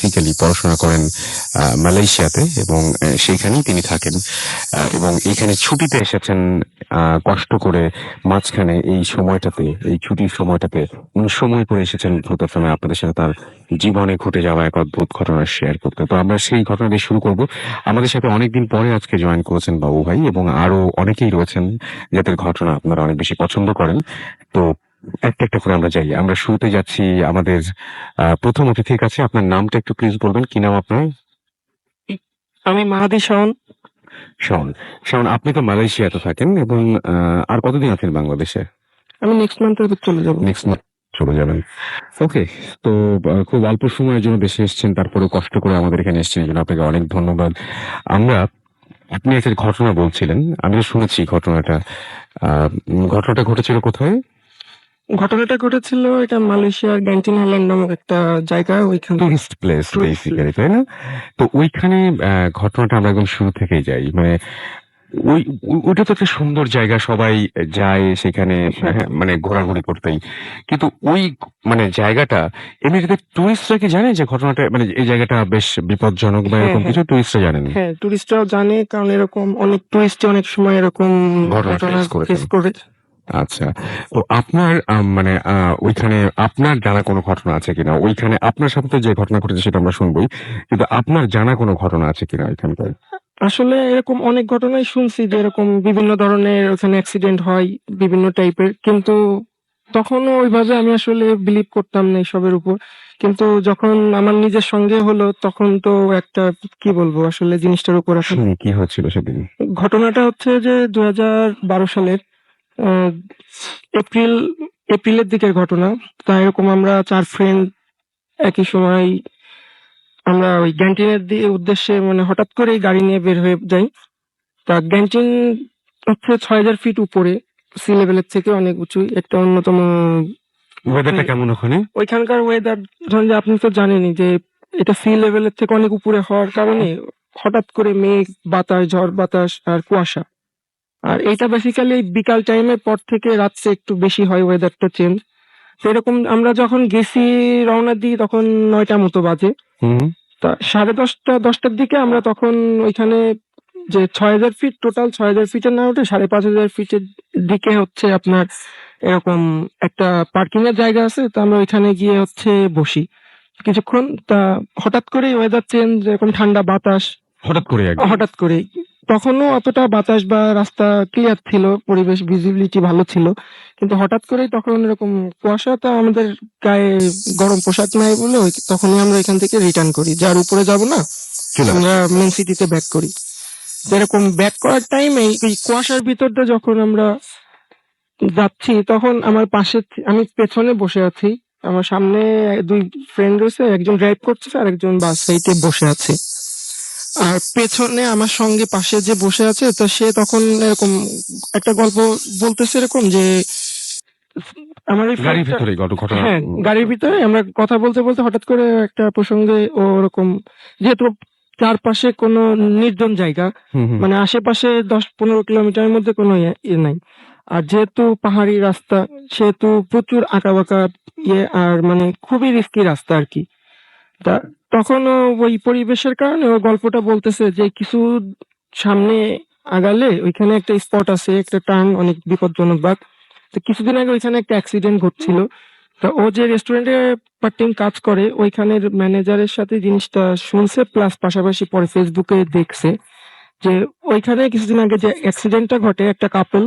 Technically পড়াশোনা করেন মালয়েশিয়াতে এবং সেইখানেই তিনি থাকেন এবং এইখানে ছুটিতে এসেছেন কষ্ট করে মাঝখানে এই সময়টাতে এই ছুটির সময়টাতে উনি সময় করে এসেছেন ভূত এফএমে আপনাদের সাথে তার জীবনে ঘটে যাওয়া এক অদ্ভুত ঘটনা শেয়ার করতে। তো আমরা সেই ঘটনা দিয়ে শুরু করব। আমাদের সাথে অনেকদিন পরে আজকে জয়েন করেছেন বাবু ভাই এবং আরো অনেকেই রয়েছেন যাদের ঘটনা আপনারা অনেক বেশি পছন্দ করেন। তো একটা একটা করে আমরা যাই। আমরা শুরুতে যাচ্ছি আমাদের প্রথম অতিথির কাছে। আপনার নামটা একটু প্লিজ বলবেন, কি নাম আপনার? আমি মাহাদি শাওন। শাওন। শাওন, আপনি তো মালয়েশিয়াতে থাকেন এবং আর কতদিন আছেন বাংলাদেশে? আমি নেক্সট মান্থের ভিতর চলে যাব। নেক্সট মান্থ চলে যাবেন। ওকে। তো খুব অল্প সময়ের জন্য দেশে এসেছেন, তারপরেও কষ্ট করে আমাদের এখানে এসেছেন, এই জন্য আপনাকে অনেক ধন্যবাদ। আমরা আপনি একটা ঘটনা বলছিলেন, আমি শুনেছি ঘটনাটা। ঘটনাটা ঘটেছিল কোথায়? ঘটনাটা ঘটেছিল এটা মালয়েশিয়ার গ্যান্টিন আইল্যান্ড নামক একটা জায়গা, ওইখানে টুরিস্ট প্লেস বেসিক্যালি, তাই না? তো ওইখানে ঘটনাটা আমরা একদম শুরু থেকেই যাই। মানে ওইটা তো একটা সুন্দর জায়গা, সবাই যায় সেখানে মানে ঘোরাঘুরি করতেই। কিন্তু ওই মানে জায়গাটা এমনিতে টুরিস্টরা কি জানে যে ঘটনাটা মানে এই জায়গাটা বেশ বিপজ্জনক বা এরকম কিছু টুরিস্টরা জানেন? হ্যাঁ, টুরিস্টরাও জানে, কারণ এরকম অনেক টুরিস্ট অনেক সময় এরকম ঘটনা ঘটনা ফেস করেছেন। ফেস করে। আচ্ছা। তো আপনার মানে ওইখানে আপনার জানা কোনো ঘটনা আছে কিনা? ওইখানে আপনার সাথে তো যে ঘটনা ঘটেছে সেটা আমরা শুনবোই। কিন্তু আপনার জানা কোনো ঘটনা আছে কিনা ওইখানটায়? আসলে এরকম অনেক ঘটনাই শুনছি যে এরকম বিভিন্ন ধরনের ওখানে অ্যাক্সিডেন্ট হয় বিভিন্ন টাইপের, কিন্তু তখনও ওইভাবে আমি আসলে বিলিভ করতাম না এসবের উপর। কিন্তু যখন আমার নিজের সঙ্গে হলো তখন তো একটা কি বলবো আসলে জিনিসটার উপর এখন শুনি কি হচ্ছিল সেদিন? ঘটনাটা হচ্ছে যে 2012 সালের আহ, এপ্রিল এপ্রিলের দিকের ঘটনা। তা এরকম আমরা 4 ফ্রেন্ড একই সময় আমরা ওই ক্যান্টিনের উদ্দেশ্যে মানে হঠাৎ করেই গাড়ি নিয়ে বের হয়ে যাই। তা ক্যান্টিন হচ্ছে 6000 ফিট উপরে, সি লেভেলের থেকে অনেক উঁচু একটা অন্যতম। ওয়েদারটা কেমন ওখানে? ওইখানকার ওয়েদার ধরেন যে আপনি তো জানেনই যে এটা সি লেভেলের থেকে অনেক উপরে হওয়ার কারণে হঠাৎ করে মেঘ, বাতাস, ঝড় বাতাস আর কুয়াশা। আর এটা বেসিক্যালি বিকাল টাইমের পর থেকে রাত্রে একটু বেশি হয় ওয়েদারটা চেঞ্জ। সেরকম আমরা যখন গেছি রওনা দিই তখন 9টা মতো বাজে। তা 10:30-10টার দিকে আমরা তখন ওইখানে যে 6000 ফিট, টোটাল 6000 ফিটের না উঠে 5500 ফিটের দিকে হচ্ছে আপনার এরকম একটা পার্কিং এর জায়গা আছে। তো আমরা ওইখানে গিয়ে হচ্ছে বসি কিছুক্ষণ। তা হঠাৎ করে ওয়েদার চেঞ্জ, এরকম ঠান্ডা বাতাস হঠাৎ করে। তখনও অতটা বাতাস বা রাস্তা ক্লিয়ার ছিল, পরিবেশ ভিজিবিলিটি ভালো ছিল, কিন্তু হঠাৎ করেই তখন এরকম কুয়াশা। তা আমাদের গায়ে গরম পোশাক নাই বলে তখনই আমরা এখান থেকে রিটার্ন করি, যার উপরে যাব না, আমরা মেন সিটিতে ব্যাক করি। যেরকম ব্যাক করার টাইমে এই কুয়াশার ভিতরটা যখন আমরা যাচ্ছি তখন আমার পাশে আমি পেছনে বসে আছি, আমার সামনে 2 ফ্রেন্ড রয়েছে, একজন ড্রাইভ করছে আর একজন বাস সাইডে বসে আছে। আর পেছনে আমার সঙ্গে পাশে যে বসে আছে তো সে তখন এরকম একটা গল্প বলতেছে এরকম যে আমার এই গাড়ির ভিতরে ঘটনা? হ্যাঁ, গাড়ির ভিতরে আমরা কথা বলতে বলতে হঠাৎ করে একটা প্রসঙ্গে ও ওরকম, যেহেতু চারপাশে কোনো নির্জন জায়গা, মানে আশেপাশে 10-15 কিলোমিটারের মধ্যে কোনো ইয়ে নাই, আর যেহেতু পাহাড়ি রাস্তা সেহেতু প্রচুর আঁকাবাঁকা আর মানে খুবই রিস্কি রাস্তা আর কি। তা তখন ওই পরিবেশের কারণে ও গল্পটা বলতেছে যে কিছু সামনে আগালে ওইখানে একটা স্পট আছে, একটা টার্ন অনেক বিপজ্জনক বাট। তো কিছুদিন আগে ওইখানে একটা অ্যাক্সিডেন্ট ঘটছিল। তা ও যে রেস্টুরেন্টে পার্ট টাইম কাজ করে ওইখানের ম্যানেজারের সাথে জিনিসটা শুনছে, প্লাস পাশাপাশি পরে ফেসবুকে দেখছে যে ওইখানে কিছুদিন আগে যে অ্যাক্সিডেন্টটা ঘটে, একটা কাপল,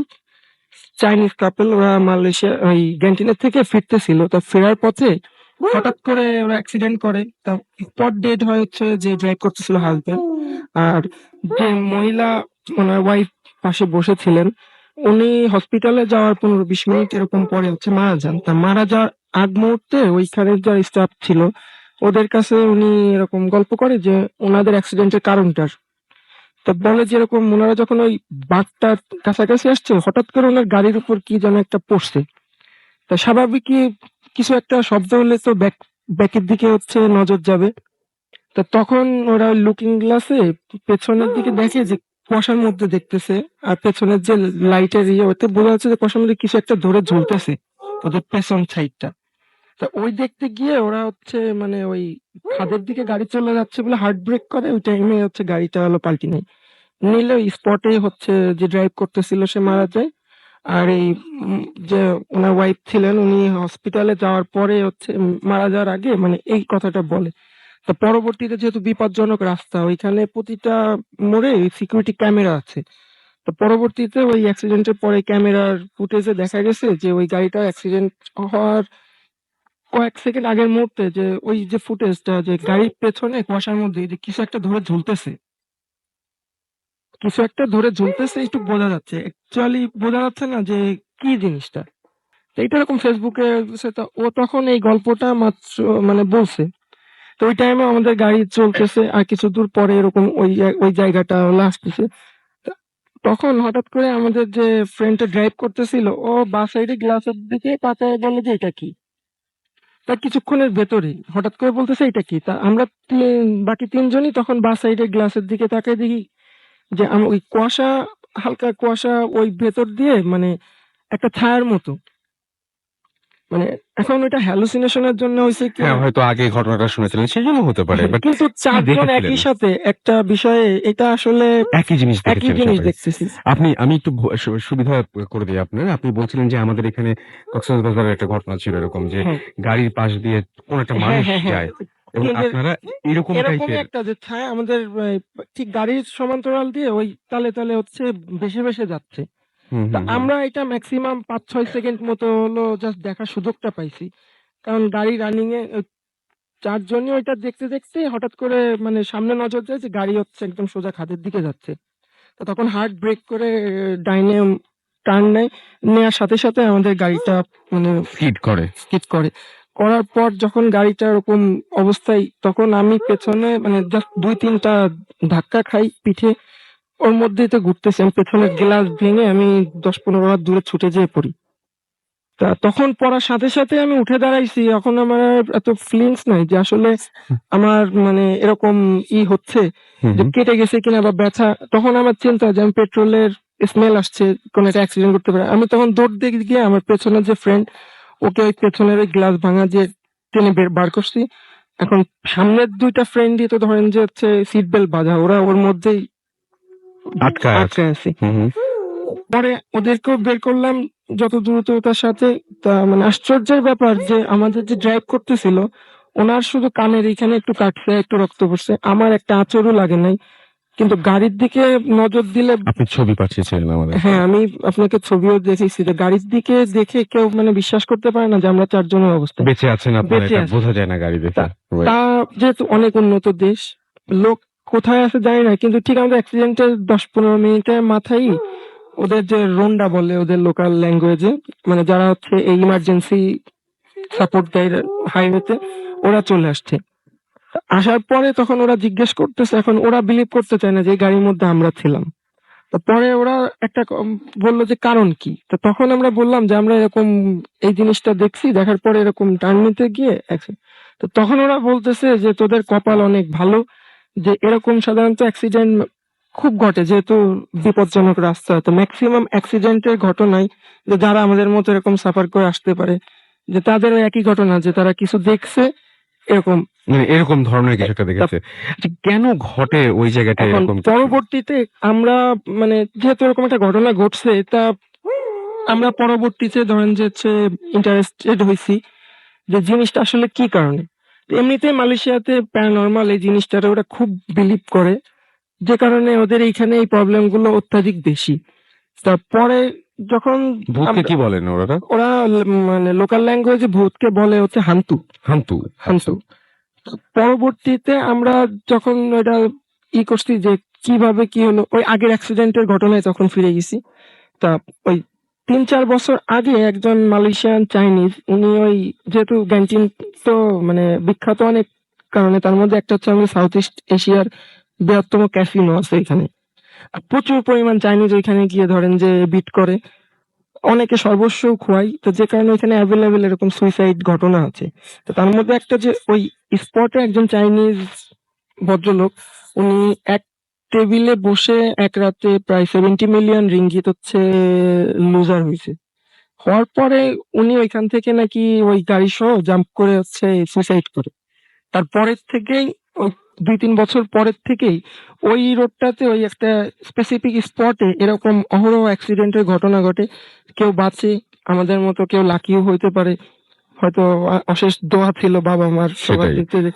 চাইনিজ কাপল, ওরা মালয়েশিয়া ওই ক্যান্টিনের থেকে ফিরতেছিল। তা ফেরার পথে হঠাৎ করে ওরা অ্যাক্সিডেন্ট করে। তা স্পট ডেড হচ্ছে যে ড্রাইভ করতেছিল হাজবেন্ড, আর যে মহিলা ওনার ওয়াইফ পাশে বসেছিলেন উনি হসপিটালে যাওয়ার 15-20 মিনিট এরকম পরে হচ্ছে মারা যান। তা মারা যাওয়ার আগ মুহূর্তে ওইখানে যারা স্টাফ ছিল ওদের কাছে উনি এরকম গল্প করে যে ওনাদের অ্যাক্সিডেন্টের কারণটার। তা বলে যেরকম ওনারা যখন ওই বাঘটার কাছাকাছি আসছে হঠাৎ করে ওনার গাড়ির উপর কি যেন একটা পড়ছে। তা স্বাভাবিকই কিছু একটা শব্দ হলে তো ব্যাকের দিকে হচ্ছে নজর যাবে। তা তখন ওরা লুকিং গ্লাসে পেছনের দিকে দেখে যে কুয়াশার মধ্যে দেখতেছে, আর পেছনের যে লাইটের ওতে বোঝা যাচ্ছে যে কুয়াশার মধ্যে কিছু একটা ধরে ঝুলতেছে ওদের পেছন সাইডটা। তা ওই দেখতে গিয়ে ওরা হচ্ছে মানে ওই খাদের দিকে গাড়ি চলে যাচ্ছে বলে হার্ড ব্রেক করে, ওই টাইমে হচ্ছে গাড়িটা হলো পাল্টি নেয়। নিলে ওই স্পটে হচ্ছে যে ড্রাইভ করতেছিল সে মারা যায়। আর এই যে ওনার ওয়াইফ ছিলেন উনি হসপিটালে যাওয়ার পরে হচ্ছে মারা যাওয়ার আগে মানে এই কথাটা বলে। তো পরবর্তীতে যেহেতু বিপজ্জনক রাস্তা, ওইখানে প্রতিটা মোড়ে সিকিউরিটি ক্যামেরা আছে। তো পরবর্তীতে ওই অ্যাক্সিডেন্টের পরে ক্যামেরার ফুটেজে দেখা গেছে যে ওই গাড়িটা অ্যাক্সিডেন্ট হওয়ার কয়েক সেকেন্ড আগের মুহূর্তে যে ওই যে ফুটেজটা যে গাড়ির পেছনে কুয়াশার মধ্যে যে কিছু একটা ধরে ঝুলতেছে, কিছু একটা ধরে ঝুলতেছে একটু বোঝা যাচ্ছে, অ্যাকচুয়ালি বোঝা যাচ্ছে না যে কি জিনিসটা। তো এটা এরকম ফেসবুকে ও তখন এই গল্পটা মাত্র মানে বলছে। তো ওই টাইমে আমাদের গাড়ি চলতেছে আর কিছু দূর পরে এরকম ওই জায়গাটা হলো আসতেছে। তা- তখন হঠাৎ করে আমাদের যে ফ্রেন্ডটা ড্রাইভ করতেছিল ও বাস সাইডে গ্লাসের দিকে তাকায় বলে যে এটা কি। তার কিছুক্ষণের ভেতরেই হঠাৎ করে বলতেছে এটা কি। তা আমরা বাকি তিনজনই তখন বাস সাইডে গ্লাসের দিকে তাকায় দেখি যে ওই কুয়াশা, হালকা কুয়াশা ওই ভেতর দিয়ে মানে একটা ছায়ার মতো, মানে এখন ওইটা হ্যালুসিনেশনের জন্য হয়েছে কি হ্যাঁ, হয়তো আগে ঘটনাটা শুনেছিলেন সেজন্য হতে পারে, বাট কিন্তু কি চারজন দেখেছিলেন? একই সাথে একটা বিষয়ে এটা আসলে একই জিনিস একই দেখেছেন জিনিস সবাই। দেখতেছি। আমি একটু সুবিধা করে দিই আপনার। আপনি বলছিলেন যে আমাদের এখানে কক্সবাজারের একটা ঘটনা ছিল এরকম যে হ্যাঁ গাড়ির পাশ দিয়ে কোন একটা হ্যাঁ মানুষ হ্যাঁ হ্যাঁ যায় এবং আমাদের আপনারা এরকম এরকমই টাইপের। একটা যে ছায়া আমাদের ঠিক গাড়ির সমান্তরাল দিয়ে ওই তালে তালে হচ্ছে ভেসে ভেসে যাচ্ছে। হুম, তা হুম, হুম। আমরা এটা ম্যাক্সিমাম ৫-৬ সেকেন্ড মতো হলো জাস্ট দেখার সুযোগটা পাইছি। কারণ গাড়ি রানিং এ ৪ জনই ওইটা দেখতে দেখতে হঠাৎ করে মানে সামনে নজর দেয় যে গাড়ি হচ্ছে একদম সোজা খাদের দিকে যাচ্ছে। তো তখন হার্ড ব্রেক করে ডাইনে টার্ন নেয়। নেয়ার সাথে সাথে আমাদের গাড়িটা মানে স্কিড করে। স্কিড করে। করার পর যখন গাড়িটা ওরকম অবস্থায় তখন আমি পেছনে মানে জাস্ট ২-৩ টা ধাক্কা খাই পিঠে। ওর মধ্যেই তো ঘুরতেছি। আমি পেছনের গ্লাস ভেঙে আমি ১০-১৫ হাত দূরে ছুটে যেয়ে পড়ি। তা তখন পড়ার সাথে সাথে আমি উঠে দাঁড়াইছি। এখন আমার আর এত ফিলিংস নাই যে আসলে আমার মানে এরকম হচ্ছে হুম, যে হুম। কেটে গেছে কিনা বা ব্যথা। তখন আমার চিন্তা যে আমি পেট্রোলের স্মেল আসছে, কোনো একটা অ্যাক্সিডেন্ট করতে পারে। আমি তখন দৌড় দিয়ে গিয়ে আমার পেছনের যে ফ্রেন্ড ওকে ওই পেছনের ওই গ্লাস ভাঙা যে টেনে বার করছি। এখন সামনের ২ টা ফ্রেন্ডই তো ধরেন যে হচ্ছে সিট বেল্ট বাঁধা। ওরা ওর মধ্যেই আটকায় আছে। আটকায় আছে। হুম, হুম। পরে ওদেরকেও বের করলাম যত দ্রুততার সাথে। তা মানে আশ্চর্যের ব্যাপার যে আমাদের যে ড্রাইভ করতেছিল ওনার শুধু কানের এখানে একটু কাটছে, একটু রক্ত পড়ছে। আমার একটা আঁচড়ও লাগে নাই। কিন্তু গাড়ির দিকে নজর দিলে আপনি ছবি পাঠিয়েছিলেন আমাদেরকে। হ্যাঁ, আমি আপনাকে ছবিও দেখিয়েছি যে গাড়ির দিকে দেখে কেউ মানে বিশ্বাস করতে পারে না যে আমরা ৪ জনের অবস্থা। বেঁচে আছেন আপনারা, বেঁচে এটা আছি। বোঝা যায় না গাড়ি তা দেখে। রাইট। তা যেহেতু অনেক উন্নত দেশ, লোক কোথায় আছে জানি না। কিন্তু ঠিক আমাদের অ্যাক্সিডেন্টের ১০-১৫ মিনিটের মাথায়ই ওদের যে রোন্ডা বলে ওদের লোকাল ল্যাঙ্গুয়েজে, মানে যারা হচ্ছে এই ইমার্জেন্সি সাপোর্ট দেয় হাইওয়েতে, ওরা চলে আসছে। আসার পরে তখন ওরা জিজ্ঞেস করতেছে, এখন ওরা বিলিভ করতে চায় না যে এই গাড়ির মধ্যে আমরা ছিলাম। তো পরে ওরা একটা বলল যে কারণ কি? তো তখন আমরা বললাম যে আমরা এরকম এই জিনিসটা দেখছি, দেখার পরে এরকম টার্ন নিতে গিয়ে তো তখন ওরা বলতেছে যে তোদের কপাল অনেক ভালো যে এরকম সাধারণত অ্যাক্সিডেন্ট খুব ঘটে যেহেতু বিপজ্জনক রাস্তা। তো ম্যাক্সিমাম অ্যাক্সিডেন্টের ঘটনায় যে যারা আমাদের মতো এরকম সাফার করে আসতে পারে যে তাদেরও একই ঘটনা যে তারা কিছু দেখছে এরকম। মানে এরকম ধরনের কিছু একটা তা দেখেছে। আচ্ছা, কেন ঘটে ওই জায়গাটায় এখন এরকম কিছু? পরবর্তীতে আমরা মানে যেহেতু এরকম একটা ঘটনা ঘটছে তা আমরা পরবর্তীতে ধরেন যে হচ্ছে ইন্টারেস্টেড হইছি যে জিনিসটা আসলে কি কারণে। এমনিতেই মালয়েশিয়াতে প্যারানরমাল এই জিনিসটারে ওরা খুব বিলিভ করে, যে কারণে ওদের এইখানে এই প্রবলেম গুলো অত্যাধিক বেশি। তারপরে যখন ভূতকে কি বলেন ওরা? ওরা মানে লোকাল ল্যাঙ্গুয়েজে ভূতকে বলে হচ্ছে হান্তু। হান্তু। আচ্ছা। হান্তু। পরবর্তীতে আমরা যখন ওইটা করছি যে কিভাবে কি হলো ওই আগের অ্যাক্সিডেন্টের ঘটনায় তখন ফিরে গেছি। তা ওই ৩-৪ বছর আগে একজন মালয়েশিয়ান চাইনিজ উনি ওই যেহেতু ক্যান্টিন তো মানে বিখ্যাত অনেক কারণে, তার মধ্যে একটা হচ্ছে আমাদের সাউথ ইস্ট এশিয়ার বৃহত্তম ক্যাসিনো আছে এখানে। আর প্রচুর পরিমাণ চাইনিজ ওইখানে গিয়ে ধরেন যে বিট করে, অনেকে সর্বস্ব খোয়ায়। তো যে কারণে এখানে অ্যাভেলেবেল এরকম সুইসাইড ঘটনা আছে। তো তার মধ্যে একটা যে ওই স্পটে একজন চাইনিজ ভদ্রলোক উনি এক টেবিলে বসে এক রাতে প্রায় 70 মিলিয়ন রিঙ্গিত হচ্ছে লুজার হয়েছে। হওয়ার পরে উনি ওইখান থেকে নাকি ওই গাড়ি সহ জাম্প করে হচ্ছে সুইসাইড করে। তারপরের থেকেই ওই ২-৩ বছর পরের থেকেই ওই রোডটাতে ওই একটা স্পেসিফিক স্পটে এরকম অহরহ অ্যাক্সিডেন্টের ঘটনা ঘটে। কেউ বাঁচে, আমাদের মতো কেউ লাকিও হইতে পারে। হয়তো অশেষ দোয়া ছিল বাবা-মার সবার সেটাই। ক্ষেত্রে যে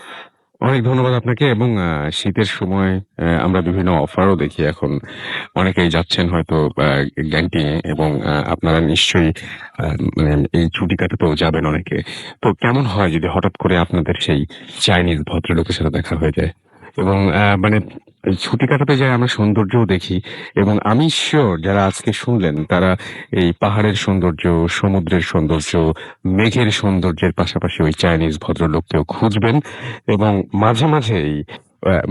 অনেক ধন্যবাদ আপনাকে এবং শীতের সময় আমরা বিভিন্ন অফারও দেখি এখন। অনেকেই যাচ্ছেন হয়তো ক্যাম্পিং এ এবং আপনারা নিশ্চয়ই মানে এই ছুটি কাটাতেও যাবেন অনেকে। তো কেমন হয় যদি হঠাৎ করে আপনাদের সেই চাইনিজ ভদ্রলোকের সাথে দেখা হয়ে যায়? এবং মানে এই ছুটি কাটাতে যাই আমরা সৌন্দর্যও দেখি এবং আমি সিউর যারা আজকে শুনলেন তারা এই পাহাড়ের সৌন্দর্য, সমুদ্রের সৌন্দর্য, মেঘের সৌন্দর্যের পাশাপাশি ওই চাইনিজ ভদ্রলোককেও খুঁজবেন এবং মাঝে মাঝেই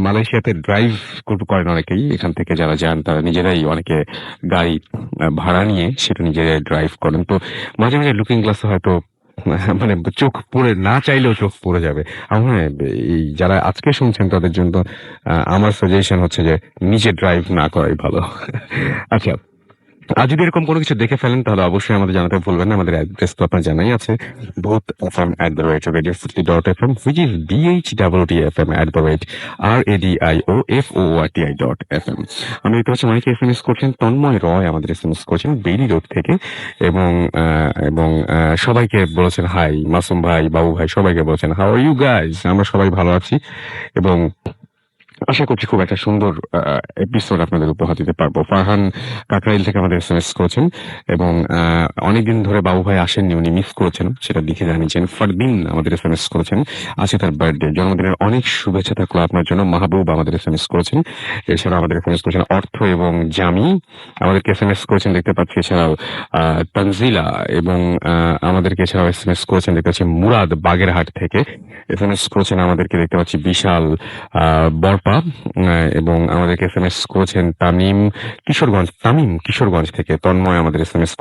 মালয়েশিয়াতে ড্রাইভ করেন অনেকেই। এখান থেকে যারা যান তারা নিজেরাই অনেকে গাড়ি ভাড়া নিয়ে সেটা নিজেরাই ড্রাইভ করেন। তো মাঝে মাঝে লুকিং গ্লাসে হয়তো মানে চোখ পড়ে না চাইলেও চোখ পড়ে যাবে। আমার মনে হয় এই যারা আজকে শুনছেন তাদের জন্য আমার সাজেশন হচ্ছে যে নিজে ড্রাইভ না করাই ভালো। আচ্ছা, আর যদি এরকম কোনো কিছু দেখে ফেলেন তাহলে অবশ্যই আমাদের জানাতে ভুলবেন না। আমাদের অ্যাড্রেস তো আপনার জানাই আছে, bothfm@radiofooty.fm, which is BHWTFM@radiofooti.fm। আমি দেখতে পাচ্ছি অনেকে এসএমএস করছেন। তন্ময় রয় আমাদের এসএমএস করছেন বেইলি রোড থেকে এবং সবাইকে বলেছেন হাই। মাসুম ভাই, বাবু ভাই সবাইকে বলেছেন হাউ আর ইউ গাইজ। আমরা সবাই ভালো আছি এবং আশা করছি খুব একটা সুন্দর এপিসোড আপনাদের উপহার দিতে পারবো। ফারহান কাকরাইল থেকে আমাদের এসএমএস করেছেন এবং অনেকদিন ধরে বাবু ভাই আসেননি, উনি মিস করেছেন, সেটা লিখে জানিয়েছেন। ফারদিন আমাদের এসএমএস করেছেন, আজকে তার বার্থডে, জন্মদিনের অনেক শুভেচ্ছা থাকলো আপনার জন্য। মাহবুব আমাদের এসএমএস করেছেন, এছাড়াও আমাদের এসএমএস করেছেন অর্থ এবং জামি আমাদেরকে এসএমএস করেছেন দেখতে পাচ্ছি। এছাড়াও তানজিলা এবং আমাদেরকে এছাড়াও এসএমএস করেছেন দেখতে পাচ্ছি মুরাদ বাগেরহাট থেকে এসএমএস করেছেন আমাদেরকে দেখতে পাচ্ছি বিশাল বরপা এবং আমাদেরকে এসএমএস করেছেন তামিম কিশোরগঞ্জ থেকে। তন্ময় আমাদের এসএমএস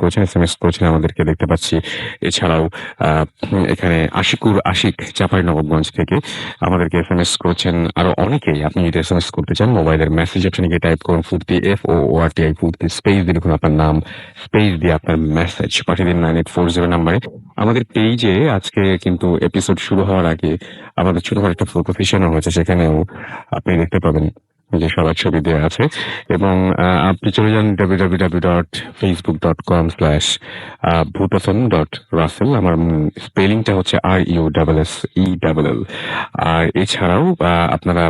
করেছেন আমাদেরকে দেখতে পাচ্ছি। এছাড়াও এখানে আশিক চাঁপাইনবাবগঞ্জ থেকে আমাদেরকে এসএমএস করেছেন আরো অনেকেই। আপনি যদি এসএমএস করতে চান মোবাইলের মেসেজ অপশনে গিয়ে টাইপ করুন ফুর্তি FOORTI ফুর্তি, স্পেস দিয়ে লিখুন আপনার নাম, স্পেস দিয়ে আপনার মেসেজ পাঠিয়ে দিন 9840 নাম্বারে। আমাদের পেজে আজকে কিন্তু এপিসোড শুরু হওয়ার আগে আমাদের ছোটখাটো একটা ফটো সেশনও হয়েছে, সেখানেও আপনি দেখতে পাবেন যে সবার ছবি দেওয়া আছে এবং আপনি চলে যান www.facebook.com/bhutafm.russell। আমার স্পেলিংটা হচ্ছে RUSSELL। আর এছাড়াও আপনারা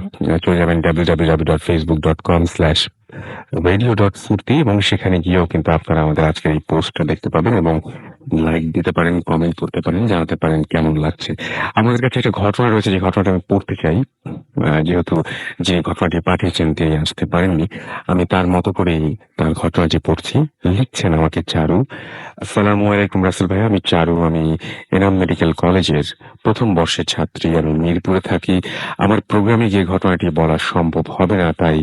চলে যাবেন www.facebook.com/radio.furti এবং সেখানে গিয়েও কিন্তু আপনারা আমাদের আজকের এই পোস্টটা দেখতে পাবেন এবং লাইক দিতে পারেন, কমেন্ট করতে পারেন, জানাতে পারেন কেমন লাগছে। আমাদের কাছে একটা ঘটনা রয়েছে, যে ঘটনাটা আমি পড়তে চাই। যেহেতু যে ঘটনাটি পাঠিয়েছেন তিনি আসতে পারেননি, আমি তার মতো করেই তার ঘটনাটি পড়ছি। লিখছেন আমাকে চারু। আসসালামু আলাইকুম রাসেল ভাই, আমি চারু, আমি এনাম মেডিকেল কলেজের প্রথম বর্ষের ছাত্রী, আমি মিরপুরে থাকি। আমার প্রোগ্রামে যে ঘটনাটি বলা সম্ভব হবে না, তাই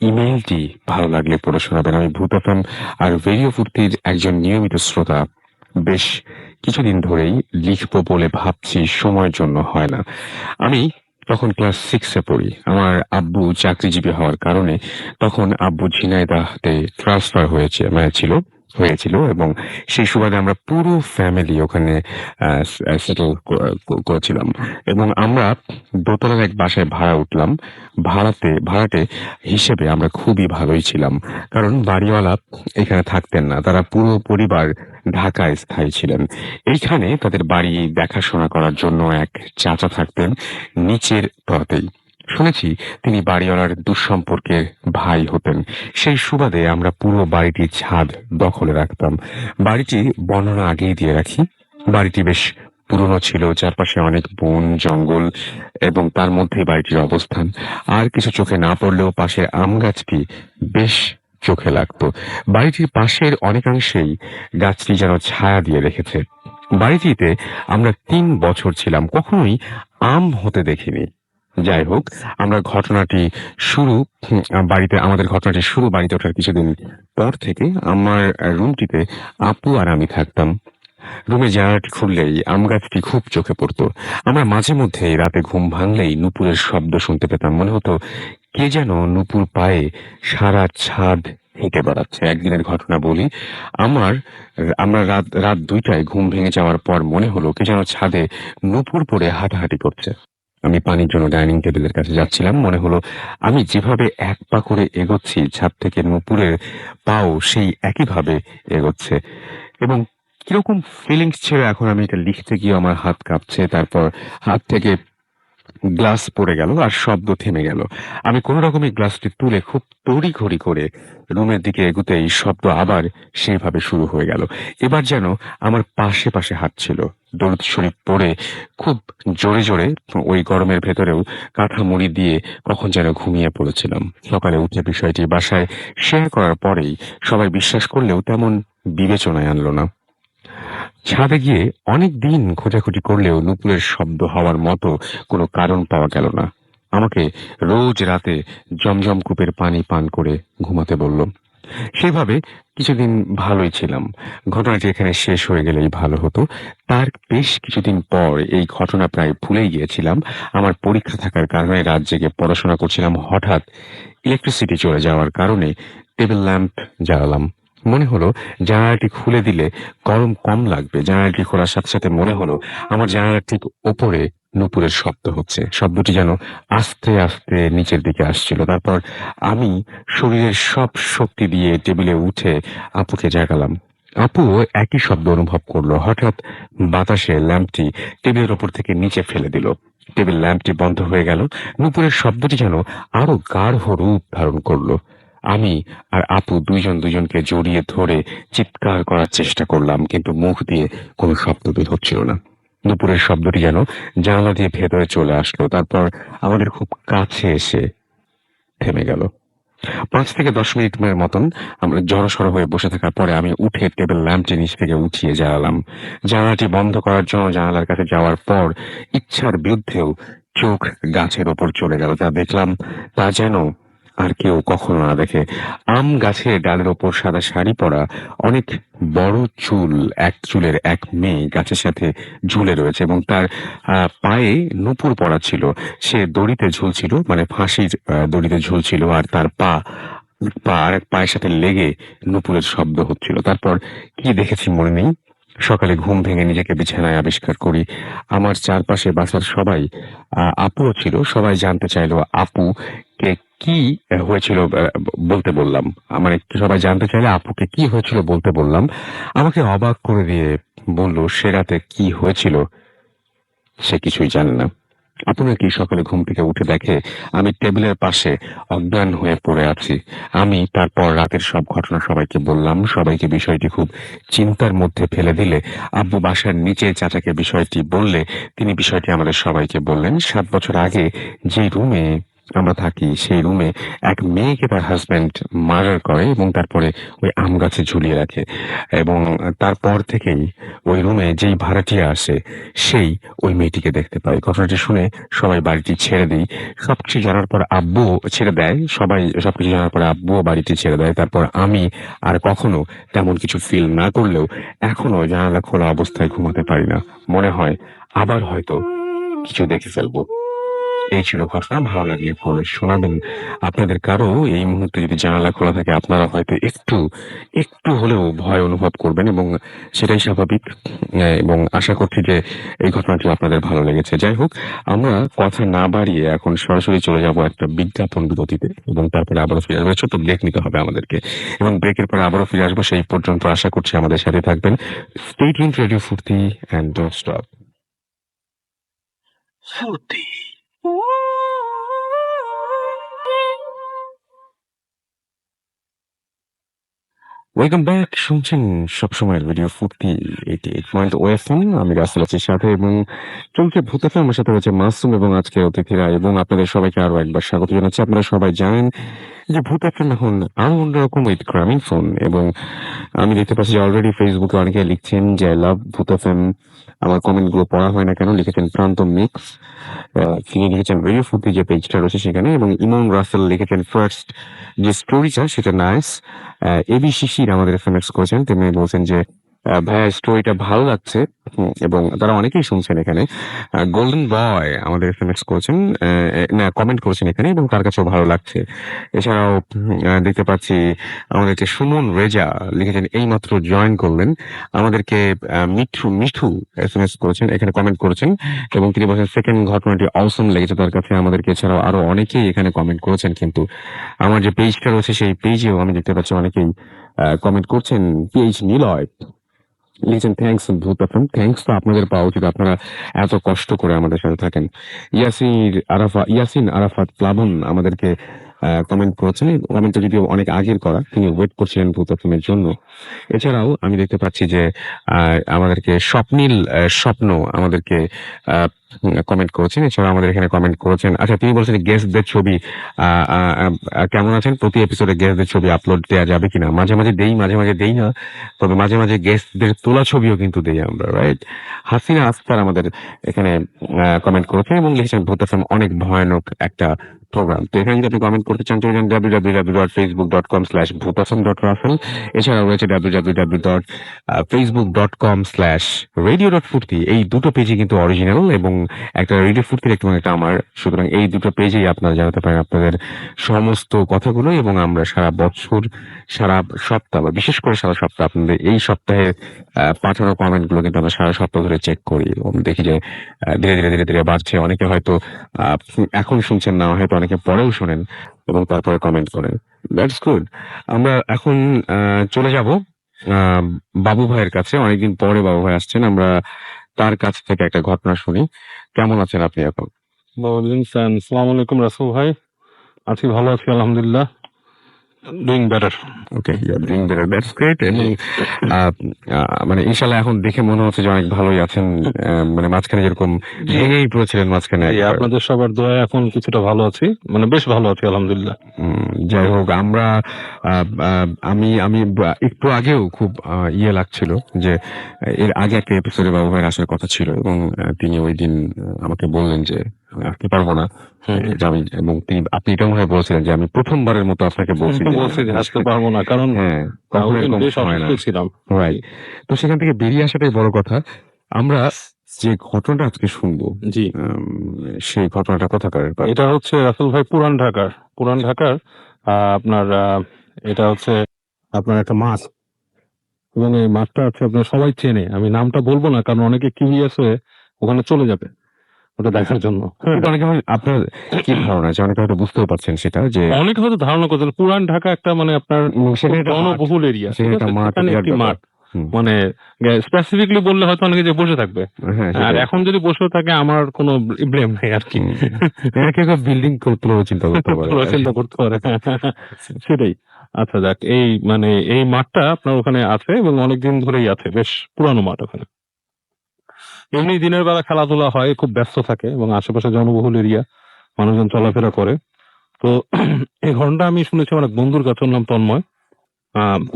ইমেইলটি ভালো লাগলে পড়ে শোনাবেন। আমি ভূত এফএম আর রেডিও ফুর্তির একজন নিয়মিত শ্রোতা। বেশ কিছুদিন ধরেই লিখবো বলে ভাবছি, সময়ের জন্য হয় না। আমি তখন ক্লাস 6-এ পড়ি। আমার আব্বু চাকরিজীবী হওয়ার কারণে তখন আব্বু ঝিনাইদহতে ট্রান্সফার হয়েছিল এবং সেই সুবাদে আমরা পুরো ফ্যামিলি ওখানে সেটেল করেছিলাম এবং আমরা দোতলার এক বাসায় ভাড়া উঠলাম। ভাড়াটে হিসেবে আমরা খুবই ভালোই ছিলাম, কারণ বাড়িওয়ালা এখানে থাকতেন না, তারা পুরো পরিবার ঢাকায় স্থায়ী ছিলেন। এইখানে তাদের বাড়ি দেখাশোনা করার জন্য এক চাচা থাকতেন নিচের তলাতেই। শুনেছি তিনি বাড়িওয়ালার দুঃসম্পর্কের ভাই হতেন। সেই সুবাদে আমরা পুরো বাড়িটির ছাদ দখলে রাখতাম। বাড়িটি বর্ণনা আগেই দিয়ে রাখি, বাড়িটি বেশ পুরনো ছিল, চারপাশে অনেক বন জঙ্গল এবং তার মধ্যে বাড়িটির অবস্থান। আর কিছু চোখে না পড়লেও পাশের আম গাছটি বেশ চোখে লাগতো। বাড়িটির পাশের অনেকাংশেই গাছটি যেন ছায়া দিয়ে রেখেছে। বাড়িটিতে আমরা 3 বছর ছিলাম, কখনোই আম হতে দেখিনি। যাই হোক, আমাদের ঘটনাটি শুরু বাড়িতে ওঠার কিছুদিন পর থেকে আমার রুমটিতে আপু আর আমি থাকতাম। রুমে জানালাটি খুললেই আম গাছটি খুব চোখে পড়তো। আমরা মাঝে মধ্যে রাতে ঘুম ভাঙলেই নুপুরের শব্দ শুনতে পেতাম। মনে হতো কে যেন নুপুর পায়ে সারা ছাদ হেঁটে বেড়াচ্ছে। একদিনের ঘটনা বলি, আমার আমরা রাত রাত ২টায় ঘুম ভেঙে যাওয়ার পর মনে হলো কে যেন ছাদে নুপুর পরে হাঁটাহাঁটি করছে। আমি পানির জন্য ডাইনিং টেবিলের কাছে যাচ্ছিলাম। মনে হলো আমি যেভাবে এক পা করে এগোচ্ছি ছাদ থেকে নুপুরের পাও সেই একইভাবে এগোচ্ছে। এবং কিরকম ফিলিংস ছিল এখন আমি এটা লিখতে গিয়ে আমার হাত কাঁপছে। তারপর হাত থেকে গ্লাস পড়ে গেল আর শব্দ থেমে গেল। আমি কোনো রকমে গ্লাসটি তুলে খুব তড়িঘড়ি করে রুমের দিকে এগুতেই শব্দ আবার সেইভাবে শুরু হয়ে গেল। এবার যেন আমার পাশে পাশে হাঁটছিল। দরুদ শরীফ পড়ে খুব জোরে জোরে ওই গরমের ভেতরেও কাঁথা মুড়ি দিয়ে কখন যেন ঘুমিয়ে পড়েছিলাম। সকালে উঠে বিষয়টি বাসায় শেয়ার করার পরেই সবাই বিশ্বাস করলেও তেমন বিবেচনায় আনলো না। ছাদে গিয়ে অনেক দিন খোঁজাখুঁজি করলেও নুপুরের শব্দ হওয়ার মতো কোনো কারণ পাওয়া গেল না। আমাকে রোজ রাতে জমজম কূপের পানি পান করে ঘুমাতে বলল। সেভাবে কিছুদিন ভালোই ছিলাম। ঘটনাটি এখানে শেষ হয়ে গেলেই ভালো হতো। তার বেশ কিছুদিন পর এই ঘটনা প্রায় ভুলেই গিয়েছিলাম। আমার পরীক্ষা থাকার কারণে রাত জেগে পড়াশোনা করছিলাম। হঠাৎ ইলেকট্রিসিটি চলে যাওয়ার কারণে টেবিল ল্যাম্প জ্বালালাম। মনে হলো জানালাটি খুলে দিলে গরম কম লাগবে। জানালাটি খোলার সাথে সাথে মনে হলো আমার জানালার ঠিক ওপরে নুপুরের শব্দ হচ্ছে। শব্দটি যেন আস্তে আস্তে নিচের দিকে আসছিল। তারপর আমি শরীরের সব শক্তি দিয়ে টেবিলে উঠে আপুকে জাগালাম। আপু একই শব্দ অনুভব করলো। হঠাৎ বাতাসে ল্যাম্পটি টেবিলের ওপর থেকে নিচে ফেলে দিল। টেবিল ল্যাম্পটি বন্ধ হয়ে গেল। নুপুরের শব্দটি যেন আরো গাঢ় রূপ ধারণ করলো। আমি আর আপু দুইজন দুজনকে জড়িয়ে ধরে চিৎকার করার চেষ্টা করলাম, কিন্তু মুখ দিয়ে কোনো শব্দ বের হচ্ছিল না। দুপুরের শব্দটি যেন জানালা দিয়ে ভেতরে চলে আসলো, তারপর আমাদের খুব কাছে এসে থেমে গেল। ৫ থেকে ১০ মিনিটের মতন আমরা জড়সড় হয়ে বসে থাকার পরে আমি উঠে টেবিল ল্যাম্পটি নিচ থেকে উঠিয়ে জ্বালালাম। জানালাটি বন্ধ করার জন্য জানালার কাছে যাওয়ার পর ইচ্ছার বিরুদ্ধেও চোখ গাছের ওপর চলে গেল। যা দেখলাম তা যেন আর কেউ কখনো না দেখে। আম গাছের ডালের ওপর সাদা শাড়ি পরা অনেক বড় চুল, এক চুলের এক মেয়ে গাছের সাথে ঝুলে রয়েছে এবং তার পায়ে নূপুর পরা ছিল। সে দড়িতে ঝুলছিল, মানে ফাঁসির দড়িতে ঝুলছিল, আর তার পা পা আর এক পায়ের সাথে লেগে নূপুরের শব্দ হচ্ছিল। তারপর কি দেখেছি মনে নেই। সকালে ঘুম ভেঙে নিজেকে বিছানায় আবিষ্কার করি। আমার চারপাশে বাসার সবাই, আপুও ছিল, সবাই জানতে চাইলো আপু কে কি হয়েছিল বলতে বললাম। মানে সবাই জানতে চাইলে আপুকে কি হয়েছিল বলতে বললাম। আমাকে অবাক করে দিয়ে বলল সে রাতে কি হয়েছিল সে কিছুই জানে না। আপু নাকি সকালে ঘুম থেকে উঠে দেখে আমি টেবিলের পাশে অজ্ঞান হয়ে পড়ে আছি। আমি তারপর রাতের সব ঘটনা সবাইকে বললাম। সবাইকে বিষয়টি খুব চিন্তার মধ্যে ফেলে দিলে আব্বু বাসার নিচে চাচাকে বিষয়টি বললে তিনি বিষয়টি আমাদের সবাইকে বললেন। 7 বছর আগে যে রুমে আমরা থাকি সেই রুমে এক মেয়েকে তার হাজবেন্ড মার্ডার করে এবং তারপরে ওই আম গাছে ঝুলিয়ে রাখে, এবং তারপর থেকেই ওই রুমে যেই ভাড়াটিয়া আসে সেই ওই মেয়েটিকে দেখতে পায়। ঘটনাটি শুনে সবাই বাড়িটি ছেড়ে দিই। সবকিছু জানার পর আব্বু ছেড়ে দেয়, সবাই সবকিছু জানার পর আব্বুও বাড়িটি ছেড়ে দেয়। তারপর আমি আর কখনো তেমন কিছু ফিল না করলেও এখনো জানালা খোলা অবস্থায় ঘুমাতে পারি না। মনে হয় আবার হয়তো কিছু দেখে ফেলবো। এই ছিল ঘটনা। ভালো লাগলে পরে শোনাবেন। আপনাদের কারো এই মুহূর্তে যদি জানালা খোলা থাকে আপনারা হয়তো একটু একটু হলেও ভয় অনুভব করবেন, এবং সেটাই স্বাভাবিক। এবং আশা করছি যে এই ঘটনাটি আপনাদের ভালো লেগেছে। যাই হোক, আমরা কথা না বাড়িয়ে এখন সরাসরি চলে যাব একটা বিজ্ঞাপন বিরতিতে, এবং তারপরে আবারও ফিরে আসবো। ছোট্ট ব্রেক নিতে হবে আমাদেরকে, এবং ব্রেকের পরে আবারও ফিরে আসবো। সেই পর্যন্ত আশা করছি আমাদের সাথে থাকবেন। স্টে টিউনড, রেডিও ফুর্তি, অ্যান্ড ডোন্ট স্টপ। ফুর্তি। Welcome back. শুনছেন সবসময় রেডিও ফুর্তি 88.0 FM। আমি রাসেল আছি সাথে, এবং চলছে ভূত এফএম। আমার সাথে রয়েছে মাসুম এবং আজকের অতিথিরা, এবং আপনাদের সবাইকে আরো একবার স্বাগত জানাচ্ছি। আপনারা সবাই জানেন যে ভূত এফএম এখন আরো অন্যরকম উইথ গ্রামীণ ফোন, এবং আমি দেখতে পাচ্ছি যে অলরেডি ফেসবুকে অনেকে লিখছেন যে আই লাভ ভূত এফএম। আমার কমেন্ট গুলো পড়া হয় না কেন, লিখেছেন প্রান্ত মিক্স, তিনি লিখেছেন রেডিও ফুর্তি যে পেজটা রয়েছে সেখানে, এবং ইমন রাসেল লিখেছেন ফার্স্ট যে স্টোরিটা সেটা নাইস। এবি শিশির আমাদের এফএমএক্স করেছেন, তিনি বলছেন যে ভাইয়া স্টোরিটা ভালো লাগছে। এবং তারা অনেকেই শুনছেন এখানে। গোল্ডেন বয় আমাদের এসএমএস করেছেন, না কমেন্ট করেছেন এখানে, এবং তার কাছেও ভালো লাগছে। এছাড়াও দেখতে পাচ্ছি আমাদেরকে সুমন রেজা লিখেছেন, এইমাত্র জয়েন করলেন আমাদেরকে। মিঠু মিঠু এসএমএস করেছেন, এখানে কমেন্ট করেছেন, এবং তিনি বলছেন সেকেন্ড ঘটনাটি অসম লেগেছে তার কাছে। আমাদেরকে এছাড়াও আরো অনেকেই এখানে কমেন্ট করেছেন, কিন্তু আমার যে পেজটা রয়েছে সেই পেজেও আমি দেখতে পাচ্ছি অনেকেই কমেন্ট করছেন। পিএইচ নিলয় লিখেছেন, থ্যাংকস ভূতাফম। থ্যাংকস তো আপনাদের পাওয়া উচিত, আপনারা এত কষ্ট করে আমাদের সাথে থাকেন। ইয়াসিন আরাফাত প্লাবন আমাদেরকে কমেন্ট করেছেন। কমেন্টটা যদিও অনেক আগের করা, তিনি ওয়েট করছিলেন ভূতাফমের জন্য। এছাড়াও আমি দেখতে পাচ্ছি যে আমাদেরকে স্বপ্নীল স্বপ্ন আমাদেরকে কমেন্ট করেছেন। এছাড়াও আমাদের এখানে কমেন্ট করেছেন, আচ্ছা তিনি বলছেন গেস্টদের ছবি আহ, আহ, আহ, কেমন আছেন, প্রতি এপিসোডে গেস্টদের ছবি আপলোড দেওয়া যাবে কিনা। মাঝে মাঝে দেই, মাঝে মাঝে দেই না, তবে মাঝে মাঝে গেস্টদের তোলা ছবিও কিন্তু দেই আমরা, রাইট? হাসিনা আক্তার আমাদের এখানে কমেন্ট করেছেন এবং লিখেছেন ভূতাফম অনেক ভয়ানক একটা প্রোগ্রাম। তো এখানে যদি আপনি কমেন্ট করতে চান চলে যান www.facebook.com/bhutatham.raffle। এছাড়াও রয়েছে www.facebook.com/radio.ফুর্তি। এই দুটো পেজই কিন্তু অরিজিনাল, এবং একটা রেডিও ফুর্তির এবং একটা আমার। সুতরাং এই দুটো পেজেই আপনারা জানাতে পারেন আপনাদের সমস্ত কথাগুলো, এবং আমরা সারা বছর, সারা সপ্তাহ, বা বিশেষ করে সারা সপ্তাহ, আপনাদের এই সপ্তাহে পাঠানো কমেন্ট গুলো কিন্তু আমরা সারা সপ্তাহ ধরে চেক করি এবং দেখি যে ধীরে ধীরে ধীরে ধীরে বাড়ছে। অনেকে হয়তো এখন শুনছেন না, হয়তো অনেকে পরেও শোনেন এবং তারপরে কমেন্ট করেন। That's good. আমরা এখন চলে যাব আহ, বাবু ভাইয়ের কাছে। অনেকদিন পরে বাবু ভাই আসছেন, আমরা তার কাছ থেকে একটা ঘটনা শুনি। কেমন আছেন আপনি এখন? ওয়ালাইকুম আসসালাম আলাইকুম রাসূল ভাই, আছি ভালো আছি আলহামদুলিল্লাহ, doing better. Okay, you are doing better, that's great. এবং মানে ইনশাল্লাহ এখন দেখে মনে হচ্ছে যে অনেক ভালোই আছেন। মানে মাঝখানে যেরকম ভেঙেই পড়েছিলেন মাঝখানে একবার। আপনাদের সবার দোয়ায় এখন কিছুটা ভালো আছি, মানে বেশ ভালো আছি আলহামদুলিল্লাহ। যাই হোক, আমরা আমি আমি একটু আগেও খুব ইয়ে লাগছিল যে এর আগে একটা এপিসোডে বাবু ভাইয়ের আসার কথা ছিল, এবং তিনি ওই দিন আমাকে বললেন যে আমি আসতে পারবো না। যে আমি, এবং তিনি, আপনি এটা মনে হয় বলছিলেন যে আমি প্রথমবারের মতো আপনাকে বলছি বলছি যে আসতে পারবো না, কারণ হ্যাঁ, কখনো ওই দিন এরকম বেশ হয় না, অসুস্থ ছিলাম। রাইট? তো সেখান থেকে বেরিয়ে আসাটাই বড় কথা। আমরা যে ঘটনাটা আজকে শুনবো, জি, সেই ঘটনাটা কোথাকার? এটা হচ্ছে রাসূল ভাই পুরান ঢাকার আপনার এটা হচ্ছে আপনার একটা মাছ, এবং এই মাছটা হচ্ছে আপনার সবাই চেনে। আমি নামটা বলবো না, কারণ অনেকে কিউরিয়াস হয়ে ওখানে চলে যাবে ওটা দেখার জন্য। কিন্তু অনেকে আপনার কি ধারণা যে অনেকে হয়তো বুঝতেও পারছেন সেটা, যে অনেকে হয়তো ধারণা করছেন পুরান ঢাকা একটা মানে আপনার সেখানে একটা মাঠ, জনবহুল এরিয়া, সেখানে একটা মাঠ, সেখানে বিরাট একটি ব্যাপার। মাঠ, মানে স্পেসিফিকলি বললে হয়তো অনেকে যে বসে থাকবে, হ্যাঁ, আর সেটাই। এখন যদি বসে থাকে আমার কোনো ব্লেম নেই আর কি। কেউ বিল্ডিং তুলেও চিন্তা করতে পারে। তোমরা চিন্তা করতে পারে। সেটাই। আচ্ছা যাক, এই মানে এই মাঠটা আপনার ওখানে আছে এবং অনেকদিন ধরেই আছে, বেশ পুরানো মাঠ ওখানে। এমনি দিনের বেলা খেলাধুলা হয়, খুব ব্যস্ত থাকে এবং আশেপাশে জনবহুল এরিয়া, মানুষজন চলাফেরা করে। তো এই ঘটনাটা আমি শুনেছি আমার এক বন্ধুর কাছে, ওর নাম তন্ময়।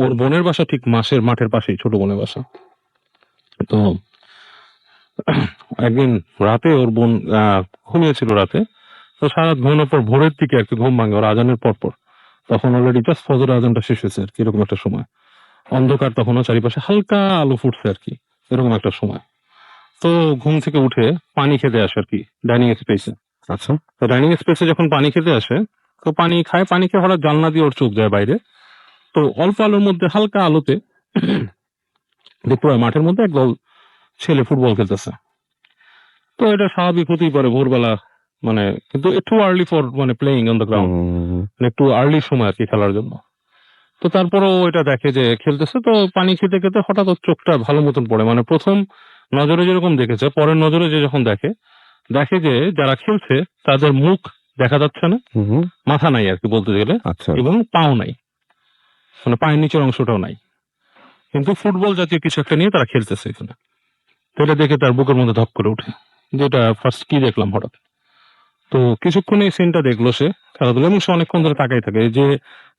ওর বোনের বাসা ঠিক মাঠের পাশেই, ছোট বোনের বাসা। তো একদিন রাতে ওর বোন ঘুমিয়েছিল রাতে, তো সারা রাত ঘুমানোর পর ভোরের দিকে আর কি ঘুম ভাঙে ওর আজানের পর। তখন অলরেডি জাস্ট ফজর আজানটা শেষ হয়েছে আর কি, এরকম একটা সময়। অন্ধকার তখনও, চারিপাশে হালকা আলো ফুটছে আর কি, এরকম একটা সময়। তো ঘুম থেকে উঠে পানি খেতে আসে আর কি ডাইনিং স্পেসে। আচ্ছা, তো ডাইনিং স্পেসে যখন পানি খেতে আসে, তো পানি খায়, পানি খেয়ে হঠাৎ জানলা দিয়ে ওর চোখ যায় বাইরে। তো অল্প আলোর মধ্যে, হালকা আলোতে দেখতে পায় মাঠের মধ্যে একদল ছেলে ফুটবল খেলতেছে। তো এটা স্বাভাবিক হতেই পারে ভোরবেলা, মানে কিন্তু একটু আর্লি ফর মানে প্লেইং অন দ্য গ্রাউন্ড, মানে একটু আর্লি সময় আর কি খেলার জন্য। তো তারপরও এটা দেখে যে খেলতেছে, তো পানি খেতে খেতে হঠাৎ ওর চোখটা ভালো মতন পড়ে, মানে প্রথম নজরে যেরকম দেখেছে, পরের নজরে যে যখন দেখে যে যারা খেলছে তাদের মুখ দেখা যাচ্ছে না, মাথা নাই আর কি বলতে গেলে, আচ্ছা, এবং পাও নাই, মানে পায়ের নিচের অংশটাও নাই, কিন্তু ফুটবল জাতীয় কিছু একটা নিয়ে তারা খেলতেছে এখানে। তো এটা দেখে তার বুকের মধ্যে ধপ করে ওঠে, যেটা ফার্স্ট কি দেখলাম হঠাৎ। তো কিছুক্ষণ এই সিনটা দেখলো সে খেলাধুলা, এবং সে অনেকক্ষণ ধরে তাকাই থাকে। এই যে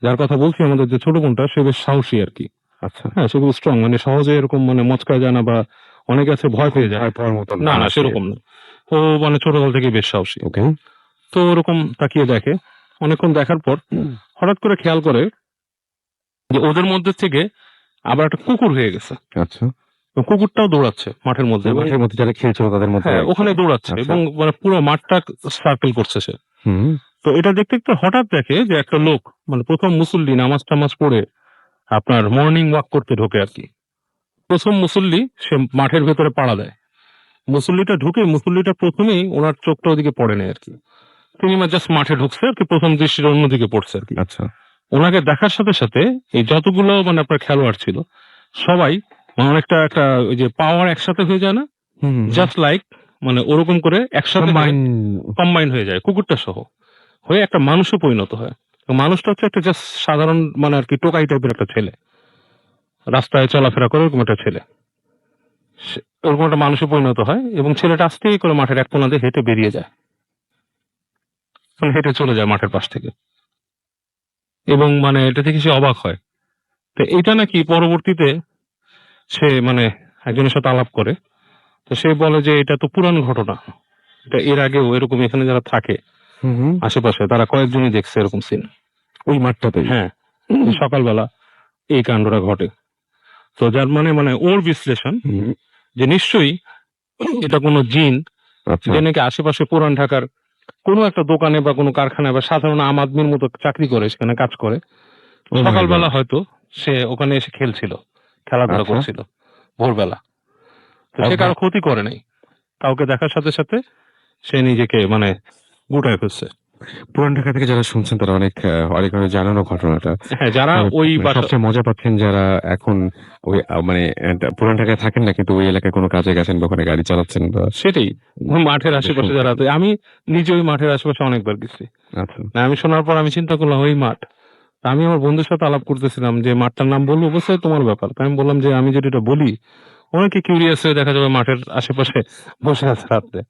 যার কথা বলছি আমাদের যে ছোট বোনটা, সে বেশ সাহসী আর কি। আচ্ছা, হ্যাঁ, সে খুব স্ট্রং, মানে সহজে এরকম মানে মচকায় যায় না, বা অনেকে আছে ভয় পেয়ে যায়। ভয় পাওয়ার মতন না না না, সেরকম না, ও মানে ছোটকাল থেকে বেশ সাহসী। ওকে, তো ওরকম তাকিয়ে দেখে, অনেকক্ষণ দেখার পর হঠাৎ করে খেয়াল করে যে ওদের মধ্যে থেকে আবার একটা কুকুর হয়ে গেছে। আচ্ছা। তো কুকুরটাও দৌড়াচ্ছে মাঠের মধ্যে, এবং মাঠের মধ্যে যারা খেলছিল তাদের মধ্যে হ্যাঁ ওখানে দৌড়াচ্ছে, আচ্ছা। এবং মানে পুরো মাঠটা সার্কেল করছে সে। হুম। তো এটা দেখতে দেখতে হঠাৎ দেখে যে একটা লোক, মানে প্রথম মুসল্লি নামাজ টামাজ পড়ে আপনার মর্নিং ওয়াক করতে ঢোকে আর কি। প্রথম মুসল্লি সে মাঠের ভেতরে পাড়া দেয়। মুসল্লিটা ঢুকে, মুসল্লিটা প্রথমেই ওনার চোখটা ওদিকে পড়ে নেয় আর কি। তিনি জাস্ট মাঠে ঢুকছে আর কি, প্রথম দৃষ্টিটা অন্যদিকে পড়ছে আর কি। আচ্ছা। ওনাকে দেখার সাথে সাথে এই যতগুলো মানে আপনার খেলোয়াড় ছিল সবাই মানে অনেকটা একটা ওই যে পাওয়ার একসাথে হয়ে যায় না, জাস্ট লাইক মানে ওরকম করে একসাথে কম্বাইন হয়ে যায় কুকুরটা সহ, হয়ে একটা মানুষে পরিণত হয়। তো মানুষটা হচ্ছে একটা জাস্ট সাধারণ মানে আর কি টোকাই টাইপের একটা ছেলে, রাস্তায় চলাফেরা করে ওরকম একটা ছেলে, ওরকম একটা মানুষে পরিণত হয়, এবং ছেলেটা আস্তে করে মাঠের এক কোণা দিয়ে হেঁটে বেরিয়ে যায়, মানে হেঁটে চলে যায় মাঠের পাশ থেকে। এবং মানে এটা থেকে সে অবাক হয়। তো এটা নাকি পরবর্তীতে সে মানে একজনের সাথে আলাপ করে, তো সে বলে যে এটা তো পুরানো ঘটনা, এটা এর আগেও এরকম এখানে যারা থাকে আশেপাশে তারা কয়েকজনই দেখছে এরকম সিন ওই মাঠটাতে। হ্যাঁ, সকালবেলা এই কাণ্ডটা ঘটে। তো যার মানে মানে ওর বিশ্লেষণ যে নিশ্চয়ই এটা কোনো জিন, আচ্ছা। যে নাকি আশেপাশে পুরান ঢাকার কোনো একটা দোকানে বা কোনো কারখানায় বা সাধারণ আম আদমির মতো চাকরি করে, সেখানে কাজ করে, Oh my সকালবেলা God. হয়তো সে ওখানে এসে খেলছিল, খেলাধুলা আচ্ছা। করছিল ভোরবেলা। তো সে কারো ক্ষতি করে নাই, কাউকে দেখার সাথে সাথে সে নিজেকে মানে গুটায় ফেলছে। পুরান ঢাকা থেকে যারা শুনছেন তারা অনেক অনেকভাবে জানানো ঘটনাটা। হ্যাঁ, যারা ওই সবচেয়ে মজা পাচ্ছেন যারা এখন ওই মানে পুরান ঢাকায় থাকেন না, কিন্তু ওই এলাকায় কোনো কাজে গেছেন বা ওখানে গাড়ি চালাচ্ছেন বা সেটাই মাঠের আশেপাশে যারা, আমি নিজে ওই মাঠের আশেপাশে অনেকবার গেছি। আচ্ছা। না, আমি শোনার পর আমি চিন্তা করলাম ওই মাঠ। তা আমি আমার বন্ধুর সাথে আলাপ করতেছিলাম যে মাঠটার নাম বলবো, অবশ্যই তোমার ব্যাপার। তা আমি বললাম যে আমি যদি এটা বলি অনেকে কিউরিয়াস হয়ে দেখা যাবে মাঠের আশেপাশে বসে আছে রাত্রে।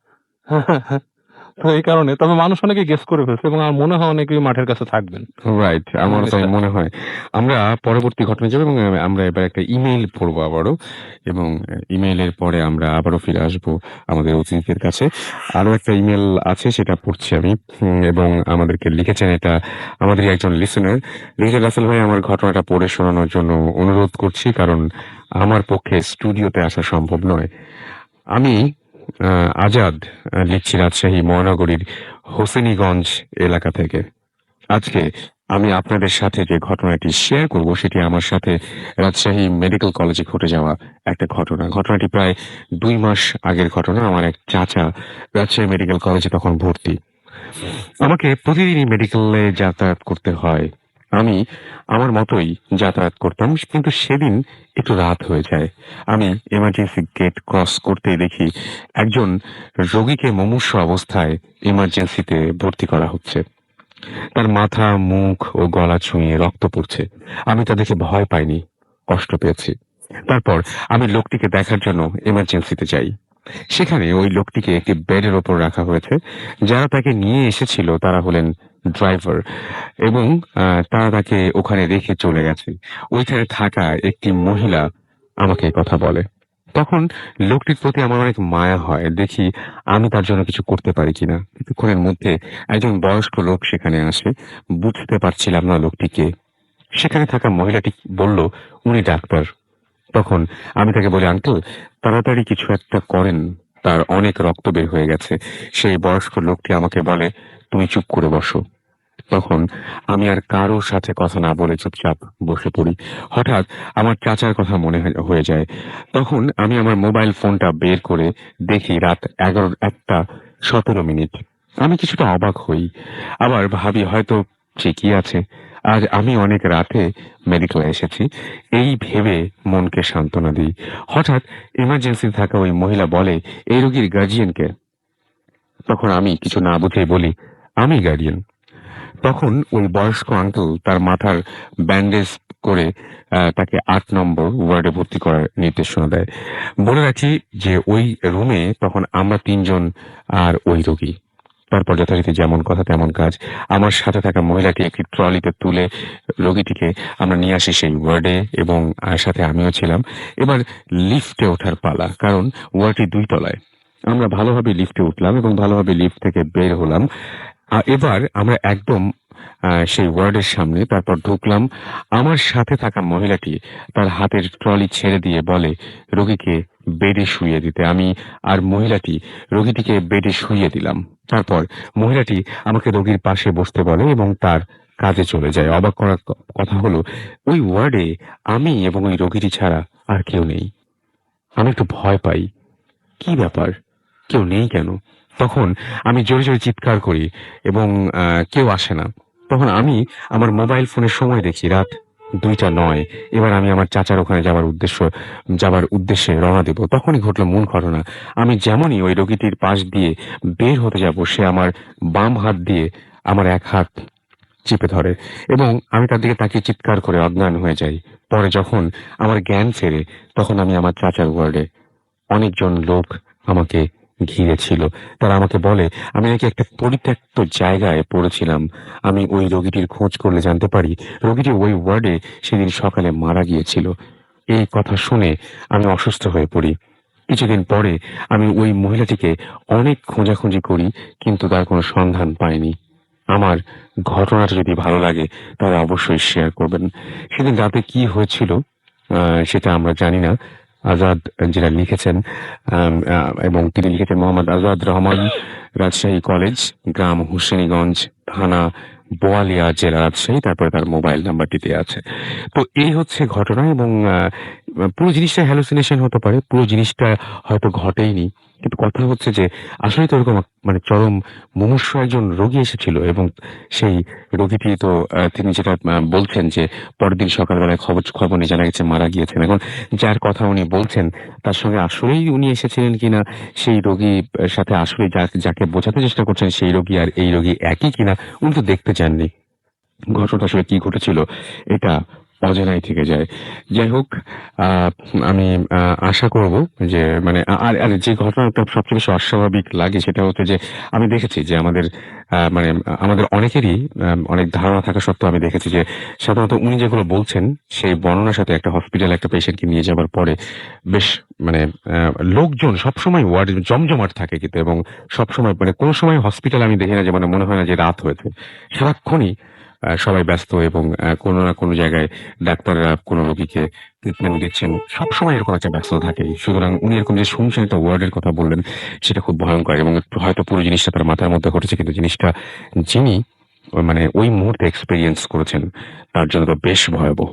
তো এই কারণে, তবে মানুষ অনেকে গেস করে ফেলছে, এবং আমার মনে হয় অনেকেই মাঠের কাছে থাকবেন। রাইট, আমারও তাই মনে হয়। আমরা পরবর্তী ঘটনায় যাবো এবং আমরা এবার একটা ইমেইল পড়বো আবারও, এবং ইমেইলের পরে আমরা আবারও ফিরে আসবো আমাদের অতিথিদের কাছে। আরো একটা ইমেল আছে, সেটা পড়ছি আমি, এবং আমাদেরকে লিখেছেন এটা আমাদের একজন লিসেনার। লিখেছেন, রাসেল ভাই আমার ঘটনাটা পড়ে শোনানোর জন্য অনুরোধ করছি, কারণ আমার পক্ষে স্টুডিওতে আসা সম্ভব নয়। আমি আজাদ লিখছি রাজশাহী মহানগরীর হোসেনীগঞ্জ এলাকা থেকে। আজকে আমি আপনাদের সাথে যে ঘটনাটি শেয়ার করব সেটি আমার সাথে রাজশাহী মেডিকেল কলেজে ঘটে যাওয়া একটা ঘটনা। ঘটনাটি প্রায় 2 মাস আগের ঘটনা। আমার এক চাচা রাজশাহী মেডিকেল কলেজে তখন ভর্তি। আমাকে প্রতিদিনই মেডিকেলে যাতায়াত করতে হয়। আমি আমার মতোই যাতায়াত করতাম, কিন্তু সেদিন একটু রাত হয়ে যায়। আমি এমার্জেন্সি গেট ক্রস করতেই দেখি একজন রোগীকে মুমূর্ষু অবস্থায় এমার্জেন্সিতে ভর্তি করা হচ্ছে। তার মাথা, মুখ ও গলা ছুঁয়ে রক্ত পড়ছে। আমি তা দেখে ভয় পাইনি, কষ্ট পেয়েছি। তারপর আমি লোকটিকে দেখার জন্য এমার্জেন্সিতে যাই। সেখানে ওই লোকটিকে একটি বেডের ওপর রাখা হয়েছে। যারা তাকে নিয়ে এসেছিল তারা হলেন ড্রাইভার, এবং তারা তাকে ওখানে রেখে চলে গেছে। ওইখানে থাকা একটি মহিলা আমাকে কথা বলে। তখন লোকটির প্রতি আমার অনেক মায়া হয়, দেখি আমি তার জন্য কিছু করতে পারি কিনা। কিছুক্ষণের মধ্যে একজন বয়স্ক লোক সেখানে আসে। বুঝতে পারছিলাম না লোকটিকে। সেখানে থাকা মহিলাটি বলল উনি ডাক্তার। তখন আমি তাকে বলি, আঙ্কেল তাড়াতাড়ি কিছু একটা করেন, তার অনেক রক্ত বের হয়ে গেছে। সেই বয়স্ক লোকটি আমাকে বলে, তুমি চুপ করে বসো। তখন আমি আর কারোর সাথে কথা না বলে চুপচাপ বসে পড়ি। হঠাৎ আমার চাচার কথা মনে হয়ে যায়। তখন আমি আমার মোবাইল ফোনটা বের করে দেখি রাত 11:17। আমি কিছুটা অবাক হই, আবার ভাবি হয়তো ঠিকই আছে, আজ আমি অনেক রাতে মেডিকেলে এসেছি, এই ভেবে মনকে সান্ত্বনা দিই। হঠাৎ ইমার্জেন্সি থাকা ওই মহিলা বলে, এই রোগীর গার্জিয়ানকে। তখন আমি কিছু না বুঝেই বলি, আমি গার্ডিয়ান। তখন ওই বয়স্ক আঙ্কেল তার মাথার ব্যান্ডেজ করে তাকে 8 নম্বর ওয়ার্ডে ভর্তি করার নির্দেশনা দেয়। বলে রাখি যে ওই রুমে তখন আমরা 3 জন আর ওই রোগী। তারপর যথারীতি যেমন কথা তেমন কাজ। আমার সাথে থাকা মহিলাটি একটি ট্রলিতে তুলে রোগীটিকে আমরা নিয়ে আসি সেই ওয়ার্ডে, এবং সাথে আমিও ছিলাম। এবার লিফটে ওঠার পালা, কারণ ওয়ার্ডটি 2 তলায়। আমরা ভালোভাবে লিফটে উঠলাম এবং ভালোভাবে লিফট থেকে বের হলাম। এবার আমরা একদম সেই ওয়ার্ডের সামনে। তারপর ঢুকলাম। আমার সাথে থাকা মহিলাটি তার হাতের ট্রলি ছেড়ে দিয়ে বলে রোগীকে বেডে শুইয়ে দিতে। আমি আর মহিলাটি রোগীটিকে বেডে শুইয়ে দিলাম। তারপর মহিলাটি আমাকে রোগীর পাশে বসতে বলে এবং তার কাজে চলে যায়। অবাক করার কথা হলো ওই ওয়ার্ডে আমি এবং ওই রোগীটি ছাড়া আর কেউ নেই। আমি একটু ভয় পাই। কি ব্যাপার? কেউ নেই কেন? তখন আমি জোরে জোরে চিৎকার করি এবং কেউ আসে না। তখন আমি আমার মোবাইল ফোনের সময় দেখি রাত 2টা 9। এবার আমি আমার চাচার ওখানে যাবার উদ্দেশ্যে রওনা দেব। তখনই ঘটল মূল ঘটনা। আমি যেমনই ওই রোগীটির পাশ দিয়ে বের হতে যাব, সে আমার বাম হাত দিয়ে আমার এক হাত চেপে ধরে এবং আমি তার দিকে তাকিয়ে চিৎকার করে অজ্ঞান হয়ে যাই। পরে যখন আমার জ্ঞান ফেরে তখন আমি আমার চাচার ওয়ার্ডে। অনেকজন লোক আমাকে ঘিরে ছিল। তারা আমাকে বলে আমি নাকি একটা পরিত্যক্ত জায়গায় পড়েছিলাম। আমি ওই রোগীটির খোঁজ করলে জানতে পারি রোগীটি ওই ওয়ার্ডে সেদিন সকালে মারা গিয়েছিল। এই কথা শুনে আমি অসুস্থ হয়ে পড়ি। কিছুদিন পরে আমি ওই মহিলাটিকে অনেক খোঁজাখুঁজি করি, কিন্তু তার কোনো সন্ধান পাইনি। আমার ঘটনাটা যদি ভালো লাগে তাহলে অবশ্যই শেয়ার করবেন। সেদিন রাতে কি হয়েছিল সেটা আমরা জানি না। আজাদ যেটা লিখেছেন এবং তিনি লিখেছেন মোহাম্মদ আজাদ রহমান, রাজশাহী কলেজ, গ্রাম হুসেনীগঞ্জ, থানা বোয়ালিয়া, জেলা রাজশাহী। তারপরে তার মোবাইল নাম্বারটিতে আছে। তো এই হচ্ছে ঘটনা এবং পুরো জিনিসটা হ্যালুসিনেশন হতে পারে, পুরো জিনিসটা হয়তো ঘটেইনি, কিন্তু কথা হচ্ছে যে আসলে তো এরকম মানে চরম মুমূর্ষু একজন রোগী এসেছিল এবং সেই রোগীটি তো তিনি যেটা বলছেন যে পরের দিন সকালবেলায় খবর নিয়ে জানা গেছে মারা গিয়েছেন। এখন যার কথা উনি বলছেন তার সঙ্গে আসলেই উনি এসেছিলেন কিনা, সেই রোগীর সাথে আসলে যাকে বোঝাতে চেষ্টা করছেন সেই রোগী আর এই রোগী একই কিনা, উনি তো দেখতে চাননি। ঘটনাটা আসলে কি ঘটেছিল এটা অজানাই থেকে যায়। যাই হোক, আহ, আমি আশা করব যে মানে আর আর যে ঘটনাটা সবচেয়ে বেশি অস্বাভাবিক লাগে সেটা হচ্ছে যে আমি দেখেছি যে মানে আমাদের অনেকেরই অনেক ধারণা থাকা সত্ত্বেও আমি দেখেছি যে সাধারণত উনি যেগুলো বলছেন সেই বর্ণনার সাথে একটা হসপিটালে একটা পেশেন্টকে নিয়ে যাবার পরে বেশ মানে লোকজন সবসময় ওয়ার্ডে জমজমাট থাকে কিন্তু, এবং সবসময় মানে কোনো সময় হসপিটাল আমি দেখি না যে মানে মনে হয় না যে রাত হয়েছে। সারাক্ষণই সবাই ব্যস্ত এবং কোনো না কোনো জায়গায় ডাক্তাররা কোনো রোগীকে ট্রিটমেন্ট দিচ্ছেন। সবসময় এরকম একটা ব্যস্ত থাকে। সুতরাং উনি এরকম যে শুনছেন একটা ওয়ার্ডের কথা বললেন সেটা খুব ভয়ঙ্কর এবং হয়তো পুরো জিনিসটা তার মাথার মধ্যে ঘটেছে, কিন্তু জিনিসটা যিনি মানে ওই মুহূর্তে এক্সপেরিয়েন্স করেছেন তার জন্য তো বেশ ভয়াবহ।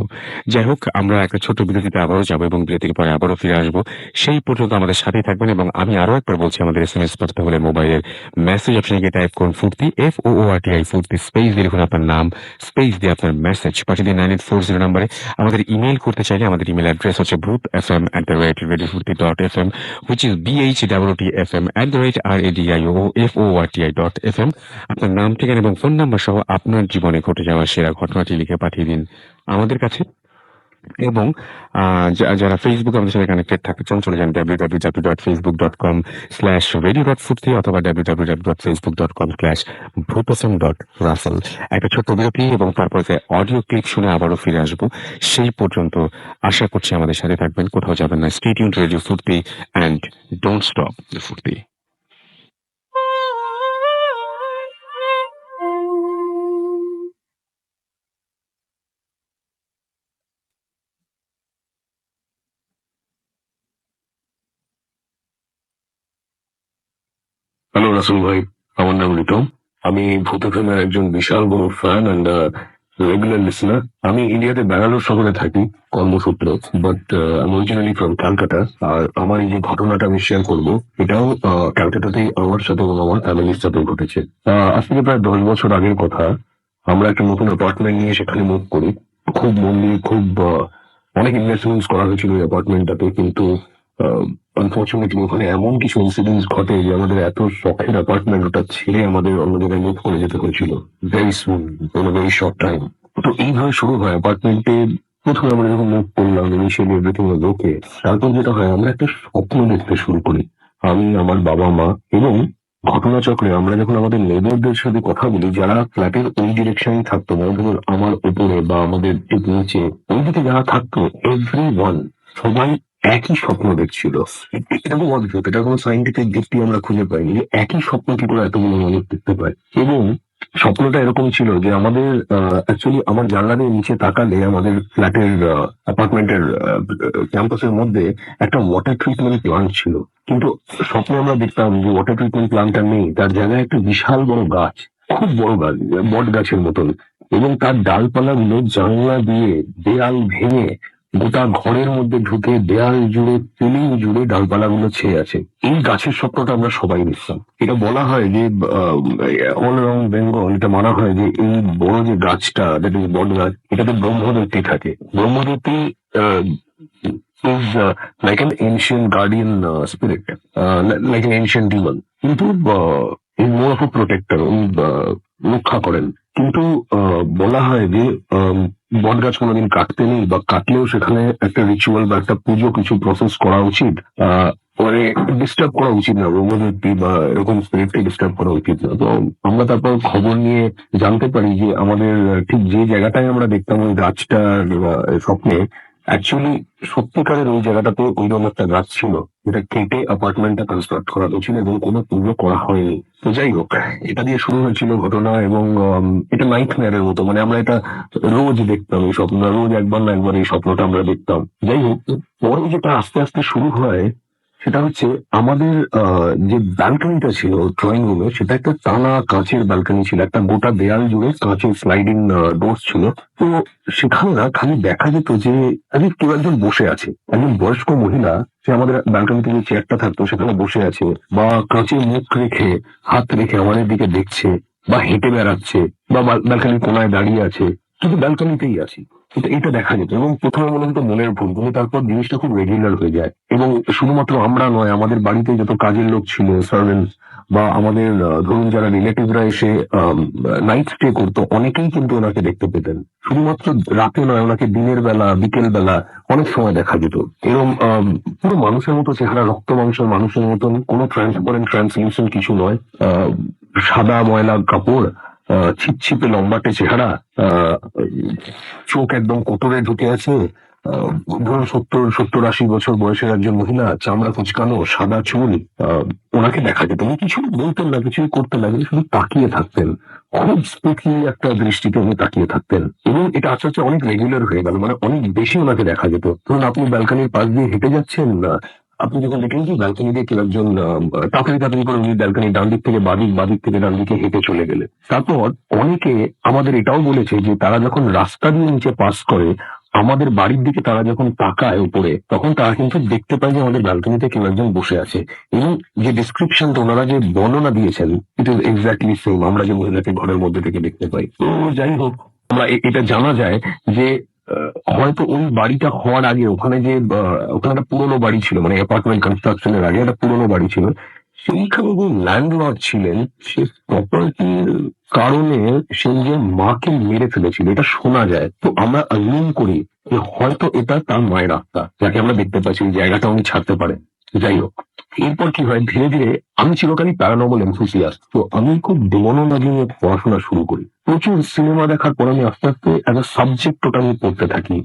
যাই হোক, আমরা একটা ছোট বিরতিতে আবারও যাবো এবং বিরতির পরে আবারও ফিরে আসবো। সেই পর্যন্ত আমাদের সাথেই থাকবেন এবং আমি আরো একবার বলছি আমাদের SMS পাঠাতে হলে মোবাইলের মেসেজ অপশনে গিয়ে টাইপ করুন ফুর্তি, FOORTI ফুর্তি, স্পেস দিয়ে লিখুন আপনার নাম, স্পেস দিয়ে আপনার মেসেজ পাঠিয়ে দিন 9840 নাম্বারে। আমাদের ইমেল করতে চাইলে আমাদের ইমেল অ্যাড্রেস হচ্ছে bhutfm@radiofurti.fm, which is BHOOTFM@radioforti.fm। আপনার নাম, ঠিকানা এবং ফোন নাম্বার সহ আপনার জীবনে ঘটে যাওয়া সেরা ঘটনাটি লিখে পাঠিয়ে দিন আমাদের কাছে। এবং যারা ফেসবুকে আমাদের সাথে কানেক্টেড থাকতে চান চলে যান www.facebook.com/radio.ফুর্তি অথবা www.facebook.com/bhutfm.russell। একটা ছোট্ট বিরতি এবং তারপরে অডিও ক্লিপ শুনে আবারও ফিরে আসবো। সেই পর্যন্ত আশা করছি আমাদের সাথে থাকবেন, কোথাও যাবেন না। স্টে টিউনড রেডিও ফুর্তি অ্যান্ড ডোন্ট স্টপ ফুর্তি। হ্যালো রাসেল ভাই, আমার নাম রিতম। আমি ভূত এফএমের একজন বিশাল বড় ফ্যান অ্যান্ড রেগুলার লিসনার। আমি ইন্ডিয়াতে ব্যাঙ্গালোর শহরে থাকি কর্মসূত্রে, বাট আমি অরিজিনালি ফ্রম ক্যালকাটা। আর আমার এই যে ঘটনাটা আমি শেয়ার করবো এটাও ক্যালকাটাতেই আমার সাথে এবং আমার ফ্যামিলির সাথে ঘটেছে। আজ থেকে প্রায় 10 বছর আগের কথা। আমরা একটা নতুন অ্যাপার্টমেন্ট নিয়ে সেখানে মুভ করি। খুব মন দিয়ে অনেক ইনভেস্টমেন্টস করা হয়েছিল এই অ্যাপার্টমেন্টটাতে, কিন্তু আনফর্চুনেটলি ওখানে এমন কিছু ইনসিডেন্টস ঘটে যে আমাদের এত শখের অ্যাপার্টমেন্ট ওটা ছেড়ে আমাদের অন্য জায়গায় মুভ করে যেতে হয়েছিল very soon, in a very short time. তো এইভাবে শুরু হয় অ্যাপার্টমেন্টে। প্রথমে আমরা যখন মুভ করলাম ইনিশিয়ালি এভরিথিং ওয়াজ ওকে। তারপর যেটা হয় আমরা একটা স্বপ্ন দেখতে শুরু করি, আমি, আমার বাবা মা এবং ঘটনাচক্রে আমরা যখন আমাদের নেবারদের সাথে কথা বলি যারা ফ্ল্যাটের ওই ডিরেকশনে থাকতো, মানে ধরুন আমার উপরে বা আমাদের ঠিক নিচে ওই দিকে যারা থাকতো, এভরিওয়ান সবাই একই স্বপ্ন দেখছিল। এটা খুব অদ্ভুত, এটা কোনো সাইন্টিফিক ভিত্তি আমরা খুঁজে পাইনি যে একই স্বপ্ন কি করে এতগুলো মানুষ দেখতে পায়। এবং স্বপ্নটা এরকম ছিল যে আমাদের অ্যাকচুয়ালি আমার জানলার নিচে তাকালে আমাদের ফ্ল্যাটের অ্যাপার্টমেন্টের ক্যাম্পাসের মধ্যে একটা ওয়াটার ট্রিটমেন্ট প্লান্ট ছিল, কিন্তু স্বপ্নে আমরা দেখতাম যে ওয়াটার ট্রিটমেন্ট প্লান্টটা নেই, তার জায়গায় একটা বিশাল বড় গাছ, খুব বড় গাছ, বট গাছের মতন, এবং তার ডালপালাগুলো জানলা দিয়ে দেয়াল ভেঙে গোটা ঘরের মধ্যে ঢুকে দেয়াল জুড়ে সিলিং জুড়ে ডালপালাগুলো ছেয়ে আছে। এই গাছের স্বপ্নটা আমরা সবাই দেখতাম। এটা বলা হয় যে অল অ্যারাউন্ড বেঙ্গল এটা মানা হয় যে এই বড় যে গাছটা, দ্যাট ইজ বট গাছ, এটাতে ব্রহ্মদৈত্য থাকে। ব্রহ্মদৈত্য is like an ancient guardian spirit, like an ancient demon. কিন্তু is more of a protector, উনি রক্ষা করেন। কিন্তু বলা হয় যে বট গাছ কোনোদিন কাটতে নেই, বা কাটলেও সেখানে একটা রিচুয়াল বা একটা পুজো কিছু প্রসেস করা উচিত, মানে ডিস্টার্ব করা উচিত না, ব্রহ্মদৈত্য বা এরকম স্পিরিটকে ডিস্টার্ব করা উচিত না। তো আমরা তারপর খবর নিয়ে জানতে পারি যে আমাদের ঠিক যে জায়গাটায় আমরা দেখতাম ওই গাছটার স্বপ্নে, অ্যাকচুয়ালি সত্যিকারের ওই জায়গাটাতে ওইরকম একটা গাছ ছিল যেটা কেটে অ্যাপার্টমেন্টটা কনস্ট্রাক্ট করা হয়েছিল এবং কোনো পুজো করা হয়নি। তো যাই হোক, এটা দিয়ে শুরু হয়েছিল ঘটনা, এবং এটা নাইটমেয়ারের মতো, মানে আমরা এটা রোজ দেখতাম, এই স্বপ্ন রোজ একবার না একবার এই স্বপ্নটা আমরা দেখতাম। যাই হোক, পরে যেটা আস্তে আস্তে শুরু হয় সেটা হচ্ছে আমাদের যে ব্যালকনিটা ছিল ড্রয়িং রুমে, সেটা একটা টানা কাঁচের ব্যালকনি ছিল, একটা গোটা দেয়াল জুড়ে কাঁচের স্লাইডিং ডোর ছিল। তো সেখানে না খালি দেখা যেত যে আরে কেউ একজন বসে আছে, একজন বয়স্ক মহিলা, সে আমাদের ব্যালকনিতে যে চেয়ারটা থাকতো সেখানে বসে আছে, বা কাঁচে মুখ রেখে হাত রেখে আমাদের দিকে দেখছে, বা হেঁটে বেড়াচ্ছে, বা ব্যালকনির কোনায় দাঁড়িয়ে আছে, কিন্তু ব্যালকনিতেই আছি। এটা দেখা যেত, এবং প্রথমে মনে হতো মনের ভুল, কিন্তু তারপর জিনিসটা খুব রেগুলার হয়ে যায়। এবং শুধুমাত্র আমরা নয়, আমাদের বাড়িতে যত কাজের লোক ছিল, সার্ভেন্ট, বা আমাদের ধরুন যারা রিলেটিভরা এসে নাইট স্টে করতো, অনেকেই কিন্তু ওনাকে দেখতে পেতেন। শুধুমাত্র রাতে নয়, ওনাকে দিনের বেলা, বিকেল বেলা অনেক সময় দেখা যেত। এরকম পুরো মানুষের মতো চেহারা, রক্ত মাংসের মানুষের মতন, কোনো ট্রান্সপারেন্ট ট্রান্সলিউশন কিছু নয়, সাদা ময়লা কাপড়, ছিপছিপে লম্বাটে চেহারা, চোখ একদম কোটরে ঢুকে আছে, ধরুন 70-80 বছর বয়সের একজন মহিলা, চামড়া কুচকানো, সাদা চুল। ওনাকে দেখা যেত, উনি কিছু বলতেন না, কিছুই করতেন না, কিন্তু শুধু তাকিয়ে থাকতেন, খুব স্পেকি একটা দৃষ্টিতে উনি তাকিয়ে থাকতেন। এবং এটা আস্তে আস্তে অনেক রেগুলার হয়ে গেল, মানে অনেক বেশি ওনাকে দেখা যেত। ধরুন আপনি ব্যালকনির পাশ দিয়ে হেঁটে যাচ্ছেন, আপনি যখন দেখেন কি ব্যালকনি দিয়ে কেউ একজন তাড়াতাড়ি তাড়াতাড়ি করে উনি ব্যালকনির ডান দিক থেকে বাদিক, বাদিক থেকে ডান দিকে হেঁটে চলে গেলে। তারপর অনেকে আমাদের এটাও বলেছে যে তারা যখন রাস্তা দিয়ে নিচে পাস করে আমাদের বাড়ির দিকে তারা যখন তাকায় উপরে, তখন তারা কিন্তু দেখতে পায় যে আমাদের ব্যালকনিতে কেউ একজন বসে আছে। এবং যে ডিসক্রিপশনটা ওনারা যে বর্ণনা দিয়েছেন, ইট ইজ এক্স্যাক্টলি সেম আমরা যে মহিলাকে ঘরের মধ্যে থেকে দেখতে পাই। তো যাই হোক, আমরা এটা জানা যায় যে হয়তো ওই বাড়িটা হওয়ার আগে ওখানে একটা পুরোনো বাড়ি ছিল, মানে অ্যাপার্টমেন্ট কনস্ট্রাকশনের আগে একটা পুরোনো বাড়ি ছিল। সেইখানে যে ল্যান্ডলর্ড ছিলেন, সে প্রপার্টির কারণে সে নিজের মাকে মেরে ফেলেছিল, এটা শোনা যায়। তো আমরা অ্যাজিউম করি যে হয়তো এটা তার মায়ের আত্মা, যাকে আমরা দেখতে পাচ্ছি, এই জায়গাটা উনি ছাড়তে পারেন। যাই হোক, এরপর কি হয়, ধীরে ধীরে আমি চিরকালই প্যারানর্মাল এনথুসিয়াস্ট, তো আমি খুব ডেমোনোলজি নিয়ে পড়াশোনা শুরু করি। প্রচুর সিনেমা দেখার পর আমি আস্তে আস্তে একটা সাবজেক্ট ওটা আমি পড়তে থাকি,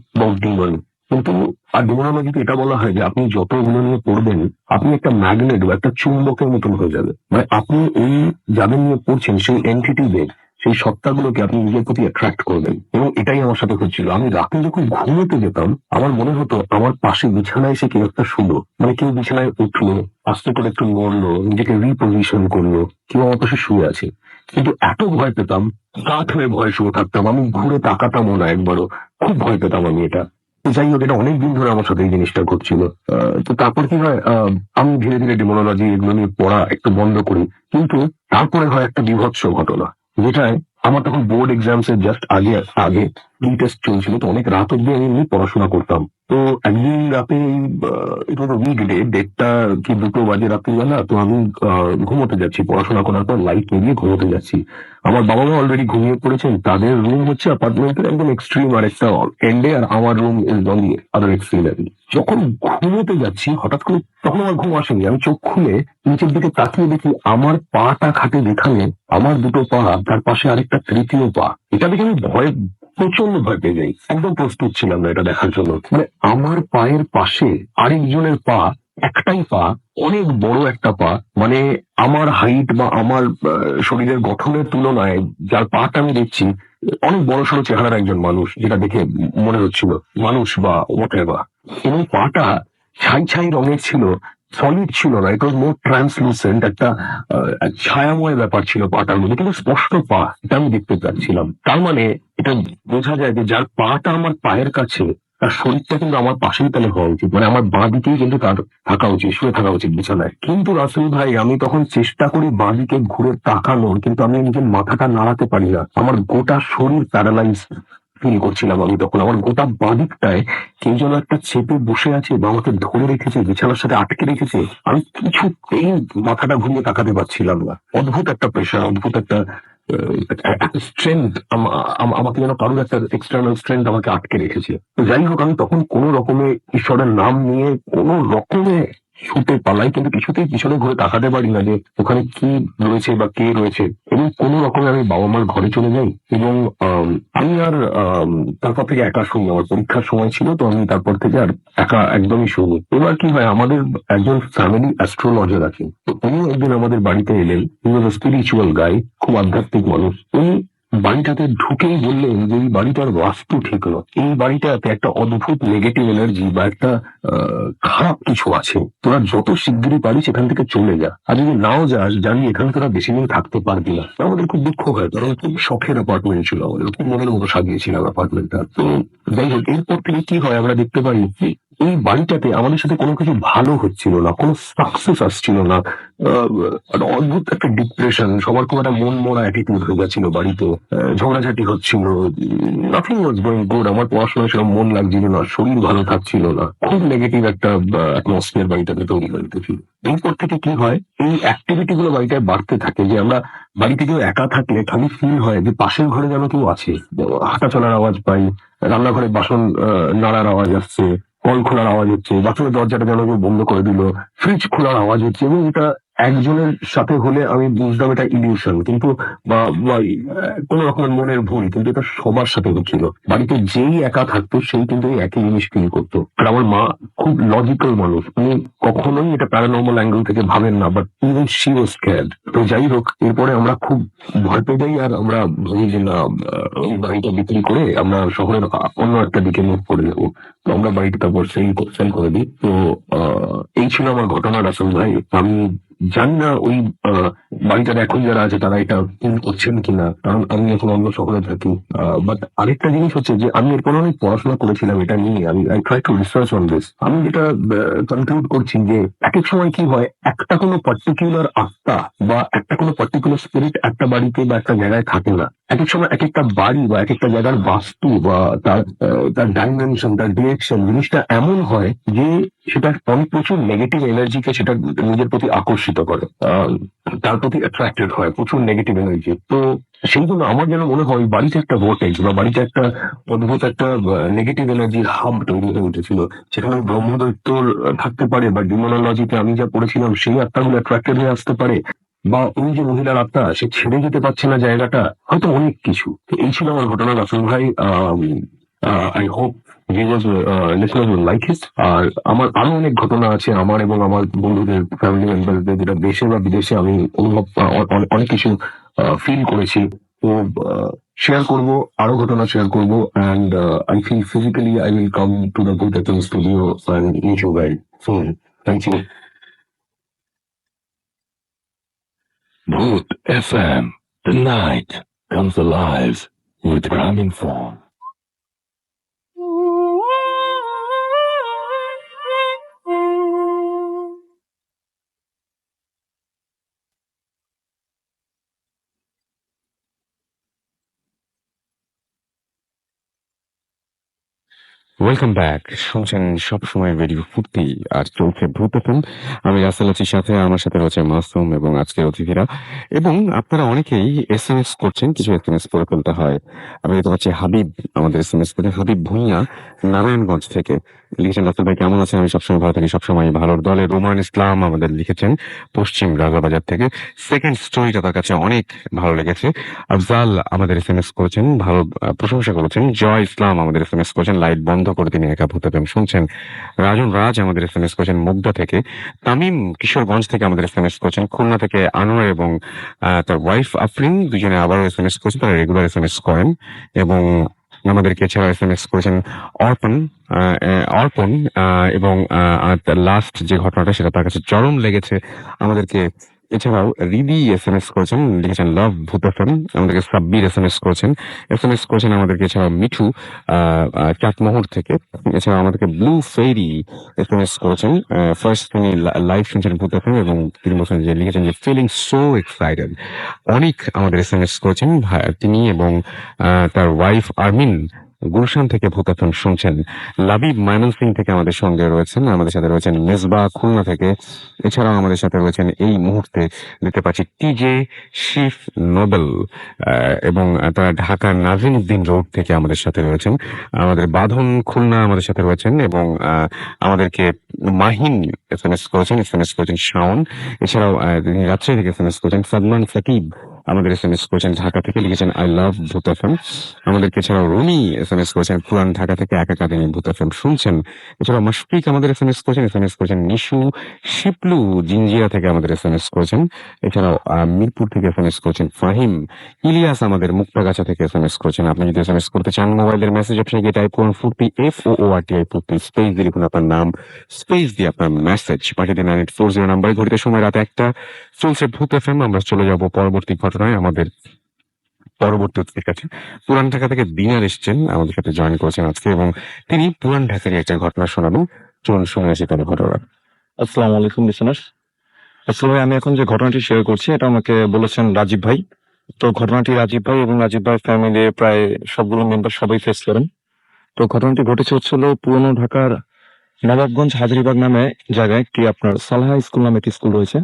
ডেমন। কিন্তু আর ডেমোনোলজিতে এটা বলা হয় যে আপনি যত এগুলো নিয়ে পড়বেন, আপনি একটা ম্যাগনেট বা একটা চুম্বকের মতন হয়ে যাবে, মানে আপনি ওই যাদের নিয়ে পড়ছেন সেই এন্টিটিদের, সেই সত্তাগুলোকে আপনি নিজের প্রতি অ্যাট্রাক্ট করবেন। এবং এটাই আমার সাথে হচ্ছিল। আমি রাতে যখন ঘুমোতে যেতাম, আমার মনে হতো আমার পাশে বিছানায় এসে কেউ একটা শুলো, মানে কেউ বিছানায় উঠলো, আস্তে করে একটু নড়লো, নিজেকে রিপোজিশন করলো, কেউ আমার পাশে শুয়ে আছে। কিন্তু এত ভয় পেতাম, কাঠ হয়ে ভয় শুয়ে থাকতাম, আমি ঘুরে তাকাতামও না একবারও, খুব ভয় পেতাম আমি এটা। তো যাই হোক, এটা অনেকদিন ধরে আমার সাথে এই জিনিসটা ঘটছিল। তো তারপর কি হয়, আমি ধীরে ধীরে ডেমোনোলজি এগুলো নিয়ে পড়া একটু বন্ধ করি। কিন্তু তারপরে হয় একটা বীভৎস ঘটনা, যেটায় আমার তখন বোর্ড এক্সামস এর জাস্ট আগে আগে প্রি টেস্ট চলছিল। তো অনেক রাত অব্দি আমি এমনি পড়াশোনা করতাম। তো একদিন রাতে উইকডে 1:30 কি 2টো বাজে রাত্রিবেলা, তো আমি ঘুমোতে যাচ্ছি, পড়াশোনা করার পর লাইট নিভিয়ে ঘুমোতে যাচ্ছি। আমার বাবা মা অলরেডি ঘুমিয়ে পড়েছেন, তাদের রুম হচ্ছে অ্যাপার্টমেন্টের একদম এক্সট্রিম আর একটা এন্ডে, আর আমার room is on the other extreme. যখন ঘুমোতে যাচ্ছি, হঠাৎ করে, তখন আমার ঘুম আসেনি, আমি চোখ খুলে নিচের দিকে তাকিয়ে দেখি আমার পাটা খাটে যেখানে, আমার দুটো পা, তার পাশে আরেকটা তৃতীয় পা। এটা দেখে আমি প্রচন্ড ভয় পেয়ে যাই, একদম প্রস্তুত ছিলাম না এটা দেখার জন্য। মানে আমার পায়ের পাশে আরেকজনের পা, একটাই পা, অনেক বড় একটা পা, মানে আমার হাইট বা আমার শরীরের গঠনের তুলনায় যার পাটা আমি দেখছি অনেক বড় সড়ো চেহারার একজন মানুষ, যেটা দেখে মনে হচ্ছিল মানুষ বা whatever। এবং পাটা ছাই ছাই রঙের ছিল, সলিড ছিল না, এটা মোর ট্রান্সলুসেন্ট একটা ছায়াময় ব্যাপার ছিল পাটার মধ্যে, কিন্তু স্পষ্ট পা, এটা আমি দেখতে পাচ্ছিলাম। তার মানে এটা বোঝা যায় যে যার পাটা আমার পায়ের কাছে, তার শরীরটা কিন্তু আমার পাশেই তাহলে হওয়া উচিত, মানে আমার বাঁ দিকেই কিন্তু তার থাকা উচিত, শুয়ে থাকা উচিত বিছানায়। কিন্তু রাসেল ভাই, আমি তখন চেষ্টা করি বাঁ দিকে ঘুরে তাকানোর, কিন্তু আমি নিজের মাথাটা নাড়াতে পারি না, আমার গোটা শরীর প্যারালাইজ ফিল করছিলাম। আমি তখন আমার গোটা বাঁ দিকটায় কেউ যেন একটা চেপে বসে আছে বা আমাকে ধরে রেখেছে, বিছানার সাথে আটকে রেখেছে। আমি কিছুতেই মাথাটা ঘুরিয়ে তাকাতে পারছিলাম না। অদ্ভুত একটা প্রেশার, অদ্ভুত একটা স্ট্রেংথ, আমাকে যেন কারোর একটা এক্সটার্নাল স্ট্রেংথ আমাকে আটকে রেখেছে। তো যাই হোক, আমি তখন কোনো রকমে ঈশ্বরের নাম নিয়ে কোনো রকমে ছুটে পালাই, কিন্তু কিছুতেই পিছনে ঘুরে তাকাতে পারি না যে ওখানে কি রয়েছে বা কে রয়েছে। এবং কোনো রকমে আমি বাবা মার ঘরে চলে যাই, এবং আমি আর তারপর থেকে একা শুনি। আমার পরীক্ষার সময় ছিল, তো আমি তারপর থেকে আর একা একদমই শুনি। এবার কি হয়, আমাদের একজন ফ্যামিলি অ্যাস্ট্রোলজার আছে, তো উনি একদিন আমাদের বাড়িতে এলেন। স্পিরিচুয়াল গাই, খুব আধ্যাত্মিক মানুষ। উনি বাড়িটাতে ঢুকেই বললেন যে এই বাড়িটার বাস্তু ঠিক নয়, এই বাড়িটাতে একটা অদ্ভুত নেগেটিভ এনার্জি বা একটা খারাপ কিছু আছে, তোরা যত শিগগিরই পারিস এখান থেকে চলে যা, আর যদি নাও যাস জানি এখানে তোরা বেশি দিন থাকতে পারবি না। আমাদের খুব দুঃখ হয়, কারণ খুব শখের অ্যাপার্টমেন্ট ছিল আমাদের, খুব মনের মতো সাজিয়েছিলাম অ্যাপার্টমেন্টটা। তো যাই হোক, এরপর থেকে কি হয়, আমরা দেখতে পারি যে এই বাড়িটাতে আমাদের সাথে কোনো কিছু ভালো হচ্ছিল না, কোনো সাকসেস আসছিল না। একটা অদ্ভুত একটা ডিপ্রেশন, সবার খুব একটা মন মরা অ্যাটিটিউড হয়ে যাচ্ছিল বাড়িতে। ঝগড়াঝাটি হচ্ছিল, নাথিং ওয়াজ গোয়িং গুড। আমার পড়াশোনায় সেরকম মন লাগছিল না, শরীর ভালো থাকছিল না, খুব নেগেটিভ একটা অ্যাটমসফিয়ার বাড়িটাতে তৈরি হয়ে উঠেছিল। এরপর থেকে কি হয়, এই অ্যাক্টিভিটি গুলো বাড়িটায় বাড়তে থাকে, যে আমরা বাড়িতে কেউ একা থাকলে খালি ফিল হয় যে পাশের ঘরে যেন কেউ আছে। হাঁটা চলার আওয়াজ পাই, রান্নাঘরে বাসন নাড়ার আওয়াজ আসছে, কল খোলার আওয়াজ হচ্ছে, বাথরুমের দরজাটা যেন কেউ বন্ধ করে দিল, ফ্রিজ খোলার আওয়াজ হচ্ছে। এবং এটা একজনের সাথে হলে আমি বুঝতাম এটা ইলিউশন, কিন্তু বা কোনো রকমের মনের ভুল, কিন্তু এটা সবার সাথে হচ্ছিল। বাড়িতে যেই একা থাকতো সেই কিন্তু এই একই জিনিস ফিল করতো। আর আমার মা খুব লজিক্যাল মানুষ, উনি কখনোই এটা প্যারানর্মাল অ্যাঙ্গেল থেকে ভাবেন না, বাট ইভেন শি ওয়াজ স্ক্যার্ড। তো যাই হোক, এরপরে আমরা খুব ভয় পেয়ে যাই, আর আমরা ভাবি যে না, ওই বাড়িটা বিক্রি করে আমরা শহরের অন্য একটা দিকে মুভ করে যাবো। তো আমরা বাড়িটা তারপর সেল করে দিই। তো এই ছিল আমার ঘটনা রাসেল ভাই। আমি জানি না ওই বাড়িটার এখন যারা আছে তারা এটা ফিল করছেন কিনা, কারণ আমি এখন অন্য শহরে থাকি। বাট আরেকটা জিনিস হচ্ছে যে আমি এরপর অনেক পড়াশোনা করেছিলাম এটা নিয়ে, আমি I try to research on this. আমি যেটা কনক্লুড করছি যে এক এক সময় কি হয়, একটা কোনো পার্টিকুলার আত্মা বা একটা কোনো পার্টিকুলার স্পিরিট একটা বাড়িতে বা একটা জায়গায় থাকে না। এক এক সময় এক একটা বাড়ি বা এক একটা জায়গার বাস্তু বা তার ডাইমেনশন, তার ডিরেকশন, জিনিসটা এমন হয় যে সেটা অনেক প্রচুর নেগেটিভ এনার্জিকে সেটা নিজের প্রতি আকর্ষিত করে, তার প্রতি অ্যাট্রাক্টেড হয় প্রচুর নেগেটিভ এনার্জি। তো সেই জন্য আমার যেন মনে হয় বাড়িতে একটা ভোর্টেক্স বা বাড়িতে একটা অদ্ভুত একটা নেগেটিভ এনার্জির হাব তৈরি হয়ে উঠেছিল, সেখানে ব্রহ্মদৈত্য থাকতে পারে, বা ডিমোনোলজিতে আমি যা পড়েছিলাম সেই আত্মাগুলো অ্যাট্রাক্টেড হয়ে আসতে পারে, বা ওই যে মহিলার আত্মা সে ছেড়ে যেতে পারছে না জায়গাটা, হয়তো অনেক কিছু। তো এই ছিল আমার ঘটনা রাসেল ভাই। I hope viewers listeners will like it. আর আমার আরো অনেক ঘটনা আছে, আমার এবং আমার বন্ধুদের, ফ্যামিলি মেম্বারদের, যেটা দেশে বা বিদেশে আমি অনুভব অনেক কিছু ফিল করেছি। তো শেয়ার করব, আরো ঘটনা শেয়ার করব। And I feel physically I will come to the Bhoot FM studio and meet you guys soon. Thank you. Boot FM. The night comes alive with rhyming form. Welcome back. শুনছেন সবসময় radio ফুর্তি, আর চলছে ভূত FM। আমি রাসেল আছি সাথে, আমার সাথে রয়েছে মাসুম এবং আজকের অতিথিরা। এবং আপনারা অনেকেই SMS করছেন, কিছু SMS পড়ে ফেলতে হয়। আমি দেখতে পাচ্ছি হাবিব আমাদের SMS করে, হাবিব ভুঁইয়া নারায়ণগঞ্জ থেকে লিখেছেন, রাসেল ভাই কেমন আছেন? আমি সবসময় ভালো থাকি, সবসময় ভালোর দলে। রোমান ইসলাম আমাদের লিখেছেন পশ্চিম রাজাবাজার থেকে, সেকেন্ড স্টোরিটা তার কাছে অনেক ভালো লেগেছে। আফজাল আমাদের SMS করেছেন, ভালো প্রশংসা করেছেন। জয় ইসলাম আমাদের SMS করেছেন, লাইট বন্ধ বন্ধ করে তিনি একা ভূত FM শুনছেন। রাজন রাজ আমাদের SMS করেছেন মুগদা থেকে। তামিম কিশোরগঞ্জ থেকে আমাদের SMS করেছেন। খুলনা থেকে আনোয়ার এবং তার ওয়াইফ আফরিন দুজনে আবারও SMS করেছেন, তারা রেগুলার SMS করেন। এবং আমাদেরকে এছাড়া SMS করেছেন অর্পণ অর্পণ এবং লাস্ট যে ঘটনাটা সেটা তার কাছে চরম লেগেছে আমাদেরকে। এছাড়াও রিদি SMS করেছেন, লিখেছেন লাভ ভূত FM। আমাদেরকে সাব্বির SMS করেছেন আমাদেরকে। এছাড়া মিঠু চাটমোহর থেকে। এছাড়া আমাদেরকে ব্লু ফেরি SMS করেছেন। ফার্স্ট তিনি লাইভ শুনছেন ভূত FM এবং তিনি বলছেন যে লিখেছেন যে ফিলিং সো এক্সাইটেড। অনেক আমাদের SMS করেছেন তিনি এবং তার ওয়াইফ আরমিন গুলশান থেকে ভূত FM শুনছেন। লাবিব ময়মনসিং থেকে আমাদের সঙ্গে রয়েছেন। আমাদের সাথে রয়েছেন মেজবা খুলনা থেকে। এছাড়াও আমাদের সাথে রয়েছেন এই মুহূর্তে দেখতে পাচ্ছি টিজে শিফ নোবেল এবং তারা ঢাকার নাজিমউদ্দিন রোড থেকে আমাদের সাথে রয়েছেন। আমাদের বাঁধন খুলনা আমাদের সাথে রয়েছেন এবং আমাদেরকে মাহিন SMS করেছেন শাওন। এছাড়াও তিনি রাজশাহী থেকে SMS করেছেন। সাদমান সাকিব আমাদের SMS করেছেন ঢাকা থেকে, লিখেছেন আই লাভ ভূত FM। আমাদেরকে এছাড়াও রুমি SMS করেছেন পুরান ঢাকা থেকে, একা তিনি ভূত FM শুনছেন। এছাড়াও মাশফিক আমাদের SMS করেছেন নিশু শিপলু জিঞ্জিয়া থেকে আমাদের SMS করেছেন। এছাড়াও মিরপুর থেকে SMS করেছেন ফাহিম। ইলিয়াস আমাদের মুক্তাগাছা থেকে SMS করেছেন। আপনি যদি SMS করতে চান মোবাইলের মেসেজ অপশনে গিয়ে টাইপ করুন ফুর্তি FOORTI ফুর্তি, স্পেস দিয়ে লিখুন আপনার নাম, স্পেস দিয়ে আপনার মেসেজ পাঠিয়ে দিন 9840 নাম্বারে। ঘড়িতে সময় রাত 1টা, চলছে ভূত FM। আমরা চলে যাব পরবর্তী ঘটনায়। আমাদের পরবর্তী অতিথির কাছে পুরান ঢাকা থেকে দিনার এসছেন, আমাদের সাথে জয়েন করেছেন আজকে এবং তিনি পুরান ঢাকার একটা ঘটনা শোনাবেন। চলুন শুনে আসি তার ঘটনা। আসসালামু আলাইকুম লিসেনার্স। আসলে আমি এখন যে ঘটনাটি শেয়ার করছি এটা আমাকে বলেছেন রাজীব ভাই। তো ঘটনাটি রাজীব ভাই এবং রাজীব ভাই ফ্যামিলি প্রায় সবগুলো মেম্বার সবাই ফেস করেন। তো ঘটনাটি ঘটেছে হচ্ছিল পুরনো ঢাকার নবাবগঞ্জ হাজারীবাগ নামে জায়গায় একটি আপনার সালাহা স্কুল নামে একটি স্কুল রয়েছে।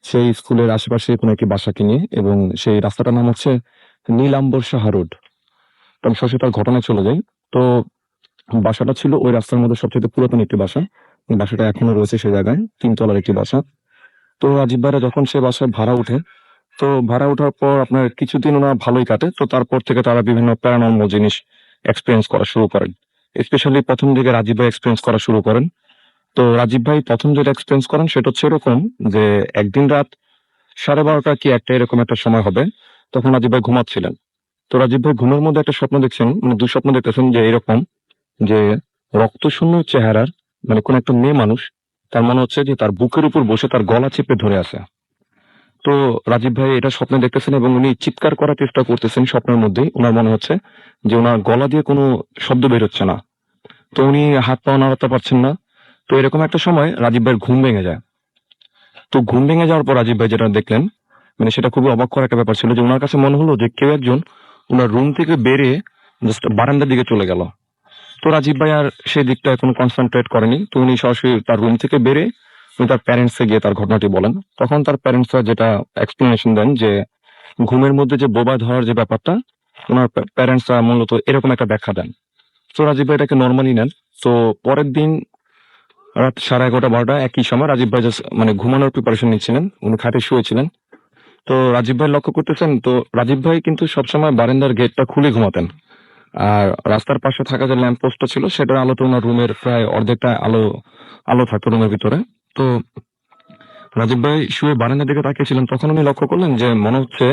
সেই স্কুলের আশেপাশে কোনো একটি বাসাকে নিয়ে, এবং সেই রাস্তাটার নাম হচ্ছে নীলাম্বর সাহা রোড। তো আমি সরাসরি তার ঘটনায় চলে যাই। তো বাসাটা ছিল ওই রাস্তার মধ্যে সবচেয়ে পুরাতন একটি বাসা। বাসাটা এখনো রয়েছে সেই জায়গায়, 3 তলার একটি বাসা। তো রাজীব ভাইরা যখন সে বাসায় ভাড়া ওঠে, তো ভাড়া ওঠার পর আপনার কিছুদিন ওনারা ভালোই কাটে। তো তারপর থেকে তারা বিভিন্ন প্যারানর্মাল জিনিস এক্সপিরিয়েন্স করা শুরু করেন। স্পেশালি প্রথম দিকে রাজীব ভাই এক্সপিরিয়েন্স করা শুরু করেন। তো রাজীব ভাই প্রথম যেটা এক্সপিরিয়েন্স করেন সেটা হচ্ছে এরকম যে একদিন রাত 12:30 কি 1টা এরকম একটা সময় হবে, তখন রাজীব ভাই ঘুমাচ্ছিলেন। তো রাজীব ভাই ঘুমের মধ্যে একটা স্বপ্ন দেখছেন, মানে দুঃস্বপ্ন দেখতেছেন যে এরকম যে রক্তশূন্য চেহারার মানে কোন একটা মেয়ে মানুষ, তার মনে হচ্ছে যে তার বুকের উপর বসে তার গলা চেপে ধরে আছে। তো রাজীব ভাই এটা স্বপ্নে দেখতেছেন এবং উনি চিৎকার করার চেষ্টা করতেছেন স্বপ্নের মধ্যেই। ওনার মনে হচ্ছে যে ওনার গলা দিয়ে কোনো শব্দ বের হচ্ছে না। তো উনি হাত পা নাড়াতে পারছেন না। তো এরকম একটা সময় রাজীব ভাইয়ের ঘুম ভেঙে যায়। তো ঘুম ভেঙে যাওয়ার পর রাজীব ভাই যেটা দেখলেন, মানে সেটা খুবই অবাক করা একটা ব্যাপার ছিল যে ওনার কাছে মনে হলো যে কেউ একজন ওনার রুম থেকে বেরিয়ে জাস্ট বারান্দার দিকে চলে গেল। তো রাজীব ভাই আর সেই দিকটা এখন কনসেন্ট্রেট করেনি। তো উনি সরাসরি তার রুম থেকে বেরিয়ে উনি তার প্যারেন্টসে গিয়ে তার ঘটনাটি বলেন। তখন তার প্যারেন্টসরা যেটা এক্সপ্লেনেশন দেন যে ঘুমের মধ্যে যে বোবা ধরার যে ব্যাপারটা, ওনার প্যারেন্টসরা মূলত এরকম একটা ব্যাখ্যা দেন। তো রাজীব ভাই এটাকে নর্মালি নেন। তো পরের দিন রাত 11:30-12টা একই সময় রাজীব ভাই just মানে ঘুমানোর প্রিপারেশন নিচ্ছিলেন, উনি খাটে শুয়েছিলেন। তো রাজীব ভাই লক্ষ্য করতেছেন, তো রাজীব ভাই কিন্তু সবসময় বারান্দার গেটটা খুলে ঘুমাতেন। আর রাস্তার পাশে থাকা যে ল্যাম্প পোস্টটা ছিল সেটার আলোতে ওনার রুমের প্রায় অর্ধেকটা আলো থাকতো রুমের ভিতরে। তো রাজীব ভাই শুয়ে বারান্দার দিকে তাকিয়েছিলেন, তখন উনি লক্ষ্য করলেন যে মনে হচ্ছে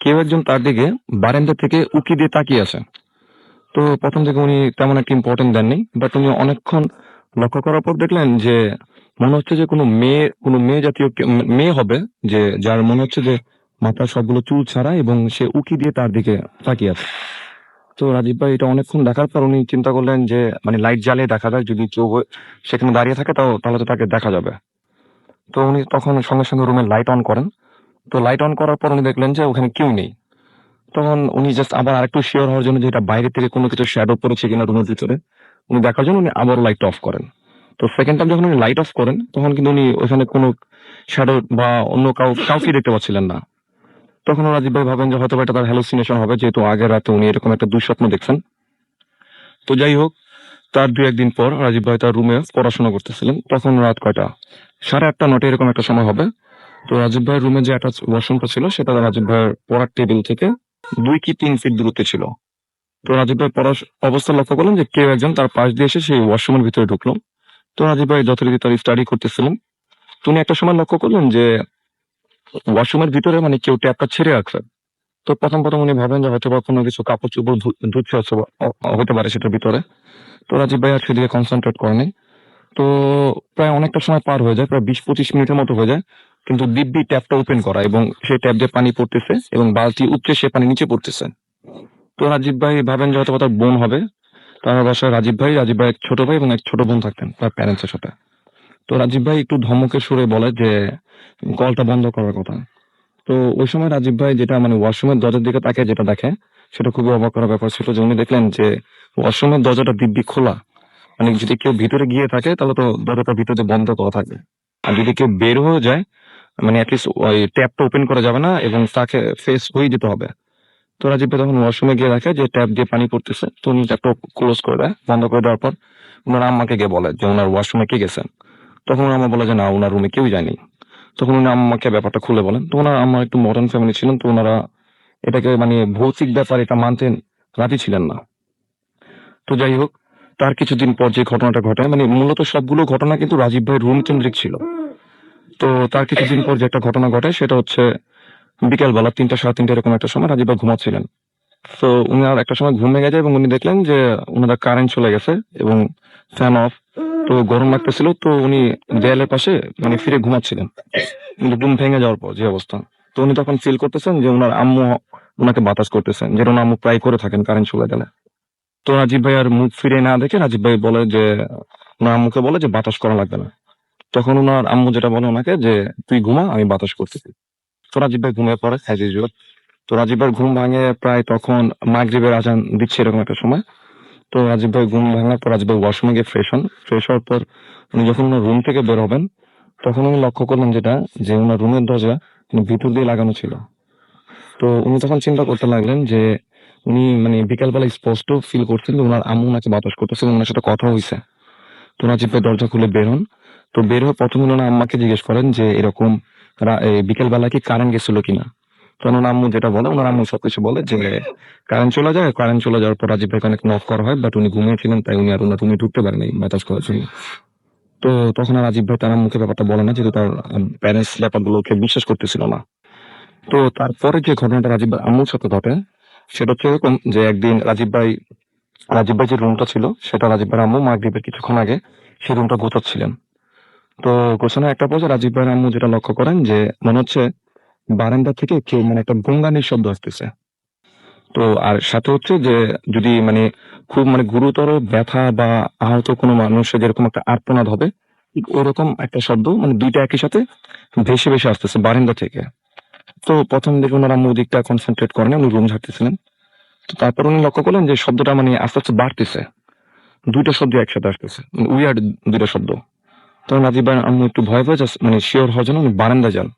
কেউ একজন তার দিকে বারান্দা থেকে উকি দিয়ে তাকিয়ে আছে। তো প্রথম থেকে উনি তেমন একটা ইম্পর্টেন্ট দেননি, বাট উনি অনেকক্ষণ লক্ষ্য করার পর দেখলেন যে মনে হচ্ছে যে কোনো মেয়ে জাতীয় মেয়ে হবে, যে যার মনে হচ্ছে যে মাথার সবগুলো চুল ছাড়া এবং সে উকি দিয়ে তার দিকে তাকিয়ে আছে। তো রাজীব ভাই এটা অনেকক্ষণ দেখার পর উনি চিন্তা করলেন যে মানে লাইট জ্বালিয়ে দেখা যায়, যদি কেউ সেখানে দাঁড়িয়ে থাকে তাহলে তো তাকে দেখা যাবে। তো উনি তখন সঙ্গে সঙ্গে রুমের লাইট অন করেন। তো লাইট অন করার পর উনি দেখলেন যে ওখানে কেউ নেই। তখন উনি জাস্ট আবার আরেকটু শিওর হওয়ার জন্য যে এটা বাইরে থেকে কোনো কিছু শ্যাডো পড়েছে কিনা রুমের ভিতরে, উনি দেখার জন্য উনি আবার লাইট অফ করেন। তো সেকেন্ড টাইম যখন উনি লাইট অফ করেন তখন কিন্তু উনি ওখানে কোনো শ্যাডো বা অন্য কাউকে দেখতে পাচ্ছিলেন না। তখন রাজীব ভাই ভাবেন যে হয়তো এটা তার হ্যালুসিনেশন হবে, যেহেতু আগের রাতে উনি এরকম একটা দুঃস্বপ্ন দেখছেন। তো যাই হোক, তার 2-1 দিন পর রাজীব ভাই তার রুমে পড়াশোনা করতেছিলেন। তখন রাত কয়টা, 8:30-9টা এরকম একটা সময় হবে। তো রাজীব ভাইয়ের রুমে যে অ্যাটাচ ওয়াশরুমটা ছিল সেটা রাজীব ভাইয়ের পড়ার টেবিল থেকে 2 কি 3 ফিট দূরত্বে ছিল। তো রাজীব ভাই পড়ার অবস্থা লক্ষ্য করলেন যে কেউ একজন তার পাশ দিয়ে এসে সেই ওয়াশরুমের ভিতরে ঢুকলো। তো রাজীব ভাই যথারীতি তার স্টাডি করতেছিলেন। তো উনি একটা সময় লক্ষ্য করলেন যে ওয়াশরুমের ভিতরে মানে কেউ ট্যাপটা ছেড়ে রাখছে। তো প্রথম উনি ভাবেন যে হয়তো বা কোনো কিছু কাপড় চোপড় ধুচ্ছে হতে পারে সেটার ভিতরে। তো রাজীব ভাই আর সেদিকে কনসেন্ট্রেট করেনি। তো প্রায় অনেকটা সময় পার হয়ে যায়, প্রায় 20-25 মিনিটের মতো হয়ে যায়, কিন্তু দিব্যি ট্যাপটা ওপেন করা এবং সেই ট্যাপ দিয়ে পানি পড়তেছে এবং বালতি উপচে সে পানি নিচে পড়তেছে। তো রাজীব ভাই ভাবেন যে হয়তো বা তার বোন হবে। তার বাসায় রাজীব ভাই এক ছোট ভাই এবং এক ছোট বোন থাকতেন তার প্যারেন্টসের সাথে। তো রাজীব ভাই একটু ধমকের সুরে বলে যে কলটা বন্ধ করার কথা। তো ওই সময় রাজীব ভাই যেটা মানে ওয়াশরুমের দরজার দিকে তাকে যেটা দেখে সেটা খুবই অবাক করার ব্যাপার ছিল যে উনি দেখলেন যে ওয়াশরুমের দরজাটা দিব্যি খোলা। মানে যদি কেউ ভিতরে গিয়ে থাকে তাহলে তো দরজাটা ভিতরে বন্ধ করা থাকবে, আর যদি কেউ বের হয়ে যায় মানে অ্যাটলিস্ট ওই ট্যাপটা ওপেন করা যাবে না এবং তাকে ফেস হয়ে যেতে হবে। তো রাজীব ভাই তখন ওয়াশরুমে গিয়ে দেখে যে ট্যাপ দিয়ে পানি পড়তেছে। তো উনি ট্যাপটা ক্লোজ করে দেয়, বন্ধ করে দেওয়ার পর ওনার আম্মাকে গিয়ে বলে যে ওনার ওয়াশরুমে কে গেছেন। তখন ওনার আম্মা বলে যে না, ওনার রুমে কেউই যায়নি। তখন উনি আম্মাকে ব্যাপারটা খুলে বলেন। তো ওনার আম্মা একটু মডার্ন ফ্যামিলি ছিলেন, তো ওনারা এটাকে মানে ভৌতিক ব্যাপার এটা মানতে রাজি ছিলেন না। তো যাই হোক, তার কিছুদিন পর যে ঘটনাটা ঘটে মানে মূলত সবগুলো ঘটনা কিন্তু রাজীব ভাইয়ের রুম কেন্দ্রিক ছিল। তো তার কিছুদিন পর যে একটা ঘটনা ঘটে সেটা হচ্ছে বিকেলবেলা 3টা-3:30 এরকম একটা সময় রাজীব ভাই ঘুমাচ্ছিলেন। তো উনার একটা সময় ঘুম ভেঙে যায় এবং উনি দেখলেন যে ওনারা কারেন্ট চলে গেছে এবং ফ্যান অফ। তো গরম লাগতেছিল, তো উনি দেয়ালের পাশে মানে ফিরে ঘুমাচ্ছিলেন, কিন্তু ঘুম ভেঙে যাওয়ার পর যে অবস্থা। তো উনি তখন ফিল করতেছেন যে ওনার আম্মু ওনাকে বাতাস করতেছেন, যেটা ওনার আম্মু প্রায় করে থাকেন কারেন্ট চলে গেলে। তো রাজীব ভাই আর মুখ ফিরে না দেখে রাজীব ভাই বলে যে ওনার আম্মুকে বলে যে বাতাস করা লাগবে না। তখন ওনার আম্মু যেটা বলে ওনাকে যে তুই ঘুমা, আমি বাতাস করতেছি। তো রাজীব ভাই ঘুমিয়ে পড়ে অ্যাজ ইউজুয়াল। তো রাজীব ভাইয়ের ঘুম ভাঙে প্রায় তখন মাগরিবের আজান দিচ্ছে এরকম একটা সময়। তো রাজীব ভাই ঘুম ভাঙার পর রাজীব ভাই ওয়াশরুমে গিয়ে ফ্রেশ হওয়ার পর উনি যখন ওনার রুম থেকে বের হবেন তখন উনি লক্ষ্য করলেন যেটা যে ওনার রুমের দরজা ভিতর দিয়ে লাগানো ছিল। তো উনি তখন চিন্তা করতে লাগলেন যে উনি মানে বিকালবেলা স্পষ্ট ফিল করছেন যে ওনার আম্মু নাকি বাতাস করতেছে এবং ওনার সাথে কথা হয়েছে। তো রাজীব ভাই দরজা খুলে বের হন। তো বের হয়ে প্রথমে ওনার আম্মাকে জিজ্ঞেস করেন যে এরকম বিকেলবেলা কি কারেন্ট গেছিল কিনা। তো ওনার আম্মু যেটা বলে ওনার আম্মু সবকিছু বলে যে কারেন্ট চলে যাওয়ার পর রাজীব ভাইকে অনেক নক করা হয়, বাট উনি ঘুমিয়েছিলেন তাই উনি আর ওনার রুমে ঢুকতে পারেনি বাতাস করার জন্য। তো তখন আর রাজীব ভাই তার আম্মুকে ব্যাপারটা বলে না, যেহেতু তার প্যারেন্টস ব্যাপারগুলোকে বিশ্বাস করতেছিল না। তো তারপরে যে ঘটনাটা রাজীব ভাই আম্মুর সাথে ঘটে সেটা হচ্ছে এরকম যে একদিন রাজীব ভাই যে রুমটা ছিল সেটা রাজীব ভাই আম্মু মাগরিবের কিছুক্ষণ আগে সেই রুমটা গোছাচ্ছিলেন। তো গোছানো একটা পর্যায়ে রাজীব ভাই আম্মু যেটা লক্ষ্য করেন যে মনে হচ্ছে বারান্দা থেকে কেউ মানে একটা গোঙ্গানির শব্দ আসতেছে। তো আর সাথে হচ্ছে যে যদি মানে খুব মানে গুরুতর ব্যথা বা আহত কোনো মানুষের যেরকম একটা আর্তনাদ হবে ঠিক ওরকম একটা শব্দ মানে দুইটা একই সাথে ভেসে আসতেছে বারান্দা থেকে। তো প্রথম দিকে ওনার আম্মু দিকটা কনসেন্ট্রেট করেন, উনি রুম ঝাড়তেছিলেন। তো তারপর উনি লক্ষ্য করলেন যে শব্দটা মানে আস্তে আস্তে বাড়তেছে, দুইটা শব্দ একসাথে আসতেছে, উইয়ার্ড দুইটা শব্দ। তখন রাজীব ভাই আম্মু একটু ভয় পেয়ে জাস্ট মানে শিওর হওয়ার জন্য উনি বারান্দা যান।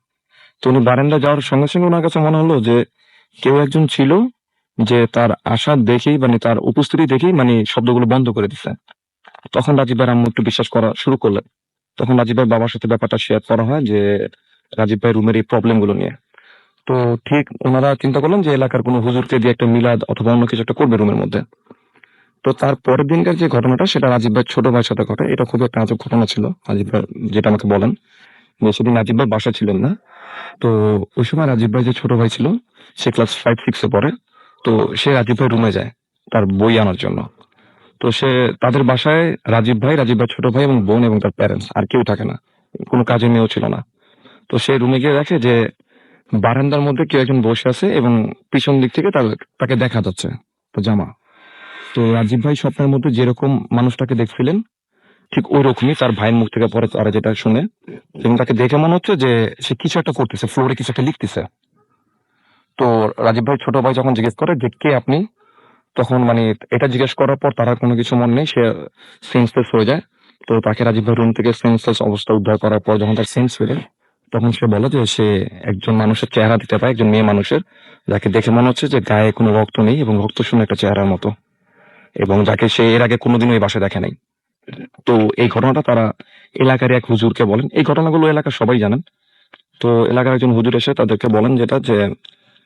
তো উনি বারান্দা যাওয়ার সঙ্গে সঙ্গে ওনার কাছে মনে হলো যে কেউ একজন ছিল যে তার আসা দেখেই মানে তার উপস্থিতি দেখেই মানে শব্দগুলো বন্ধ করে দিচ্ছে। তখন রাজীব ভাই আম্মু একটু বিশ্বাস করা শুরু করলেন। তখন রাজীব ভাই বাবার সাথে ব্যাপারটা শেয়ার করা হয় যে রাজীব ভাই রুমের এই প্রবলেম গুলো নিয়ে। তো ঠিক ওনারা চিন্তা করলেন যে এলাকার কোনো হুজুরকে দিয়ে একটা মিলাদ অথবা অন্য কিছু একটা করবে রুমের মধ্যে। তো তার পরের দিনকার যে ঘটনাটা সেটা রাজীব ভাই ছোট ভাইয়ের সাথে ঘটে। এটা খুবই একটা আজব ঘটনা ছিল। রাজীব ভাই যেটা আমাকে বলেন যে সেদিন রাজীব ভাই বাসা ছিলেন না। তো ওই সময় রাজীব ভাই যে ছোট ভাই ছিল সে ক্লাস 5-6 পড়ে। তো সে রাজীব ভাই রুমে যায় তার বই আনার জন্য। তো সে তাদের বাসায় রাজীব ভাই ছোট ভাই এবং বোন এবং তার প্যারেন্টস, আর কেউ থাকে না, কোনো কাজের মেয়েও ছিল না। তো সে রুমে গিয়ে দেখে যে বারান্দার মধ্যে কেউ একজন বসে আছে এবং পিছন দিক থেকে তাকে দেখা যাচ্ছে তো জামা। তো রাজীব ভাই স্বপ্নের মধ্যে যেরকম মানুষটাকে দেখছিলেন ঠিক ওই রকমই তার ভাইয়ের মুখ থেকে পরে তারা যেটা শুনে, এবং তাকে দেখে মনে হচ্ছে যে সে কিছু একটা করতেছে, ফ্লোরে কিছু একটা লিখতেছে। তো রাজীব ভাই ছোট ভাই যখন জিজ্ঞেস করে যে কে আপনি, তখন মানে এটা জিজ্ঞেস করার পর তার আর কোনো কিছু মনে নেই, সে সেন্সলেস হয়ে যায়। তো তাকে রাজীব ভাই রুম থেকে সেন্সলেস অবস্থা উদ্ধার করার পর যখন তার সেন্স ফেরে তখন সে বলে যে সে একজন মানুষের চেহারা দিতে পায়, একজন মেয়ে মানুষের, যাকে দেখে মনে হচ্ছে যে গায়ে কোনো রক্ত নেই এবং রক্ত শূন্য একটা চেহারার মতো, এবং যাকে সে এর আগে কোনোদিনও এই বাসায় দেখে নাই। তো এই ঘটনাটা তারা এলাকার এক হুজুরকে বলেন। এই ঘটনাগুলো এলাকার সবাই জানেন। তো এলাকার একজন হুজুর এসে তাদেরকে বলেন যেটা যে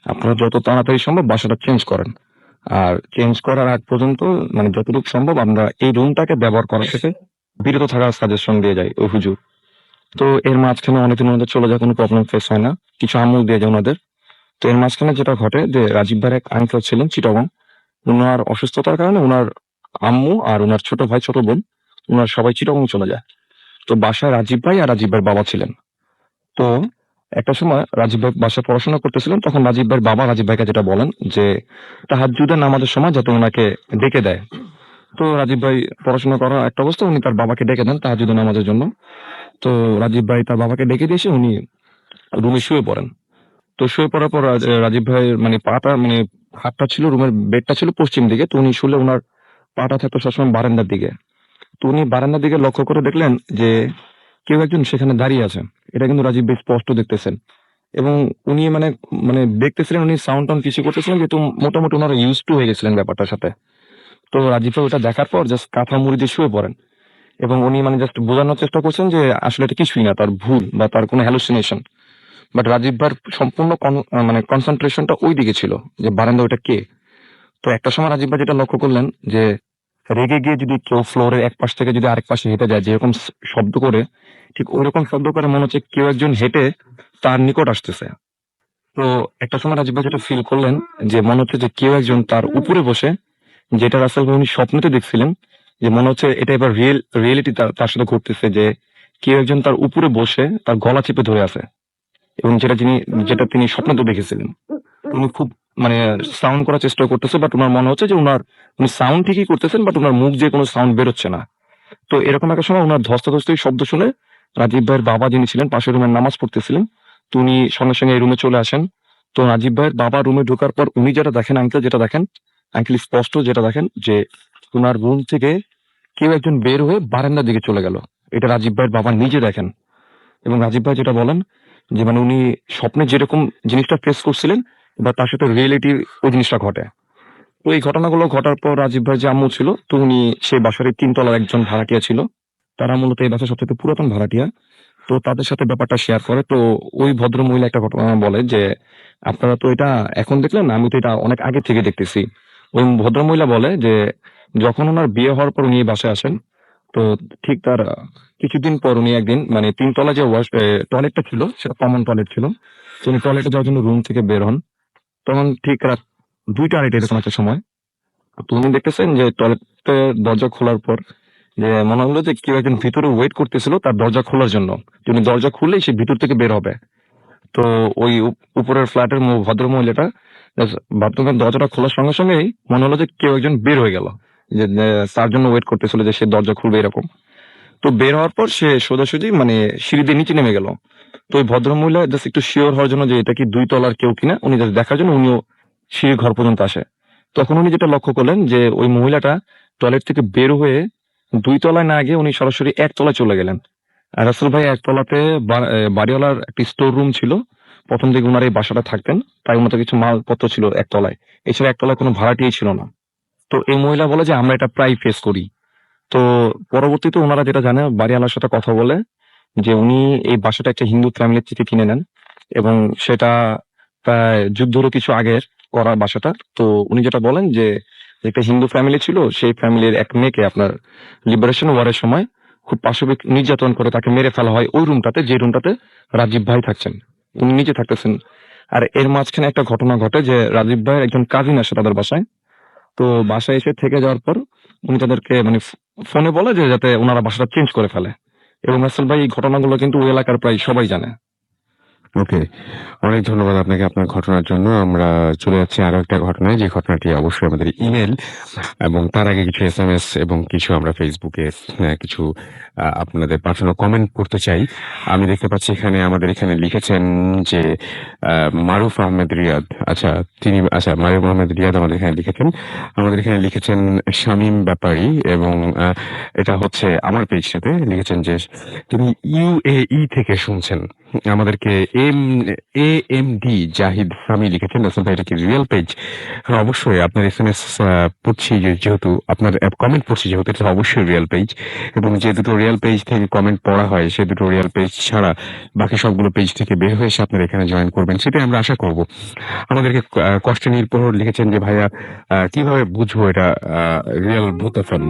আপনারা যত তাড়াতাড়ি সম্ভব বাসাটা চেঞ্জ করেন, আর চেঞ্জ করার আগ পর্যন্ত মানে যতটুকু সম্ভব আমরা এই রুমটাকে ব্যবহার করা থেকে বিরত থাকার সাজেশন দিয়ে যাই ওই হুজুর। তো এর মাঝখানে অনেকদিন ওনাদের চলে যায়, কোনো প্রবলেম ফেস হয় না, কিছু আমল দিয়ে যায় ওনাদের। তো এর মাঝখানে যেটা ঘটে যে রাজীব ভাইয়ের এক আঙ্কেল ছিলেন চিটাগং, ওনার অসুস্থতার কারণে ওনার আম্মু আর ওনার ছোট ভাই ছোট বোন ওনার সবাই চিটাগং চলে যায়। তো বাসায় রাজীব ভাই আর রাজীব ভাইয়ের বাবা ছিলেন। তো একটা সময় রাজীব ভাই বাসায় পড়াশোনা করতেছিলেন, তখন রাজীব ভাইয়ের বাবা রাজীব ভাইকে যেটা বলেন যে তাহাজ্জুদের নামাজের সময় যাতে ওনাকে ডেকে দেয়। তো রাজীব ভাই পড়াশোনা করা একটা অবস্থা, উনি তার বাবাকে ডেকে দেন তাহাজ্জুদের নামাজের জন্য। তো রাজীব ভাই তার বাবাকে ডেকে দিয়ে এসে উনি রুমে শুয়ে পড়েন। তো শুয়ে পড়ার পর রাজীব ভাইয়ের মানে পাটা মানে হাতটা ছিল, রুমের বেডটা ছিল পশ্চিম দিকে, তো উনি শুলে ওনার পাটা থাকতো সবসময় বারান্দার দিকে। তো উনি বারান্দার দিকে লক্ষ্য করে দেখলেন যে কেউ একজন সেখানে দাঁড়িয়ে আছে। এটা কিন্তু রাজীব ভাই স্পষ্ট দেখতেছেন। এবং উনি মানে মানে দেখতেছিলেন, উনি সাউন্ড টাউন্ড কিছু করতেছিলেন, যেহেতু মোটামুটি ওনারা ইউজ টু হয়ে গেছিলেন ব্যাপারটার সাথে। তো রাজীব ভাই ওটা দেখার পর জাস্ট কাঁথা মুড়ি দিয়ে শুয়ে পড়েন। এবং উনি মানে জাস্ট বোঝানোর চেষ্টা করছেন যে আসলে এটা কিছুই না, তার ভুল বা তার কোনো হ্যালুসিনেশন। বাট রাজীব ভাইয়ের সম্পূর্ণ মানে কনসেন্ট্রেশনটা ওই দিকে ছিল যে বারান্দা ওইটা কে। তো একটা সময় রাজীব ভাই যেটা লক্ষ্য করলেন যে রেগে গিয়ে যদি কেউ ফ্লোরের এক পাশ থেকে যদি আরেক পাশে হেঁটে যায়, যেরকম শব্দ করে, ঠিক ওইরকম শব্দ করে মনে হচ্ছে কেউ একজন হেঁটে তার নিকট আসতেছে। তো একটা সময় রাজীব ভাই যেটা ফিল করলেন যে মনে হচ্ছে যে কেউ একজন তার উপরে বসে, যেটা আসলে উনি স্বপ্নতে দেখছিলেন, যে মনে হচ্ছে এটা এবার রিয়েলিটি তার সাথে ঘটতেছে, যে কেউ একজন তার উপরে বসে তার গলা চেপে ধরে আছে। এবং যেটা তিনি স্বপ্নতে দেখেছিলেন। উনি খুব মানে সাউন্ড করার চেষ্টা করতেছে, বাট ওনার মনে হচ্ছে যে উনি সাউন্ড ঠিকই করতেছেন, বাট ওনার মুখ দিয়ে কোনো সাউন্ড বেরোচ্ছে না। তো এরকম একটা সময় ওনার ধস্তাধস্তি শব্দ শুনে রাজীব ভাইয়ের বাবা যিনি ছিলেন পাশের রুমে নামাজ পড়তেছিলেন, তো উনি সঙ্গে সঙ্গে এই রুমে চলে আসেন। তো রাজীব ভাইয়ের বাবা রুমে ঢোকার পর উনি যেটা দেখেন, আঙ্কেল স্পষ্ট যেটা দেখেন যে ওনার রুম থেকে কেউ একজন বের হয়ে বারান্দার দিকে চলে গেল। এটা রাজীব ভাইয়ের বাবা নিজে দেখেন। এবং রাজীব ভাই যেটা বলেন যে মানে উনি স্বপ্নে যেরকম জিনিসটা ফেস করছিলেন বা তার সাথে রিয়েলিটি ওই জিনিসটা ঘটে। তো এই ঘটনাগুলো ঘটার পর রাজীব ভাই যে আম্মু ছিল, তো উনি সেই বাসার 3 তলার একজন ভাড়াটিয়া ছিল। তারা মূলত এই বাসার সবচেয়ে পুরাতন ভাড়াটিয়া। তো তাদের সাথে ব্যাপারটা শেয়ার করে। তো ওই ভদ্র মহিলা একটা ঘটনা বলে যে আপনারা তো এটা এখন দেখলেন, আমি তো এটা অনেক আগে থেকে দেখতেছি। ওই ভদ্র মহিলা বলে যে যখন ওনার বিয়ে হওয়ার পর উনি এই বাসায় আসেন, তো ঠিক তার কিছুদিন পর উনি একদিন মানে 3 তলা যে টয়লেটটা ছিল সেটা কমন টয়লেট ছিল। তো উনি টয়লেটে যাওয়ার জন্য রুম থেকে বের হন। তখন ঠিক রাত 2টা 2:30 এরকম একটা সময়। তো উনি দেখতেছেন যে টয়লেটের দরজা খোলার পর যে মনে হলো যে কেউ একজন ভিতরে ওয়েট করতেছিল তার দরজা খোলার জন্য। যে উনি দরজা খুললেই সে ভিতর থেকে বের হবে। তো ওই উপরের ফ্ল্যাটের ভদ্র মহিলাটা বাথরুমের দরজাটা খোলার সঙ্গে সঙ্গেই মনে হলো যে কেউ একজন বের হয়ে গেল, যে তার জন্য ওয়েট করতেছিল যে সে দরজা খুলবে এরকম। তো বের হওয়ার পর সে সোজাসুজি মানে সিঁড়ি দিয়ে নিচে নেমে গেল। তো ওই ভদ্রমহিলা জাস্ট একটু শিওর হওয়ার জন্য যে এটা কি 2 তলার কেউ কিনা, উনি জাস্ট দেখার জন্য উনিও সিঁড়ির ঘর পর্যন্ত আসে। তখন উনি যেটা লক্ষ্য করলেন যে ওই মহিলাটা টয়লেট থেকে বের হয়ে 2 তলায় না গিয়ে উনি সরাসরি 1 তলায় চলে গেলেন। আর রাসেল ভাই 1 তলাতে বাড়িওয়ালার একটি স্টোর রুম ছিল। প্রথম দিকে ওনার এই বাসাটা থাকতেন, তাই ওনার কিছু মালপত্র ছিল 1 তলায়। এছাড়া 1 তলায় কোনো ভাড়াটিয়াই ছিল না। তো এই মহিলা বলে যে আমরা এটা প্রায় ফেস করি। তো পরবর্তীতে ওনারা যেটা জানে, বাড়িওয়ালার সাথে কথা বলে যে উনি এই বাসাটা একটা হিন্দু ফ্যামিলির থেকে কিনে নেন এবং সেটা প্রায় যুদ্ধেরও কিছু আগের করা বাসাটা। তো উনি যেটা বলেন যে একটা হিন্দু ফ্যামিলি ছিল, সেই ফ্যামিলির এক মেয়েকে আপনার লিবারেশন ওয়ারের সময় খুব পাশবিক নির্যাতন করে তাকে মেরে ফেলা হয় ওই রুমটাতে, যে রুমটাতে রাজীব ভাই থাকছেন, উনি নিজে থাকতেছেন। আর এর মাঝখানে একটা ঘটনা ঘটে যে রাজীব ভাইয়ের একজন কাজিন আসে তাদের বাসায়। তো বাসায় এসে থেকে যাওয়ার পর উনি তাদেরকে মানে ফোনে বলে যে যাতে ওনারা বাসাটা চেঞ্জ করে ফেলে। এবং রাসেল ভাই এই ঘটনাগুলো কিন্তু ওই এলাকার প্রায় সবাই জানে। ওকে, অনেক ধন্যবাদ আপনাকে আপনার ঘটনার জন্য। আমরা চলে যাচ্ছি আরো একটা ঘটনায়, যে ঘটনাটি অবশ্যই আমাদের ইমেল এবং তার আগে কিছু SMS এবং কিছু আমরা ফেসবুকে কিছু আপনাদের পাঠানো কমেন্ট করতে চাই। আমি দেখতে পাচ্ছি আমাদের এখানে লিখেছেন যে মারুফ আহমেদ রিয়াদ, মারুফ আহমেদ রিয়াদ আমাদের এখানে লিখেছেন শামীম ব্যাপারী, এবং এটা হচ্ছে আমার পেজটাতে লিখেছেন যে তিনি UAE থেকে শুনছেন, আমাদেরকে এম AMD জাহিদ সামি লিখেছেন, রাসেল ভাই এটা কি রিয়েল পেজ? হ্যাঁ, অবশ্যই আপনার SMS পড়ছি যেহেতু আপনার কমেন্ট পড়ছি যেহেতু, এটা অবশ্যই রিয়েল পেজ। এবং যে দুটো রিয়েল পেজ থেকে কমেন্ট পড়া হয় সে দুটো রিয়েল পেজ ছাড়া বাকি সবগুলো পেজ থেকে বের হয়ে এসে আপনারা এখানে জয়েন করবেন, সেটাই আমরা আশা করব। আমাদেরকে কষ্টে নির্ভর লিখেছেন যে ভাইয়া কিভাবে বুঝবো এটা রিয়েল ভূত FM?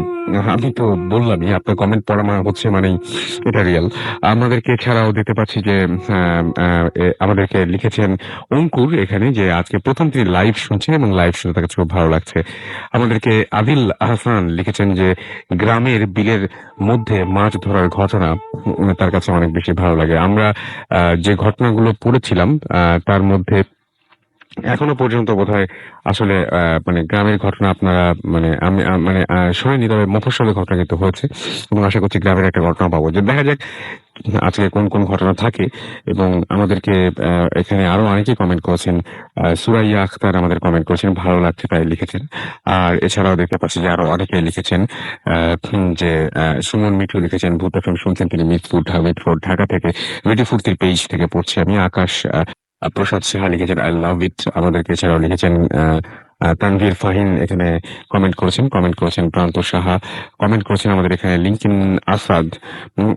আমি তো বললামই, আপনার কমেন্ট পড়া হচ্ছে মানেই এটা রিয়েল। আমাদেরকে এছাড়াও দেখতে পাচ্ছি যে আমাদেরকে লিখেছেন অঙ্কুর এখানে যে আজকে প্রথম তিনি লাইভ শুনছেন এবং লাইভ শুনে তার কাছে খুব ভালো লাগছে। আমাদেরকে আদিল আহসান লিখেছেন যে গ্রামের বিলের মধ্যে মাছ ধরার ঘটনা তার কাছে অনেক বেশি ভালো লাগে। আমরা যে ঘটনাগুলো পড়েছিলাম তার মধ্যে এখনো পর্যন্ত বোধহয় আসলে মানে গ্রামের ঘটনা আপনারা মানে আমি মানে শুনিনি, তবে মফস্বলের ঘটনা কিন্তু হয়েছে এবং আশা করছি গ্রামের একটা ঘটনা পাবো। যে দেখা যাক আজকে কোন কোন ঘটনা থাকে। এবং আমাদেরকে এখানে আরো অনেকেই কমেন্ট করেছেন। সুরাইয়া আখতার আমাদের কমেন্ট করেছেন, ভালো লাগছে তাই লিখেছেন। আর এছাড়াও দেখতে পাচ্ছি যে আরো অনেকেই লিখেছেন যে সুমন মিঠু লিখেছেন ভূত FM শুনছেন তিনি মিটফোর্ড ঢাকা থেকে। রেডি ফুর্তির পেজ থেকে পড়ছি আমি। আকাশ প্রসাদ সাহা লিখেছেন আই লাভ ইট। আমাদেরকে এছাড়াও লিখেছেন তানভীর ফাহিন এখানে কমেন্ট করেছেন প্রান্ত সাহা কমেন্ট করেছেন আমাদের এখানে লিঙ্কিন আসাদ।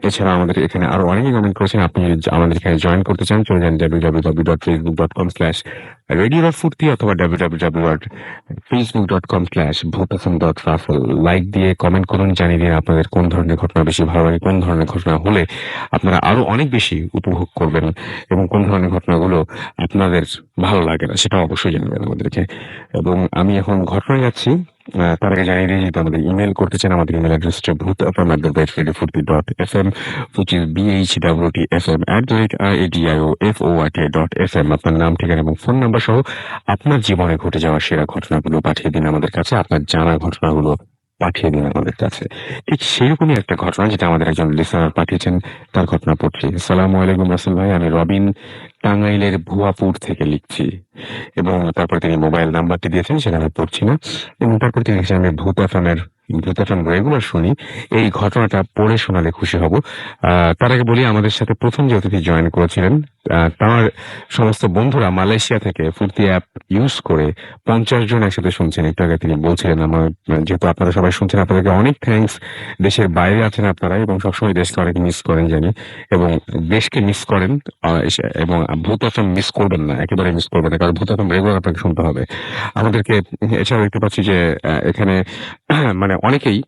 এছাড়া আমাদের এখানে আরো অনেকেই কমেন্ট করেছেন। আপনি যদি আমাদের এখানে জয়েন করতে চান চলে যান www.facebook.com/radio.ফুর্তি অথবা www.facebook.com/bhutafm.raffle। লাইক দিয়ে কমেন্ট করুন, জানিয়ে দিন আপনাদের কোন ধরনের ঘটনা বেশি ভালো লাগে, কোন ধরনের ঘটনা হলে আপনারা আরো অনেক বেশি উপভোগ করবেন এবং কোন ধরনের ঘটনাগুলো আপনাদের ভালো লাগে না সেটা অবশ্যই জানাবেন আমাদেরকে। এবং আমি এখন ঘটনায় যাচ্ছি, তার আগে জানিয়ে দিই যদি আমাদের ইমেল করতে চান আমাদের ইমেল অ্যাড্রেসটা bhutafm@radiofurti.fm, which is bhutfm@radiofoit.fm। আপনার নাম, ঠিকানা এবং ফোন নাম্বার সহ আপনার জীবনে ঘটে যাওয়া সেরা ঘটনাগুলো পাঠিয়ে দিন আমাদের কাছে, আপনার জানা ঘটনাগুলো পাঠিয়ে দিন আমাদের কাছে। ঠিক সেরকমই একটা ঘটনা যেটা আমাদের একজন লিসনার পাঠিয়েছেন, তার ঘটনা পড়ছি। আসসালামু আলাইকুম রাসেল ভাই, আমি রবিন টাঙ্গাইলের ভুয়াপুর থেকে লিখছি। এবং তারপর তিনি মোবাইল নাম্বারটি দিয়েছেন, সেটা আমি পড়ছি না। এবং তারপর তিনি লিখেছেন আমি ভূত FM রেগুলার শুনি, এই ঘটনাটা পড়ে শোনালে খুশি হব। তার আগে বলি আমাদের সাথে প্রথম যে অতিথি জয়েন করেছিলেন তার সমস্ত বন্ধুরা মালয়েশিয়া থেকে ফুর্তি অ্যাপ ইউজ করে 50 জন একসাথে শুনছেন। একটু আগে তিনি বলছিলেন। আমার যেহেতু আপনারা সবাই শুনছেন আপনাদেরকে অনেক থ্যাঙ্কস। দেশের বাইরে আছেন আপনারা এবং সবসময় দেশকে অনেক মিস করেন জানি, এবং দেশকে মিস করেন এবং ভূত FM মিস করবেন না, একেবারে মিস করবেন না, কারণ ভূত FM রেগুলার আপনাকে শুনতে হবে। আমাদেরকে এছাড়া দেখতে পাচ্ছি যে এখানে মানে অনেকেই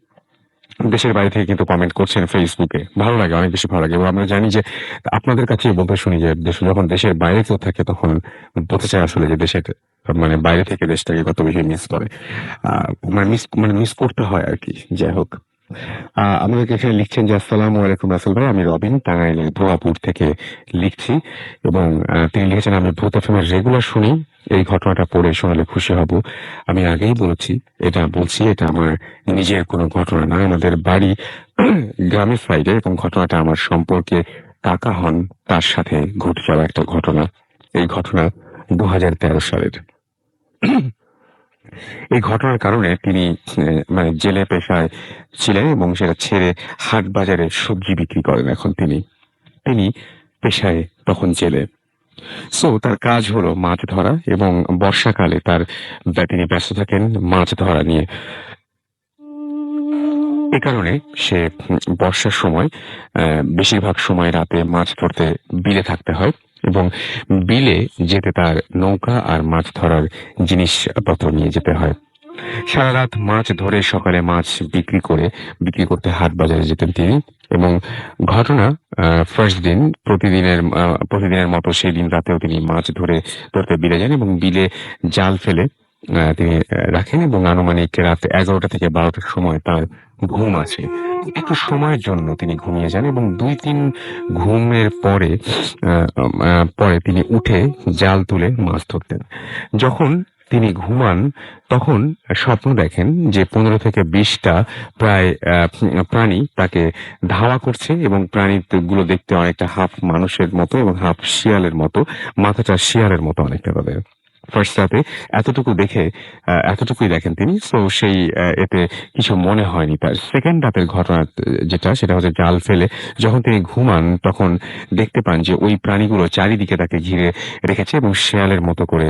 দেশের বাইরে থেকে কিন্তু কমেন্ট করছেন ফেসবুকে, ভালো লাগে, অনেক বেশি ভালো লাগে। এবং আমরা জানি যে আপনাদের কাছে বলতে শুনি যে যখন দেশের বাইরে কেউ থাকে তখন বলতে চায় আসলে যে দেশের মানে বাইরে থেকে দেশটাকে কত বেশি মিস করে, মিস করতে হয় আর কি। যাই হোক, আমাদেরকে এখানে লিখছেন যে আসসালামু আলাইকুম রাসেল ভাই, আমি রবিন টাঙ্গাইলের ভুয়াপুর থেকে লিখছি। এবং তিনি লিখেছেন আমি ভূত FM রেগুলার শুনি, এই ঘটনাটা পড়ে শোনালে খুশি হব। আমি আগেই বলছি এটা আমার নিজের কোনো ঘটনা না, আমাদের বাড়ি গ্রামের সাইডে এবং ঘটনাটা আমার সম্পর্কে কাকা হন তার সাথে ঘটে যাওয়া একটা ঘটনা। এই ঘটনা 2013 সালের। এই ঘটনার কারণে তিনি মানে জেলে পেশায় ছিলেন এবং সেটা ছেড়ে হাট বাজারে সবজি বিক্রি করেন। এখন তিনি পেশায় তখন জেলে। সো তার কাজ হলো মাছ ধরা এবং বর্ষাকালে তিনি ব্যস্ত থাকেন মাছ ধরা নিয়ে। এ কারণে সে বর্ষার সময় বেশিরভাগ সময় রাতে মাছ ধরতে বিলে থাকতে হয় এবং বিলে যেতে তার নৌকা আর মাছ ধরার জিনিসপত্র নিয়ে যেতে হয়। সারা রাত মাছ ধরে সকালে মাছ বিক্রি করতে হাট বাজারে যেতেন তিনি। এবং ঘটনা ফার্স্ট দিন প্রতিদিনের মতো সেই দিন রাতেও তিনি মাছ ধরতে বিলে যান এবং বিলে জাল ফেলে তিনি রাখেন এবং আনুমানিক রাত 11টা থেকে 12টার সময় তার ঘুম আসে। একটু সময়ের জন্য তিনি ঘুমিয়ে যান এবং 2-3 ঘুমের পরে তিনি উঠে জাল তুলে মাছ ধরতেন। যখন তিনি ঘুমান তখন স্বপ্ন দেখেন যে 15 থেকে 20টা প্রায় প্রাণী তাকে ধাওয়া করছে এবং প্রাণীগুলো দেখতে অনেকটা হাফ মানুষের মতো এবং হাফ শিয়ালের মতো, মাথাটা শিয়ালের মতো অনেকটা তাদের। ফার্স্ট রাতে এতটুকু দেখে এতটুকুই দেখেন তিনি, তো সেই এতে কিছু মনে হয়নি তার। সেকেন্ড রাতের ঘটনা যেটা, সেটা হচ্ছে জাল ফেলে যখন তিনি ঘুমান তখন দেখতে পান যে ওই প্রাণীগুলো চারিদিকে তাকে ঘিরে রেখেছে এবং শেয়ালের মতো করে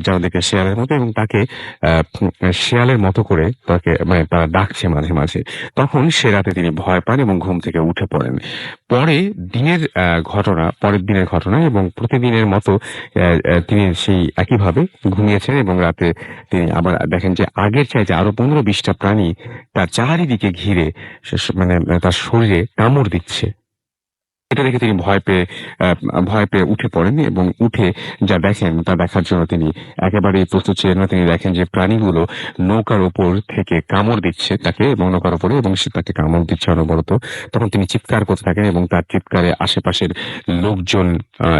যারা দেখে শেয়ালের মতো, এবং তাকে শেয়ালের মতো করে তাকে মানে তারা ডাকছে মাঝে মাঝে। তখন সে রাতে তিনি ভয় পান এবং ঘুম থেকে উঠে পড়েন। পরের দিনের ঘটনা এবং প্রতিদিনের মতো তিনি সেই একইভাবে ঘুমিয়েছেন এবং রাতে তিনি আবার দেখেন যে আগের চাইতে আরো 15-20টা প্রাণী তার চারিদিকে ঘিরে মানে তার শরীরে কামড় দিচ্ছে। এটা দেখে তিনি ভয় পেয়ে উঠে পড়েন এবং উঠে যা দেখেন তা দেখার জন্য তিনি একেবারেই প্রস্তুত ছিলেন না। তিনি দেখেন যে প্রাণীগুলো নৌকার উপর থেকে কামড় দিচ্ছে তাকে, এবং নৌকার উপরে, এবং সে তাকে কামড় দিচ্ছে অনবরত। তখন তিনি চিৎকার করতে থাকেন এবং তার চিৎকারে আশেপাশের লোকজন